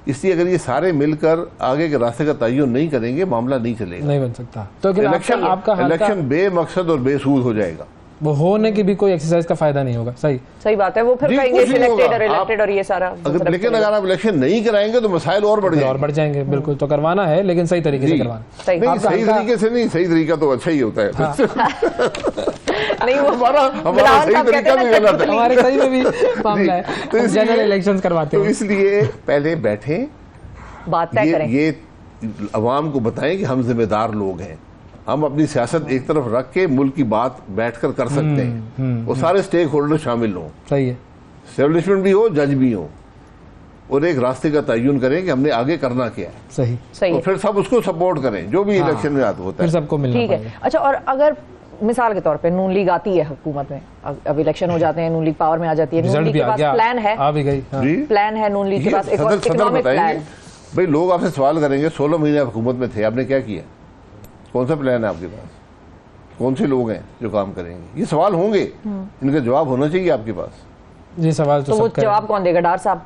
Speaker 7: इसलिए अगर ये सारे मिलकर आगे के रास्ते का तयन नहीं करेंगे, मामला नहीं चलेगा,
Speaker 2: नहीं बन सकता। तो
Speaker 7: इलेक्शन बेमकसद और बेसूद हो जाएगा।
Speaker 2: वो होने की भी कोई एक्सरसाइज का फायदा नहीं होगा। सही
Speaker 1: बात है, वो फिर
Speaker 7: जी,
Speaker 1: कहेंगे
Speaker 7: कुछ नहीं
Speaker 1: सिलेक्टेड
Speaker 7: होगा।
Speaker 1: और इलेक्टेड और ये सारा
Speaker 7: अगर लेकिन अगर आप इलेक्शन नहीं कराएंगे तो मसाइल और बढ़ जाएंगे।
Speaker 2: बिल्कुल। तो करवाना है लेकिन सही तरीके से करवाना।
Speaker 1: सही
Speaker 7: नहीं, सही तरीके से नहीं, सही तरीका तो अच्छा ही होता है।
Speaker 1: नहीं, वो
Speaker 7: हमारा
Speaker 1: राहुल
Speaker 7: सही
Speaker 1: साहब कहते
Speaker 7: तरीका
Speaker 1: हैं
Speaker 7: भी
Speaker 1: ना,
Speaker 7: गलत है।
Speaker 2: हमारे सही में भी मामला है,
Speaker 7: तो इसलिए-
Speaker 2: जनरल इलेक्शंस करवाते
Speaker 7: तो
Speaker 2: हैं।
Speaker 7: इसलिए पहले बैठे,
Speaker 1: बात तय करें।
Speaker 7: ये अवाम को बताएं कि हम जिम्मेदार लोग हैं, हम अपनी सियासत एक तरफ रख के मुल्क की बात बैठकर कर सकते हैं, और सारे स्टेक होल्डर शामिल हों,
Speaker 2: सही है।
Speaker 7: एस्टेब्लिशमेंट भी हो, जज भी हो, और एक रास्ते का तयन करें कि हमने आगे करना क्या है।
Speaker 2: सही
Speaker 1: सही
Speaker 7: तो
Speaker 1: है,
Speaker 7: फिर सब उसको सपोर्ट करें जो भी इलेक्शन में आता होता
Speaker 2: फिर
Speaker 7: है।
Speaker 2: सबको मिलना
Speaker 1: ठीक है।
Speaker 2: पड़ेगा।
Speaker 1: अच्छा, और अगर मिसाल के तौर पे नून लीग आती है हुकूमत में, अब इलेक्शन हो जाते हैं, नून लीग पावर में आ जाती है, नून
Speaker 2: रिजल्ट
Speaker 1: लीग
Speaker 2: भी
Speaker 1: के
Speaker 2: आ
Speaker 1: पास
Speaker 2: गया,
Speaker 1: प्लान है,
Speaker 2: आ भी गई। हाँ।
Speaker 7: जी,
Speaker 1: प्लान है नून लीग के
Speaker 7: ये
Speaker 1: पास
Speaker 7: सदर
Speaker 1: इकोनॉमिक
Speaker 7: बताएंगे।
Speaker 1: प्लान।
Speaker 7: भाई लोग आपसे सवाल करेंगे 16 महीने आप हुकूमत में थे, आपने क्या किया, कौन सा प्लान है आपके पास, कौन से लोग हैं जो काम करेंगे, ये सवाल होंगे, इनका जवाब होना चाहिए आपके पास।
Speaker 2: ये सवाल
Speaker 1: तो वो
Speaker 2: सब करें।
Speaker 1: जवाब कौन देगा? डार साहब?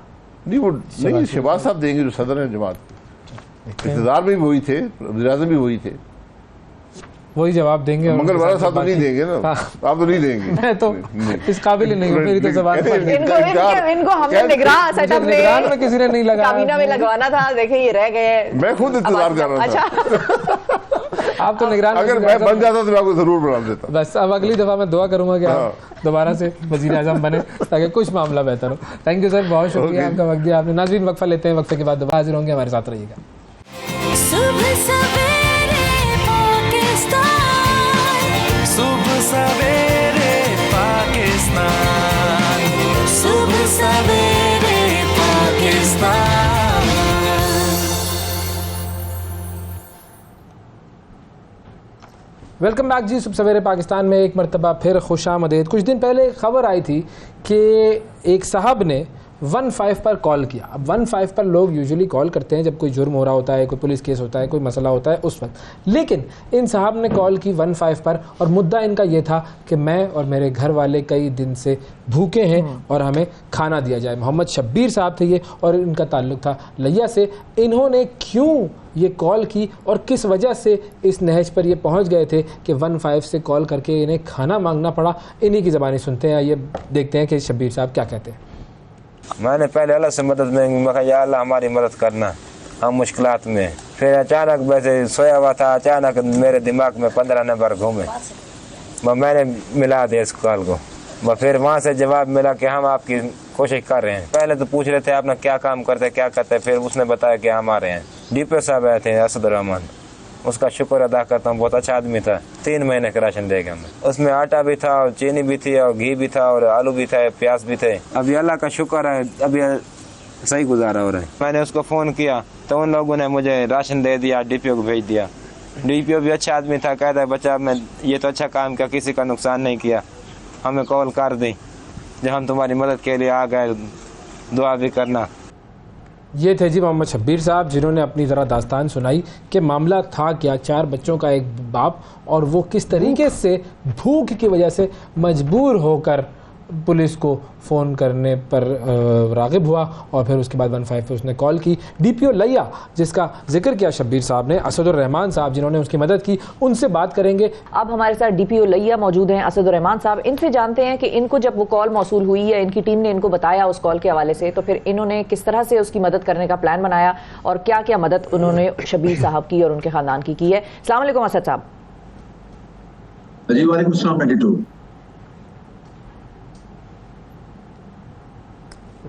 Speaker 7: नहीं, वो नहीं, शहबाज साहब देंगे जो सदर हैं जमात, इक़्तिदार में भी वही थे, वज़ीर-ए-आज़म भी वही थे,
Speaker 2: वही जवाब देंगे। और
Speaker 7: मंगलवार
Speaker 2: उनके साथ
Speaker 7: साहब तो नहीं
Speaker 2: बाकी-
Speaker 7: देंगे ना,
Speaker 2: हाँ।
Speaker 7: आप तो नहीं देंगे।
Speaker 2: मैं तो
Speaker 7: नहीं।
Speaker 2: इस काबिल ही नहीं हूँ, मेरी तो जबान पर नहीं।
Speaker 1: इनको हमने निगरान सेटअप
Speaker 2: निगरान में किसी ने नहीं लगाया।
Speaker 1: काबीना में लगवाना था, देखे ये रह गए।
Speaker 7: मैं खुद इंतजार कर रहा था।
Speaker 1: अच्छा,
Speaker 2: आप तो निगरान
Speaker 7: अगर मैं बन जाता तो मैं आपको जरूर बना देता।
Speaker 2: बस अब अगली दफा मैं दुआ करूंगा कि आप दोबारा से वजीर आजम बने ताकि कुछ मामला बेहतर हो। थैंक यू सर, बहुत शुक्रिया आपका वक्त दिया आपने। नाज़रीन, वक्फा लेते हैं, वक्फे के बाद दोबारा हाजिर होंगे, हमारे साथ रहिएगा।
Speaker 4: सुबह सवेरे पाकिस्तान, सुबह सवेरे पाकिस्तान, सुबह सवेरे पाकिस्तान।
Speaker 2: वेलकम बैक जी। सुबह सवेरे पाकिस्तान में एक मरतबा फिर खुशामदीद। कुछ दिन पहले एक खबर आई थी कि एक साहब ने 15 पर कॉल किया। अब 15 पर लोग यूजुअली कॉल करते हैं जब कोई जुर्म हो रहा होता है, कोई पुलिस केस होता है, कोई मसला होता है उस वक्त, लेकिन इन साहब ने कॉल की 15 पर और मुद्दा इनका ये था कि मैं और मेरे घर वाले कई दिन से भूखे हैं और हमें खाना दिया जाए। मोहम्मद शब्बीर साहब थे ये और इनका ताल्लुक था लिया से। इन्होंने क्यों ये कॉल की और किस वजह से इस नहज पर ये पहुंच गए थे कि 15 से कॉल करके इन्हें खाना मांगना पड़ा, इन्हीं की ज़बानी सुनते हैं। ये देखते हैं कि शब्बीर साहब क्या कहते हैं।
Speaker 8: मैंने पहले अल्लाह से मदद मांगी, मैं कहा या अल्लाह हमारी मदद करना, हम मुश्किलात में। फिर अचानक वैसे सोया हुआ था, अचानक मेरे दिमाग में 15 नंबर घूमे, मैंने मिला दिया इस कॉल को। फिर वहाँ से जवाब मिला कि हम आपकी कोशिश कर रहे हैं। पहले तो पूछ रहे थे आपने क्या काम करते क्या करते, फिर उसने बताया कि हम आ रहे हैं। डीपीओ साहब आए थे असदुर्रहमान, उसका शुक्र अदा करता हूँ, बहुत अच्छा आदमी था। 3 महीने का राशन देगा हमें, उसमें आटा भी था और चीनी भी थी और घी भी था और आलू भी था, प्याज भी थे। अभी अल्लाह का शुक्र है, अभी सही गुजारा हो रहा है। मैंने उसको फ़ोन किया तो उन लोगों ने मुझे राशन दे दिया, डीपीओ को भेज दिया। डीपीओ भी अच्छा आदमी था, कहता है बच्चा मैं ये तो अच्छा काम किया, किसी का नुकसान नहीं किया, हमें कॉल कर दी जब हम तुम्हारी मदद के लिए आ गए, दुआ भी करना।
Speaker 2: ये थे जी मोहम्मद शब्बीर साहब, जिन्होंने अपनी ज़रा दास्तान सुनाई कि मामला था क्या। 4 बच्चों का एक बाप और वो किस तरीके से भूख की वजह से मजबूर होकर पुलिस को फ़ोन करने पर राग़िब हुआ और फिर उसके बाद 15 पे उसने कॉल की। डीपीओ लिया जिसका जिक्र किया शब्बीर साहब ने, असदुर्रहमान साहब जिन्होंने उसकी मदद की, उनसे बात करेंगे।
Speaker 1: अब हमारे साथ डीपीओ लिया मौजूद हैं, असदुर्रहमान साहब। इनसे जानते हैं कि इनको जब वो कॉल मौसूल हुई या इनकी टीम ने इनको बताया उस कॉल के हवाले से, तो फिर इन्होंने किस तरह से उसकी मदद करने का प्लान बनाया और क्या क्या मदद उन्होंने शब्बीर साहब की और उनके ख़ानदान की है। अस्सलाम वालेकुम असद साहब।
Speaker 9: जी वालेकुम सलाम। 92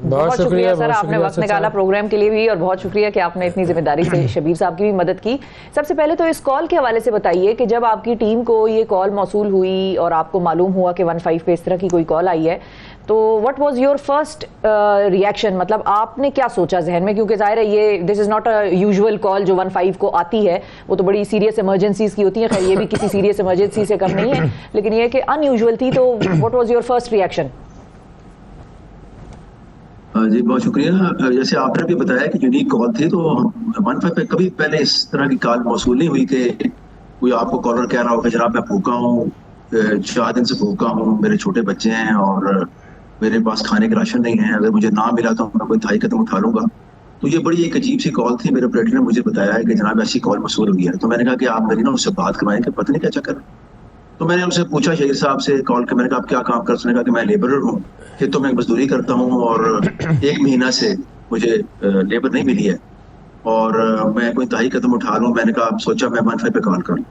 Speaker 1: बहुत शुक्रिया सर, आपने वक्त निकाला प्रोग्राम के लिए भी और बहुत शुक्रिया कि आपने इतनी जिम्मेदारी से शब्बीर साहब की भी मदद की। सबसे पहले तो इस कॉल के हवाले से बताइए कि जब आपकी टीम को ये कॉल मौसूल हुई और आपको मालूम हुआ कि 15 पे इस तरह की कोई कॉल आई है, तो what was your first reaction? मतलब आपने क्या सोचा जहन में, क्योंकि जाहिर है ये this is not a usual call जो 15 को आती है, वो तो बड़ी सीरियस इमरजेंसीज की होती है। खैर ये भी किसी सीरियस इमरजेंसी से कम नहीं है, लेकिन ये कि अनयूजुअल थी। तो what was your first reaction?
Speaker 9: जी बहुत शुक्रिया। जैसे आपने भी बताया कि यूनिक कॉल थी, तो 15 पे कभी पहले इस तरह की कॉल मौसूल नहीं हुई कि कोई आपको कॉलर कह रहा हो कि जनाब मैं भूखा हूँ, 4 दिन से भूखा हूँ, मेरे छोटे बच्चे हैं और मेरे पास खाने का राशन नहीं है, अगर मुझे ना मिला तो मैं कोई थाई कदम उठा लूंगा। तो ये बड़ी एक अजीब सी कॉल थी। मेरे ऑपरेटर ने मुझे बताया है कि जनाब ऐसी कॉल मौसूल हुई है। तो मैंने कहा कि आप मेरी ना उससे बात करवाएं कि पता नहीं क्या चक्कर। तो मैंने उनसे पूछा शहीर साहब से कॉल के, मैंने कहा आप क्या काम कर, उसने कहा कि मैं लेबरर हूँ, खेतों में मजदूरी करता हूँ और 1 महीना से मुझे लेबर नहीं मिली है और मैं कोई इंतहाई कदम उठा लूँ। मैंने कहा आप सोचा मैं 15 पे कॉल करूँ।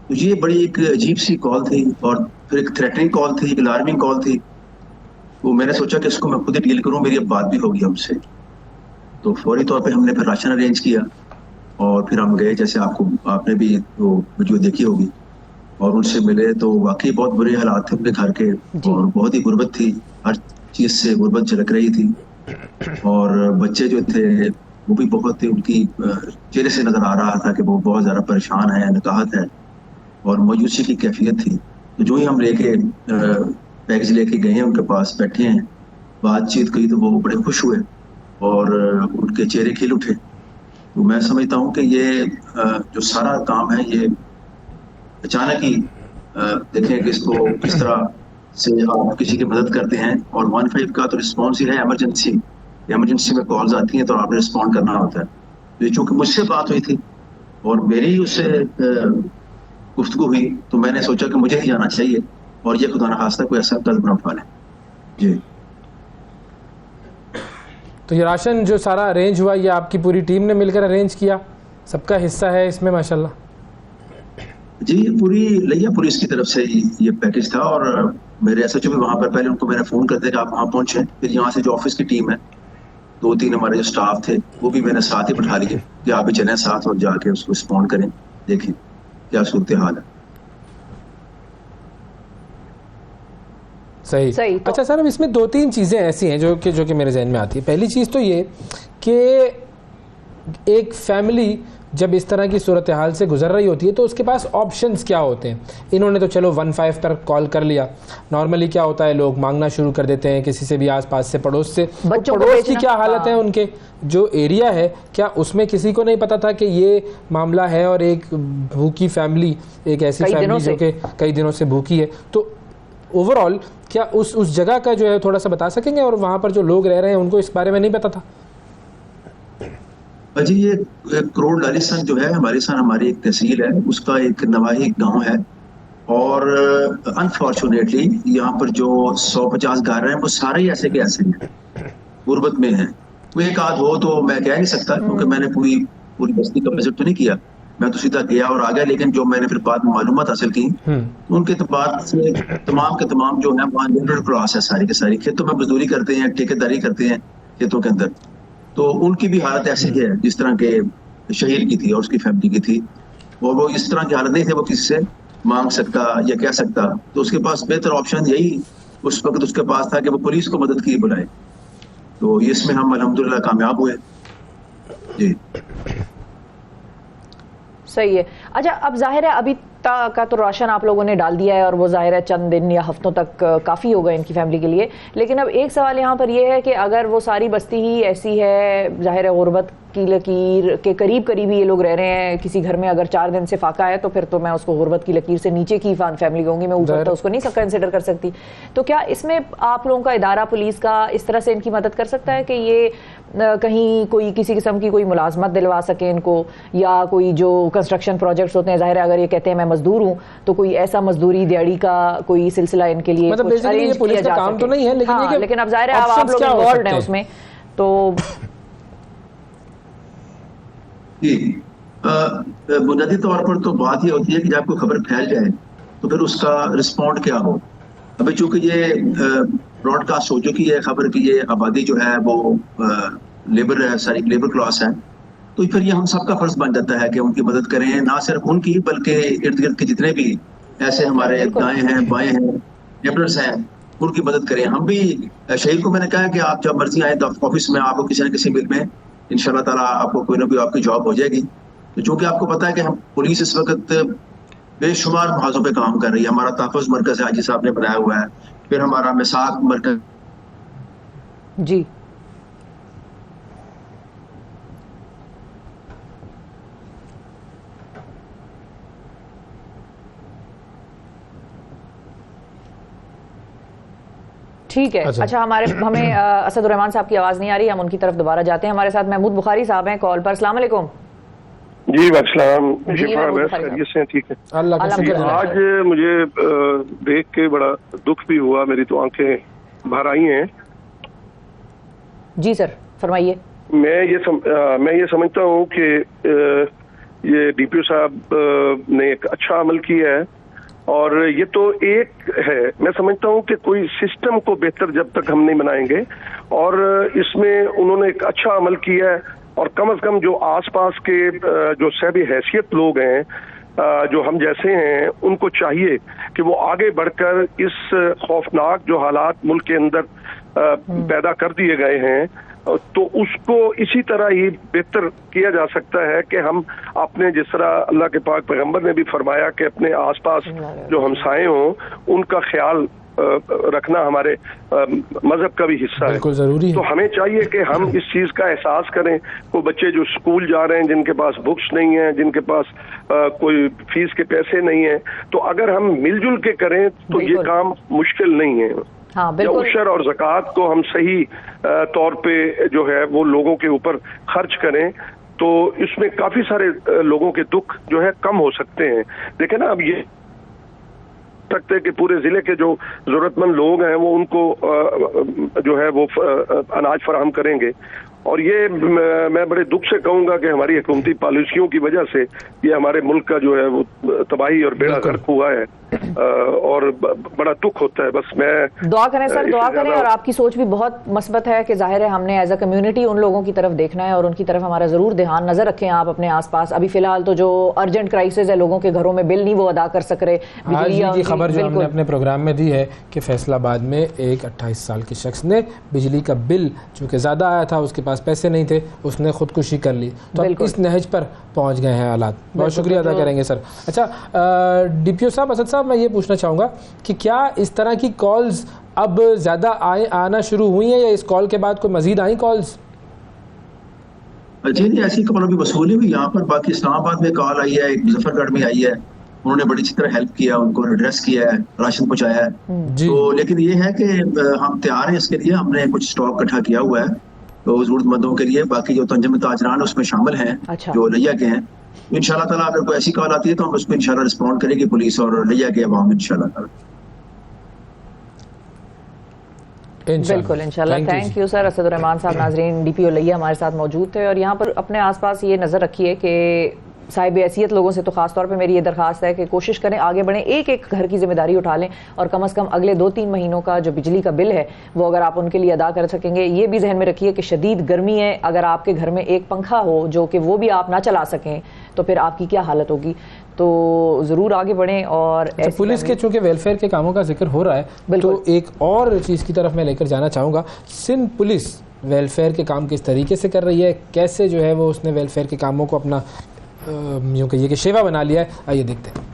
Speaker 9: तो ये बड़ी एक अजीब सी कॉल थी और फिर एक थ्रेटनिंग कॉल थी, एक अलार्मिंग कॉल थी। तो मैंने सोचा कि इसको मैं खुद ही डील करूँ, मेरी अब बात भी होगी हमसे। तो फौरी तौर पे हमने फिर राशन अरेंज किया और फिर हम गए, जैसे आपने भी वो वीडियो देखी होगी, और उनसे मिले तो वाकई बहुत बुरे हालात थे उनके घर के और बहुत ही गुर्बत थी, हर चीज़ से गुर्बत झलक रही थी। और बच्चे जो थे वो भी बहुत ही, उनकी चेहरे से नज़र आ रहा था कि वो बहुत ज़्यादा परेशान है, नकाहत है और मायूसी की कैफियत थी। तो जो ही हम लेके पैकेज लेके गए हैं, उनके पास बैठे हैं, बातचीत की तो वो बड़े खुश हुए और उनके चेहरे खिल उठे। तो मैं समझता हूँ कि ये जो सारा काम है ये अचानक ही देखें कि इसको किस तरह से आप किसी की मदद करते हैं। और 15 का तो रिस्पॉन्स ही है इमरजेंसी में कॉल्स आती हैं तो आपने रिस्पॉन्ड करना होता है। तो चूँकि मुझसे बात हुई थी और मेरी उससे गुफ्तगू हुई तो मैंने सोचा कि मुझे ही जाना चाहिए और ये खुदा न खास्ता कोई ऐसा कदम न उठा लें। जी,
Speaker 2: तो ये राशन जो सारा अरेंज हुआ ये आपकी पूरी टीम ने मिलकर अरेंज किया, सबका हिस्सा है इसमें माशाल्लाह?
Speaker 9: जी, पूरी लिया पुलिस की तरफ से ये पैकेज था और मेरे SHO भी वहाँ पर, पहले उनको मैंने फ़ोन कर दिया कि आप वहाँ पहुँचे। फिर यहाँ से जो ऑफिस की टीम है 2-3 हमारे जो स्टाफ थे वो भी मैंने साथ ही बिठा लिए कि आप भी चलें साथ और जाके उसको रिस्पॉन्ड करें, देखें क्या सूरत हाल है।
Speaker 2: सही तो अच्छा सर, अब इसमें 2-3 चीज़ें ऐसी हैं जो कि मेरे जहन में आती है। पहली चीज़ तो ये कि एक फैमिली जब इस तरह की सूरत हाल से गुजर रही होती है तो उसके पास ऑप्शंस क्या होते हैं। इन्होंने तो चलो 15 पर कॉल कर लिया, नॉर्मली क्या होता है लोग मांगना शुरू कर देते हैं किसी से भी, आसपास से, पड़ोस से। पड़ोस की क्या हालत है, उनके जो एरिया है क्या उसमें किसी को नहीं पता था कि ये मामला है और एक भूखी फैमिली, एक ऐसी फैमिली जो कि कई दिनों से भूखी है। तो ओवरऑल क्या उस जगह का जो है थोड़ा सा बता सकेंगे, और वहाँ पर जो लोग रह रहे हैं उनको इस बारे में नहीं पता था?
Speaker 9: जी, ये करोड़ लालिसन जो है हमारी एक तहसील है, उसका एक नवाही गांव है और अनफॉर्चुनेटली यहाँ पर जो 150 घर हैं वो सारे ऐसे के ऐसे हैं, गुर्बत में हैं। कोई एक आध हो तो मैं कह नहीं सकता क्योंकि मैंने पूरी बस्ती का विजिट तो नहीं किया, मैं तो सीधा गया और आ गया। लेकिन जो मैंने फिर बाद में मालूमात हासिल की तो उनके बाद से तमाम के तमाम जो है वहाँ मिडिल क्लास है, सारी के सारी खेतों में मजदूरी करते हैं, ठेकेदारी करते हैं खेतों के अंदर। तो उनकी भी हालत ऐसी है जिस तरह के शहीद की थी और उसकी फैमिली की थी, और वो इस तरह की हालत नहीं थे वो किसी से मांग सकता या कह सकता। तो उसके पास बेहतर ऑप्शन यही उस वक्त उसके पास था कि वो पुलिस को मदद की बुलाए। तो इसमें हम अल्हम्दुलिल्लाह कामयाब हुए। जी,
Speaker 1: सही है। अच्छा, अब जाहिर है अभी तक का तो राशन आप लोगों ने डाल दिया है और वो जाहिर है चंद दिन या हफ्तों तक काफ़ी हो गए इनकी फैमिली के लिए। लेकिन अब एक सवाल यहाँ पर ये है कि अगर वो सारी बस्ती ही ऐसी है, जाहिर है गुर्बत की लकीर के करीब ही ये लोग रह रहे हैं, किसी घर में अगर 4 दिन से फाका है तो फिर तो मैं उसको गुर्बत की लकीर से नीचे की फैमिली कहूँगी, मैं ऊपर तो उसको नहीं कंसिडर कर सकती। तो क्या इसमें आप लोगों का इदारा पुलिस का इस तरह से इनकी मदद कर सकता है कि ये कहीं कोई किसी किस्म की कोई मुलाजमत दिलवा सके इनको, या कोई जो कंस्ट्रक्शन प्रोजेक्ट्स होते हैं, जाहिर है अगर ये कहते हैं मैं मजदूर हूँ तो कोई ऐसा मजदूरी दिहाड़ी का कोई सिलसिला इनके लिए
Speaker 2: मतलब
Speaker 1: कुछ अरेंज किया जा
Speaker 2: काम तो नहीं है, लेकिन
Speaker 1: हाँ, लेकिन अब जाहिर है आप लोग इन्वॉल्व हैं उसमें तो
Speaker 9: बुनियादी तौर पर तो बात ये होती है कि जब कोई खबर फैल जाए तो फिर उसका रिस्पॉन्ड क्या हो। अभी चूंकि ये ब्रॉडकास्ट हो चुकी है खबर की, ये आबादी जो है वो लेबर है, सारी लेबर क्लास है, तो फिर ये हम सबका फर्ज बन जाता है कि उनकी मदद करें, ना सिर्फ उनकी बल्कि इर्द गिर्द के जितने भी ऐसे हमारे दाएं हैं बाएं हैं लेबरर्स हैं उनकी मदद करें। हम भी शहीद को मैंने कहा कि आप जब मर्जी आए ऑफिस में, आपको किसी न किसी मिल में इंशाल्लाह ताला आपको कोई ना कोई आपकी जॉब हो जाएगी। तो चूंकि आपको पता है कि हम पुलिस इस वक्त बेशुमार महाजों पे काम कर रही है, हमारा तहफ़्फ़ुज़ मरकज है हाजी साहब ने बनाया हुआ है, फिर हमारा मिसाक मरकज
Speaker 1: जी ठीक है। अच्छा हमें असदुर्रहमान साहब की आवाज़ नहीं आ रही, हम उनकी तरफ दोबारा जाते हैं। हमारे साथ महमूद बुखारी साहब हैं कॉल पर। अस्सलाम वालेकुम।
Speaker 10: जी वालेकुम
Speaker 1: जी,
Speaker 10: शिफा
Speaker 1: महमूद
Speaker 10: बस
Speaker 1: फारिग
Speaker 10: खैरियत से हैं, ठीक है।
Speaker 2: अल्लाह का शुक्र है।
Speaker 10: आज मुझे देख के बड़ा दुख भी हुआ, मेरी तो आंखें भर आई हैं।
Speaker 1: जी सर फरमाइए।
Speaker 10: मैं ये समझता हूँ कि ये डीपीओ साहब ने एक अच्छा अमल किया है, और ये तो एक है। मैं समझता हूँ कि कोई सिस्टम को बेहतर जब तक हम नहीं बनाएंगे, और इसमें उन्होंने एक अच्छा अमल किया है, और कम से कम जो आसपास के जो सहबी हैसियत लोग हैं, जो हम जैसे हैं, उनको चाहिए कि वो आगे बढ़कर इस खौफनाक जो हालात मुल्क के अंदर पैदा कर दिए गए हैं, तो उसको इसी तरह ही बेहतर किया जा सकता है कि हम अपने, जिस तरह अल्लाह के पाक पैगंबर ने भी फरमाया कि अपने आसपास जो हमसाए हों उनका ख्याल रखना हमारे मजहब का भी हिस्सा है।
Speaker 2: बिल्कुल जरूरी है।
Speaker 10: तो हमें चाहिए कि हम इस चीज का एहसास करें। वो बच्चे जो स्कूल जा रहे हैं, जिनके पास बुक्स नहीं है, जिनके पास कोई फीस के पैसे नहीं है, तो अगर हम मिलजुल के करें तो ये काम मुश्किल नहीं है।
Speaker 1: हाँ,
Speaker 10: या उशर और ज़कात को हम सही तौर पे जो है वो लोगों के ऊपर खर्च करें, तो इसमें काफी सारे लोगों के दुख जो है कम हो सकते हैं। देखिए ना, अब ये सकते हैं कि पूरे जिले के जो जरूरतमंद लोग हैं वो उनको जो है वो अनाज फराहम करेंगे, और ये मैं बड़े दुख से कहूंगा कि हमारी हुकूमती पॉलिसियों की वजह से ये हमारे मुल्क का जो है वो तबाही और बेड़ा गर्क हुआ है, और बड़ा दुख होता है। बस मैं
Speaker 1: दुआ करें सर, दुआ करें। और आपकी सोच भी बहुत मस्बत है कि जाहिर है हमने एज अ कम्युनिटी उन लोगों की तरफ देखना है, और उनकी तरफ हमारा जरूर ध्यान नजर रखें आप अपने आसपास। अभी फिलहाल तो जो अर्जेंट क्राइसिस है, लोगों के घरों में बिल नहीं वो अदा कर सक रहे।
Speaker 2: आज की खबर जो हमने अपने प्रोग्राम में दी है कि फैसलाबाद में एक 28 साल के शख्स ने बिजली का बिल चूंकि ज्यादा आया था, उसके पास पैसे नहीं थे, उसने खुदकुशी कर ली। तो अब इस नहज पर पहुंच गए हैं हालात। बहुत शुक्रिया अदा करेंगे सर। अच्छा डीपीओ साहब, असद साहब, मैं ये पूछना चाहूँगा कि क्या इस तरह की कॉल्स अब ज़्यादा आना शुरू हुई हैं, या इस कॉल के बाद कोई मजीद आई कॉल्स?
Speaker 9: जी नहीं, ऐसी कॉल अभी वसूली हुई यहाँ पर। बाकी इस्लामाबाद में कॉल आई है, एक मुजफ्फरगढ़ में आई है, उन्होंने बड़ी अच्छी तरह हेल्प किया, उनको एड्रेस किया है, राशन पहुँचाया है। तो लेकिन ये है कि हम तैयार हैं इसके लिए, हमने कुछ स्टॉक इकट्ठा किया हुआ है तो जरूरतमंदों के लिए। बाकी जो तंजम ताजरान उसमें शामिल हैं, जो लिया के हैं, इंशाल्लाह ताला अगर कोई ऐसी कॉल आती है तो हम उसको इंशाल्लाह रिस्पॉन्ड करेंगे, पुलिस और लिया के अवाम इंशाल्लाह ताला।
Speaker 1: बिल्कुल इंशाल्लाह। Thank you sir. Asad Rahman साहब, नाजरीन, डीपीओ लिया हमारे साथ मौजूद थे। और यहाँ पर अपने आसपास ये नज़र रखिए कि साहिब हैसियत लोगों से तो खास तौर पे मेरी ये दरखास्त है कि कोशिश करें, आगे बढ़ें, एक एक घर की जिम्मेदारी उठा लें, और कम से कम अगले 2-3 महीनों का जो बिजली का बिल है वो अगर आप उनके लिए अदा कर सकेंगे। ये भी जहन में रखिए कि शदीद गर्मी है, अगर आपके घर में एक पंखा हो जो कि वो भी आप ना चला सकें तो फिर आपकी क्या हालत होगी। तो ज़रूर आगे बढ़ें। और
Speaker 2: पुलिस के चूँकि वेलफेयर के कामों का जिक्र हो रहा है, तो एक और चीज़ की तरफ मैं लेकर जाना चाहूँगा। सिंध पुलिस वेलफेयर के काम किस तरीके से कर रही है, कैसे जो है वो उसने वेलफेयर के कामों को अपना यूँ कहिए कि सेवा बना लिया है, आइए देखते हैं।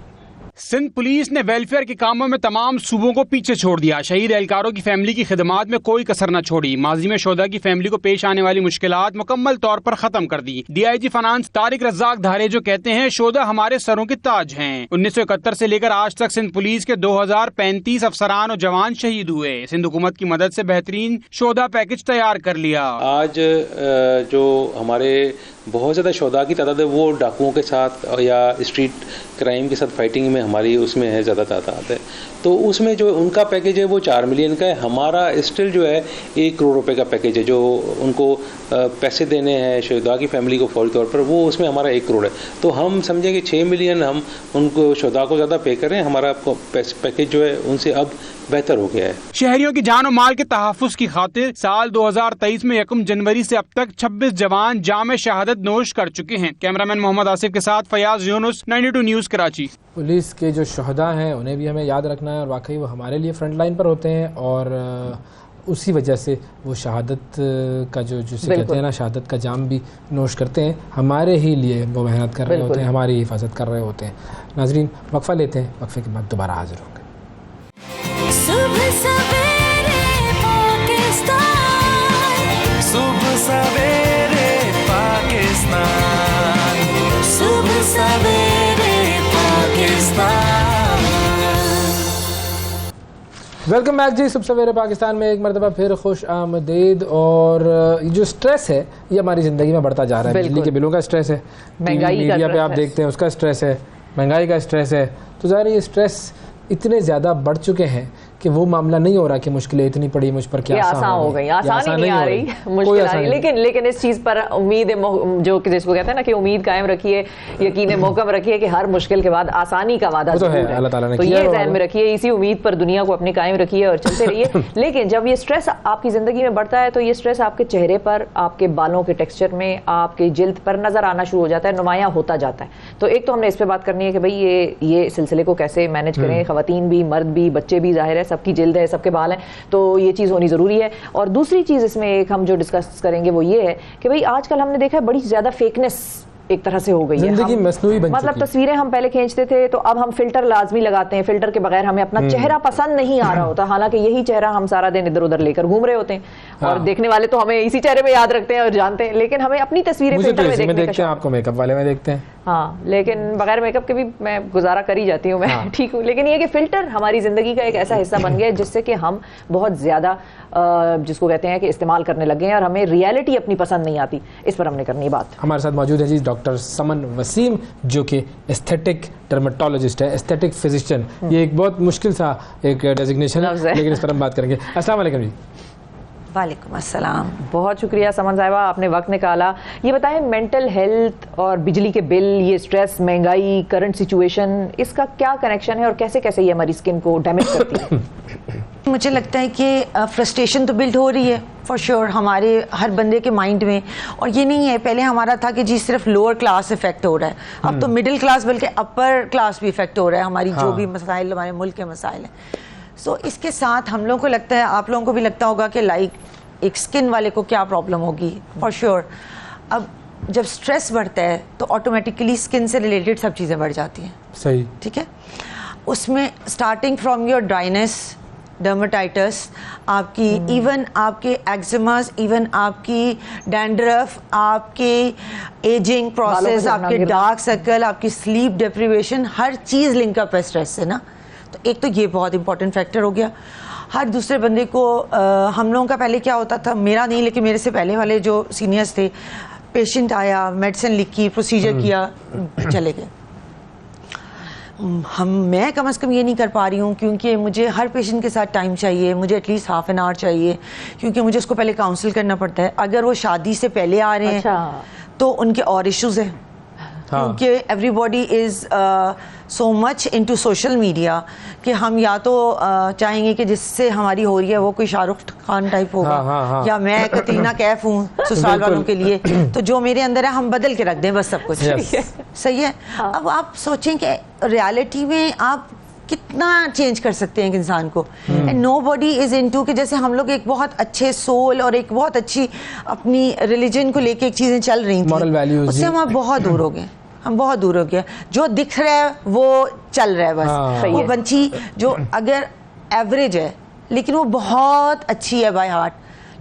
Speaker 11: सिंध पुलिस ने वेलफेयर के कामों में तमाम सूबों को पीछे छोड़ दिया। शहीद एहलकारों की फैमिली की खिदमात में कोई कसर न छोड़ी। माजी में शोधा की फैमिली को पेश आने वाली मुश्किलात मुकम्मल तौर पर खत्म कर दी। DIG फाइनेंस तारिक रज़ाक धारे जो कहते हैं, शोधा हमारे सरों के ताज हैं। 1971 से लेकर आज तक सिंध पुलिस के 2035 अफसरान और जवान शहीद हुए। सिंध हुकूमत की मदद से बेहतरीन शोधा पैकेज तैयार कर लिया।
Speaker 12: आज जो हमारे बहुत ज़्यादा शोधा की तादाद है वो डाकुओं के साथ या स्ट्रीट क्राइम के साथ फाइटिंग में हमारी उसमें है ज़्यादा तादाद है। तो उसमें जो उनका पैकेज है वो 4 मिलियन का है। हमारा स्टिल जो है 1 करोड़ रुपए का पैकेज है जो उनको पैसे देने हैं शोधा की फैमिली को फौरी तौर पर, वो उसमें हमारा 1 करोड़ है। तो हम समझें कि 6 मिलियन हम उनको शोधा को ज़्यादा पे करें, हमारा पैकेज जो है उनसे अब बेहतर हो गया है।
Speaker 11: शहरियों की जान और माल के तहफ़्फ़ुज़ की खातिर साल 2023 में 1 जनवरी से अब तक 26 जवान जाम शहादत नोश कर चुके हैं। कैमरामैन मोहम्मद आसिफ के साथ फयाज यूनुस, 92 न्यूज़ कराची।
Speaker 2: पुलिस के जो शहदा हैं उन्हें भी हमें याद रखना है, और वाकई वो हमारे लिए फ्रंट लाइन पर होते हैं, और उसी वजह से वो शहादत का जो जिसे कहते हैं ना, शहादत का जाम भी नोश करते हैं। हमारे ही लिए वो मेहनत कर रहे होते हैं, हमारी हिफाजत कर रहे होते हैं। नाजरीन, वक्फा लेते हैं, वक्फे के बाद दोबारा हाजिर होंगे।
Speaker 4: सुबह सवेरे पाकिस्तान, सुबह सवेरे पाकिस्तान, सुबह सवेरे पाकिस्तान।
Speaker 2: वेलकम बैक जी, सुबह सवेरे पाकिस्तान में एक मरतबा फिर खुश आमदीद। और ये जो स्ट्रेस है ये हमारी ज़िंदगी में बढ़ता जा रहा है। बिजली के बिलों का स्ट्रेस है, मीडिया पे आप देखते हैं उसका स्ट्रेस है, महंगाई का स्ट्रेस है। तो ज़ाहिर ये स्ट्रेस इतने ज़्यादा बढ़ चुके हैं कि वो मामला नहीं हो रहा कि मुश्किलें इतनी पड़ी मुझ पर क्या
Speaker 1: आसान हो गई, आसानी नहीं आ रही, मुश्किल आ रही। लेकिन इस चीज़ पर उम्मीद जो कि जिसको कहते हैं ना कि उम्मीद कायम रखिए, यकीन मोहकम रखिए कि हर मुश्किल के बाद आसानी का वादा
Speaker 2: तो है, अल्लाह ताला ने
Speaker 1: तो ये ज़हन में रखिए, इसी उम्मीद पर दुनिया को अपनी कायम रखिए और चलते रहिए। लेकिन जब ये स्ट्रेस आपकी ज़िंदगी में बढ़ता है तो ये स्ट्रेस आपके चेहरे पर, आपके बालों के टेक्सचर में, आपके जिल्द पर नज़र आना शुरू हो जाता है, नुमायाँ होता जाता है। तो एक तो हमने इस पर बात करनी है कि भाई ये सिलसिले को कैसे मैनेज करें, ख़वातीन भी, मर्द भी, बच्चे भी, जाहिर है सबकी जिल्द है, सबके बाल हैं, तो ये चीज़ होनी ज़रूरी है। और दूसरी चीज़ इसमें एक हम जो डिस्कस करेंगे वो ये है कि भाई आजकल हमने देखा है बड़ी ज़्यादा फेकनेस एक तरह से हो गई है, मतलब तस्वीरें हम पहले खींचते थे तो अब हम फिल्टर लाजमी लगाते हैं, फिल्टर के बगैर हमें अपना चेहरा पसंद नहीं आ रहा होता, हालांकि यही चेहरा हम सारा दिन इधर उधर लेकर घूम रहे होते हैं। हाँ। और देखने वाले तो हमें इसी चेहरे पे याद रखते हैं और जानते हैं, लेकिन हमें अपनी तस्वीरें फिल्टर में देखने का शौक।
Speaker 2: आपको मेकअप वाले में देखते हैं,
Speaker 1: हाँ, लेकिन बगैर मेकअप के भी मैं गुजारा कर ही जाती हूँ, मैं हाँ। ठीक हूँ। लेकिन ये कि फिल्टर हमारी जिंदगी का एक ऐसा हिस्सा बन गया जिससे कि हम बहुत ज्यादा जिसको कहते हैं कि इस्तेमाल करने लगे हैं और हमें रियलिटी अपनी पसंद नहीं आती। इस पर हमने करनी बात।
Speaker 2: हमारे साथ मौजूद है जी डॉक्टर समन वसीम, जो कि एस्थेटिक डर्मेटोलॉजिस्ट है, एस्थेटिक फिजिशियन। ये एक बहुत मुश्किल सा एक डेजिग्नेशन है, लेकिन इस पर हम बात करेंगे। अस्सलाम वालेकुम जी।
Speaker 1: वालेकुम अस्सलाम, बहुत शुक्रिया समन साहिबा, आपने वक्त निकाला। ये बताएं मेंटल हेल्थ और बिजली के बिल, ये स्ट्रेस, महंगाई, करंट सिचुएशन, इसका क्या कनेक्शन है और कैसे कैसे ये हमारी स्किन को डैमेज करती है?
Speaker 13: मुझे लगता है कि फ्रस्ट्रेशन तो बिल्ड हो रही है फॉर श्योर हमारे हर बंदे के माइंड में। और ये नहीं है, पहले हमारा था कि जी सिर्फ लोअर क्लास इफेक्ट हो रहा है, अब तो मिडिल क्लास बल्कि अपर क्लास भी इफेक्ट हो रहा है। हमारी जो भी मसाइल हमारे मुल्क के मसाइल हैं, सो इसके साथ हम लोगों को लगता है, आप लोगों को भी लगता होगा कि लाइक एक स्किन वाले को क्या प्रॉब्लम होगी फॉर श्योर। अब जब स्ट्रेस बढ़ता है तो ऑटोमेटिकली स्किन से रिलेटेड सब चीज़ें बढ़ जाती हैं।
Speaker 2: सही,
Speaker 13: ठीक है। उसमें starting from your dryness, dermatitis, आपकी इवन आपके एक्जिमास, इवन आपकी डैंड्रफ, आपके एजिंग प्रोसेस, आपके डार्क सर्कल, आपकी स्लीप डिप्रीवेशन, हर चीज़ लिंक अप है स्ट्रेस से ना। तो एक तो ये बहुत इंपॉर्टेंट फैक्टर हो गया। हर दूसरे बंदे को हम लोगों का पहले क्या होता था, मेरा नहीं लेकिन मेरे से पहले वाले जो सीनियर्स थे, पेशेंट आया, मेडिसिन लिखी, प्रोसीजर किया, चले गए। मैं कम से कम ये नहीं कर पा रही हूँ क्योंकि मुझे हर पेशेंट के साथ टाइम चाहिए, मुझे एटलीस्ट हाफ एन आवर चाहिए, क्योंकि मुझे उसको पहले काउंसिल करना पड़ता है। अगर वो शादी से पहले आ रहे हैं तो उनके और इश्यूज हैं, क्योंकि everybody is so much into social media कि हम या तो चाहेंगे कि जिससे हमारी हो रही है वो कोई शाहरुख खान टाइप होगा, या मैं कतरीना कैफ हूँ ससुराल वालों के लिए, तो जो मेरे अंदर है हम बदल के रख दें बस सब कुछ। सही है। अब आप सोचें कि रियलिटी में आप कितना चेंज कर सकते हैं एक इंसान को। And nobody is into कि जैसे हम लोग एक बहुत अच्छे सोल और एक बहुत अच्छी अपनी रिलीजन को लेके एक चीजें चल रही थी, उससे हम बहुत दूर हो गए, हम बहुत दूर हो गया। जो दिख रहा है वो चल रहा है बस। वो बंची जो अगर एवरेज है लेकिन वो बहुत अच्छी है बाय हार्ट,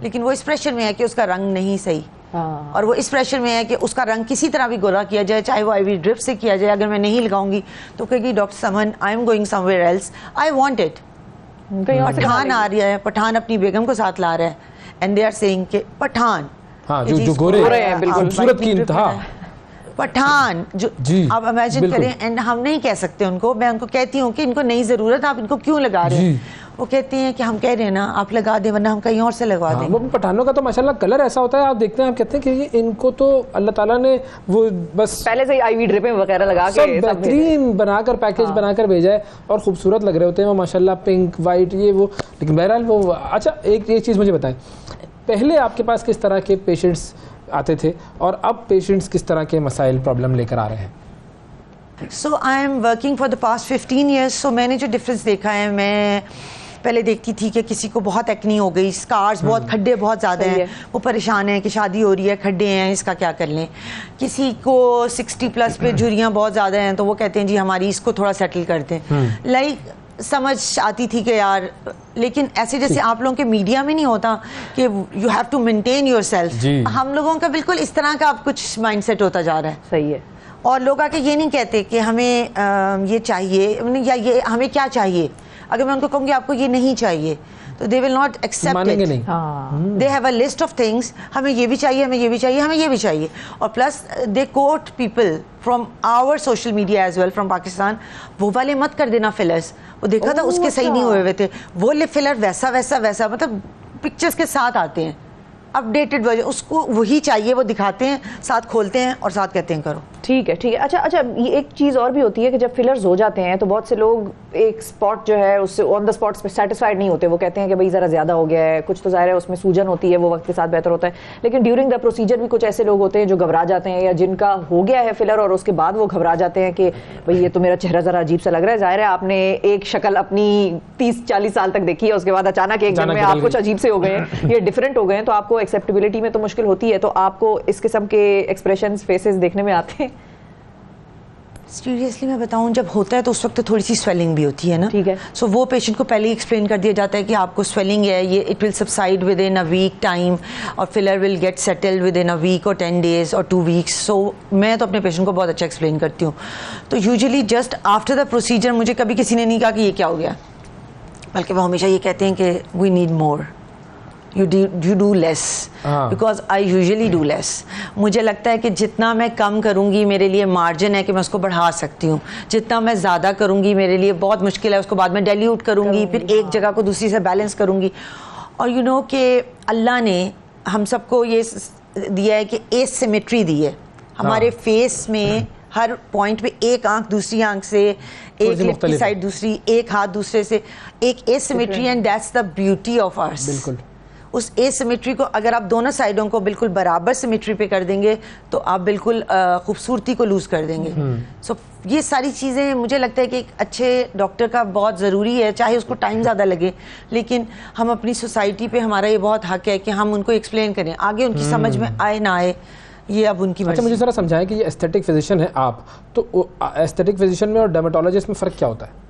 Speaker 13: लेकिन वो इस प्रेशर में है कि उसका रंग नहीं सही, और वो इस प्रेशर में है कि उसका रंग किसी तरह भी गोरा किया जाए, चाहे वो आईवी ड्रिप से किया जाए। अगर मैं नहीं लगाऊंगी तो कहेगी डॉक्टर समन I am going somewhere else, I want it. Pathan आ रहा है, पठान अपनी बेगम को साथ ला रहा है, एंड दे आर सेइंग कि पठान,
Speaker 2: जो गोरे हैं बिल्कुल खूबसूरत की इंतहा,
Speaker 13: पठान जो आप इमेजिन करें। एंड हम नहीं कह सकते उनको, मैं उनको कहती हूँ कि इनको नहीं जरूरत, आप इनको क्यों लगा रहे हैं? वो कहते हैं कि हम कह रहे हैं ना आप लगा दें वरना हम कहीं और से लगवा दें।
Speaker 2: वो पठानों का तो माशाल्लाह कलर ऐसा होता है, आप देखते हैं, आप कहते हैं कि ये इनको तो अल्लाह ताला ने वो बस
Speaker 1: पहले से ही आईवी ड्रिपिंग वगैरह लगा के
Speaker 2: सब बेहतरीन बनाकर पैकेज बनाकर भेजा है, और खूबसूरत लग रहे होते हैं वो माशाल्लाह, पिंक वाइट ये वो। लेकिन बहरहाल वो अच्छा एक चीज़ मुझे बताएं, पहले आपके पास किस तरह के पेशेंट्स आते थे और अब पेशेंट्स किस तरह के मसाइल प्रॉब्लम लेकर आ रहे हैं?
Speaker 13: So I am working for the past 15 years. So मैंने जो डिफरेंस देखा है, मैं पहले देखती थी कि किसी को बहुत एक्नी हो गई, स्कार्स बहुत, खड्डे बहुत ज़्यादा हैं, वो परेशान है कि शादी हो रही है, खड्डे हैं, इसका क्या कर लें। किसी को 60 प्लस पे झुर्रियाँ बहुत ज़्यादा हैं तो वो कहते हैं जी हमारी इसको थोड़ा सेटल कर दें। लाइक समझ आती थी कि यार, लेकिन ऐसे जैसे आप लोगों के मीडिया में नहीं होता कि you have to maintain yourself, हम लोगों का बिल्कुल इस तरह का अब कुछ माइंडसेट होता जा रहा है।
Speaker 1: सही है।
Speaker 13: और लोग आके ये नहीं कहते कि हमें ये चाहिए या ये हमें क्या चाहिए, अगर मैं उनको कहूँगी आपको ये नहीं चाहिए तो दे विल नॉट एक्सेप्ट
Speaker 2: मानेंगे
Speaker 13: इट।
Speaker 2: नहीं।
Speaker 13: They have a list of things, हमें ये भी चाहिए, हमें ये भी चाहिए, हमें ये भी चाहिए। और plus they quote people from our social media as well from Pakistan, वो वाले मत कर देना फिलर्स, वो देखा था उसके सही नहीं हुए थे, वो लिप फिलर वैसा वैसा वैसा, मतलब पिक्चर्स के साथ आते हैं, अपडेटेड वर्जन, उसको वही चाहिए, वो दिखाते हैं, साथ खोलते हैं और साथ कहते हैं करो।
Speaker 1: ठीक है ठीक है। अच्छा अच्छा, ये एक चीज़ और भी होती है कि जब फिलर्स हो जाते हैं तो बहुत से लोग एक स्पॉट जो है उससे ऑन द स्पॉट सेटिस्फाइड नहीं होते, वो कहते हैं कि भाई ज़रा ज़्यादा हो गया है, कुछ तो ज़ाहिर है उसमें सूजन होती है, वो वक्त के साथ बेहतर होता है, लेकिन ड्यूरिंग द प्रोसीजर भी कुछ ऐसे लोग होते हैं जो घबरा जाते हैं, या जिनका हो गया है फिलर और उसके बाद वो घबरा जाते हैं कि भाई ये तो मेरा चेहरा ज़रा अजीब सा लग रहा है। ज़ाहिर है आपने एक शक्ल अपनी 30-40 साल तक देखी है, उसके बाद अचानक एक दिन में आप कुछ अजीब से हो गए हैं, ये डिफरेंट हो गए हैं, तो आपको एक्सेप्टेबिलिटी में तो मुश्किल होती है। तो आपको इस किस्म के एक्सप्रेशंस फेसेस देखने में आते हैं?
Speaker 13: सीरियसली मैं बताऊं, जब होता है तो उस वक्त तो थोड़ी सी स्वेलिंग भी होती है ना,
Speaker 1: ठीक है।
Speaker 13: सो वो पेशेंट को पहले ही एक्सप्लेन कर दिया जाता है कि आपको स्वेलिंग है, ये it will subside within a week time और filler will get settled within a week और 10 days और 2 weeks। सो मैं तो अपने पेशेंट को बहुत अच्छा एक्सप्लेन करती हूँ। तो usually just after the procedure मुझे कभी किसी ने नहीं कहा कि ये क्या हो गया, बल्कि वो हमेशा ये कहते हैं कि we need more, you do less because I usually do less। मुझे लगता है कि जितना मैं कम करूँगी मेरे लिए मार्जिन है कि मैं उसको बढ़ा सकती हूँ, जितना मैं ज़्यादा करूँगी मेरे लिए बहुत मुश्किल है, उसको बाद में डाइल्यूट करूँगी, फिर एक जगह को दूसरी से बैलेंस करूँगी। और यू नो कि अल्लाह ने हम सबको ये दिया है कि एसिमेट्री दी है हमारे फेस में, हर पॉइंट पे एक आंख दूसरी आंख से, एक लिप की साइड दूसरी, एक हाथ दूसरे से, एक asymmetry, and that's the beauty of hours.
Speaker 2: बिल्कुल।
Speaker 13: उस एसिमेट्री को अगर आप दोनों साइडों को बिल्कुल बराबर सिमेट्री पे कर देंगे तो आप बिल्कुल खूबसूरती को लूज कर देंगे। सो ये सारी चीज़ें मुझे लगता है कि एक अच्छे डॉक्टर का बहुत ज़रूरी है, चाहे उसको टाइम ज़्यादा लगे, लेकिन हम अपनी सोसाइटी पे हमारा ये बहुत हक है कि हम उनको एक्सप्लेन करें, आगे उनकी समझ में आए ना आए ये अब उनकी मर्जी।
Speaker 2: अच्छा, मुझे ज़रा समझाएं कि ये एस्थेटिक फिजिशियन है आप, तो एस्थेटिक फिजिशियन में और डर्मेटोलॉजिस्ट में फ़र्क क्या होता है?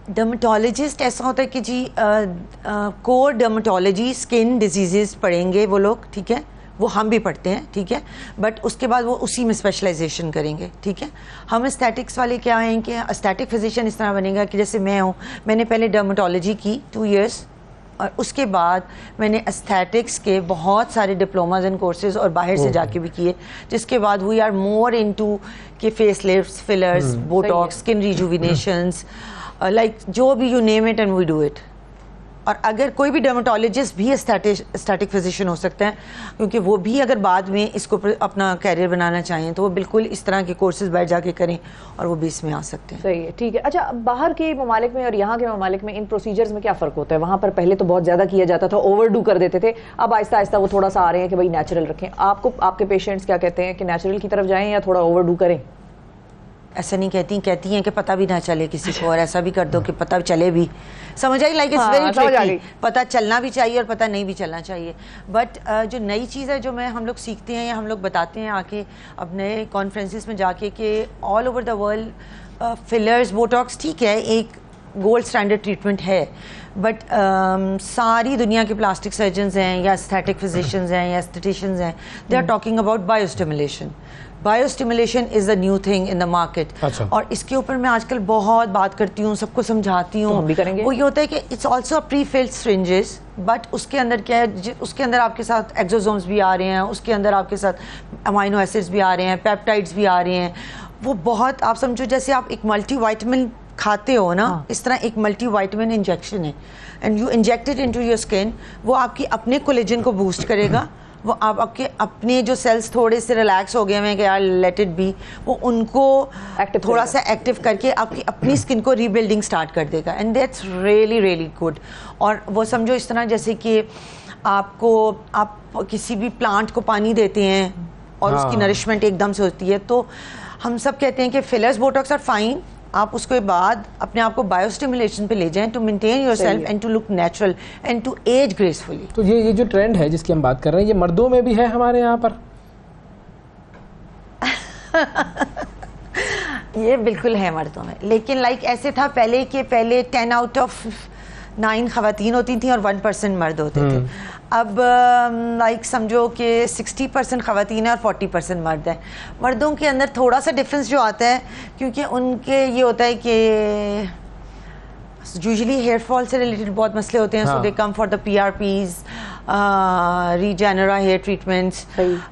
Speaker 13: डर्मेटोलॉजिस्ट ऐसा होता है कि जी कोर डर्मेटोलॉजी स्किन डिजीज़ पढ़ेंगे वो लोग, ठीक है, वो हम भी पढ़ते हैं, ठीक है, बट उसके बाद वो उसी में स्पेशलाइजेशन करेंगे, ठीक है। हम एस्थेटिक्स वाले क्या हैं कि एस्थेटिक फिजिशियन इस तरह बनेगा कि जैसे मैं हूँ, मैंने पहले डर्मेटोलॉजी की 2 years और उसके बाद मैंने एस्थेटिक्स के बहुत सारे डिप्लोमाज एंड कोर्सेज और बाहर से जाके भी किए, जिसके बाद वी आर मोर इनटू के face lifts, fillers, botox, skin rejuvenations, like जो भी you name it and we do it. और अगर कोई भी डर्मेटोलॉजिस्ट भी एस्थेटिक फिजिशियन हो सकता है, क्योंकि वो भी अगर बाद में इसको अपना कैरियर बनाना चाहें तो वो बिल्कुल इस तरह के कोर्सेज बैठ जाके करें और वो भी इसमें आ सकते हैं।
Speaker 1: सही है, ठीक है। अच्छा, बाहर के ममालिक में और यहाँ के ममालिक में इन प्रोसीजर्स में क्या फ़र्क होता है? वहाँ पर पहले तो बहुत ज़्यादा किया जाता था, ओवरडू कर देते थे, अब आहिस्ता आहिस्ता वो थोड़ा सा आ रहे हैं कि भाई नेचुरल रखें। आपको आपके पेशेंट्स क्या कहते हैं कि नेचुरल की तरफ जाएँ या थोड़ा ओवरडू करें?
Speaker 13: ऐसा नहीं कहती हैं कि पता भी ना चले किसी को, और ऐसा भी कर दो कि पता चले भी, समझ आई, लाइक इट्स वेरी ट्रिकी, पता चलना भी चाहिए और पता नहीं भी चलना चाहिए। बट जो नई चीज़ है जो हम लोग सीखते हैं या हम लोग बताते हैं आके अपने कॉन्फ्रेंसेस में जाके कि all over the world fillers, Botox ठीक है एक गोल्ड स्टैंडर्ड ट्रीटमेंट है, बट सारी दुनिया के प्लास्टिक सर्जन्स हैं या एस्थेटिक फिजिशियंस हैं या एस्थेटिशियंस हैं, they are talking about biostimulation. Biostimulation is the new thing in the market. और इसके ऊपर मैं आजकल बहुत बात करती हूँ, सबको समझाती हूँ।
Speaker 1: तो हम भी करेंगे।
Speaker 13: वो ये होता है कि it's also a pre filled syringes, but उसके अंदर क्या है, उसके अंदर आपके साथ एक्सोसोम्स भी आ रहे हैं, उसके अंदर आपके साथ अमाइनो एसिड्स भी आ रहे हैं, पेप्टाइड्स भी आ रहे हैं। वो बहुत, आप समझो जैसे आप एक मल्टीविटामिन खाते हो ना, इस तरह एक मल्टीविटामिन इंजेक्शन है, and you inject it into your skin. वो आपकी अपने कोलेजन को बूस्ट करेगा, वो आपके अपने जो सेल्स थोड़े से रिलैक्स हो गए हैं कि यार लेट इट बी, वो उनको थोड़ा सा एक्टिव करके आपकी अपनी स्किन को रीबिल्डिंग स्टार्ट कर देगा, and that's really really good. और वो समझो इस तरह जैसे कि आप किसी भी प्लांट को पानी देते हैं और उसकी नरिशमेंट एकदम से होती है, तो हम सब कहते हैं कि फिलर्स, बोटॉक्स आर फाइन, आप उसके बाद अपने आप को बायोस्टिमुलेशन पे ले जाएं to maintain yourself and to look natural and to age gracefully.
Speaker 2: तो ये जो ट्रेंड है जिसकी हम बात कर रहे हैं, ये मर्दों में भी है हमारे यहाँ पर?
Speaker 13: ये बिल्कुल है मर्दों में, लेकिन लाइक ऐसे था पहले कि पहले 10 out of 9 खवातीन होती थी और 1% मर्द होते थे। अब लाइक समझो कि 60% खवातीन है और 40% मर्द है। मर्दों के अंदर थोड़ा सा डिफरेंस जो आता है, क्योंकि उनके ये होता है कि यूजुअली हेयर फॉल से रिलेटेड बहुत मसले होते हैं, so they come for the PRPs, Regenera hair treatments,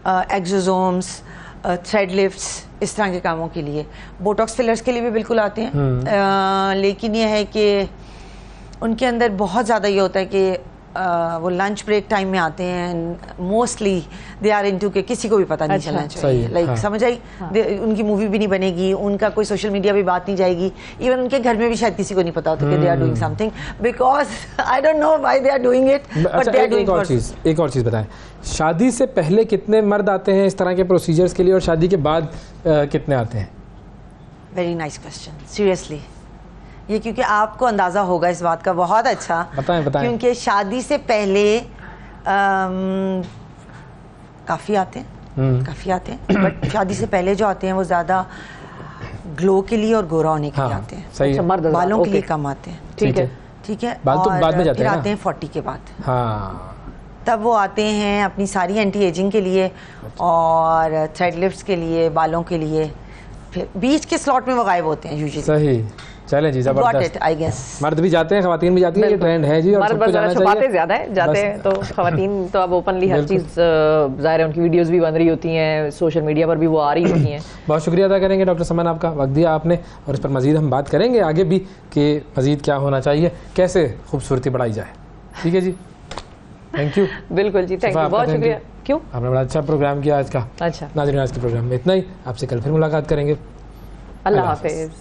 Speaker 13: exosomes, thread lifts, इस तरह के कामों के लिए। बोटॉक्स फिलर्स के लिए भी बिल्कुल आते हैं, लेकिन ये है कि उनके अंदर बहुत ज़्यादा ये होता है कि वो लंच ब्रेक टाइम में आते हैं, मोस्टली दे आर इनटू के किसी को भी पता नहीं चलना चाहिए, लाइक समझ आई, उनकी मूवी भी नहीं बनेगी, उनका कोई सोशल मीडिया पे बात नहीं जाएगी, इवन उनके घर में भी शायद किसी को नहीं पता होता कि they are doing something, because I don't know why they are doing it, but they are doing.
Speaker 2: एक और चीज़ बताएं, शादी से पहले कितने मर्द आते हैं इस तरह के प्रोसीजर्स के लिए और शादी के बाद कितने आते हैं?
Speaker 13: वेरी नाइस क्वेश्चन, सीरियसली ये, क्योंकि आपको अंदाज़ा होगा इस बात का, बहुत अच्छा,
Speaker 2: बताएं।
Speaker 13: क्योंकि शादी से पहले काफ़ी आते हैं, बट शादी से पहले जो आते हैं वो ज़्यादा ग्लो के लिए और गोरा होने के लिए आते हैं।
Speaker 2: सही है।
Speaker 13: बालों के लिए कम आते हैं। ठीक है,
Speaker 2: बाल तो बाद में जाते
Speaker 13: फिर
Speaker 2: हैं
Speaker 13: आते हैं 40 के बाद।
Speaker 2: हाँ,
Speaker 13: तब वो आते हैं अपनी सारी एंटी एजिंग के लिए और थ्रेड लिफ्ट्स के लिए, बालों के लिए, फिर बीच के स्लॉट में वो गायब होते हैं यूजुअली।
Speaker 2: सही, चलें जी, जबरदस्त।
Speaker 13: आई गेस
Speaker 2: मर्द भी जाते हैं, खवातीन भी जाती है, ये ट्रेंड है जी, और
Speaker 1: मर्द
Speaker 2: सबको
Speaker 1: बस
Speaker 2: जाना
Speaker 1: छुपाते
Speaker 2: चाहिए।
Speaker 1: ज्यादा है, जाते हैं तो खवातीन तो अब ओपनली हर चीज जाहिर है, उनकी वीडियोस भी बन रही होती हैं, सोशल मीडिया पर भी वो आ रही होती हैं।
Speaker 2: बहुत शुक्रिया अदा करेंगे डॉक्टर समान, आपका वक्त दिया आपने, और इस पर मजीद हम बात करेंगे आगे भी कि मजीद क्या होना चाहिए, कैसे खूबसूरती बढ़ाई जाए। ठीक है जी, थैंक यू।
Speaker 1: बिल्कुल जी, थैंक यू, बहुत शुक्रिया। क्यों,
Speaker 2: आपने बड़ा अच्छा प्रोग्राम किया आज का।
Speaker 1: अच्छा
Speaker 2: नाज़रीन, आज के प्रोग्राम में इतना ही, आपसे कल फिर मुलाकात करेंगे।
Speaker 1: अल्लाह हाफिज।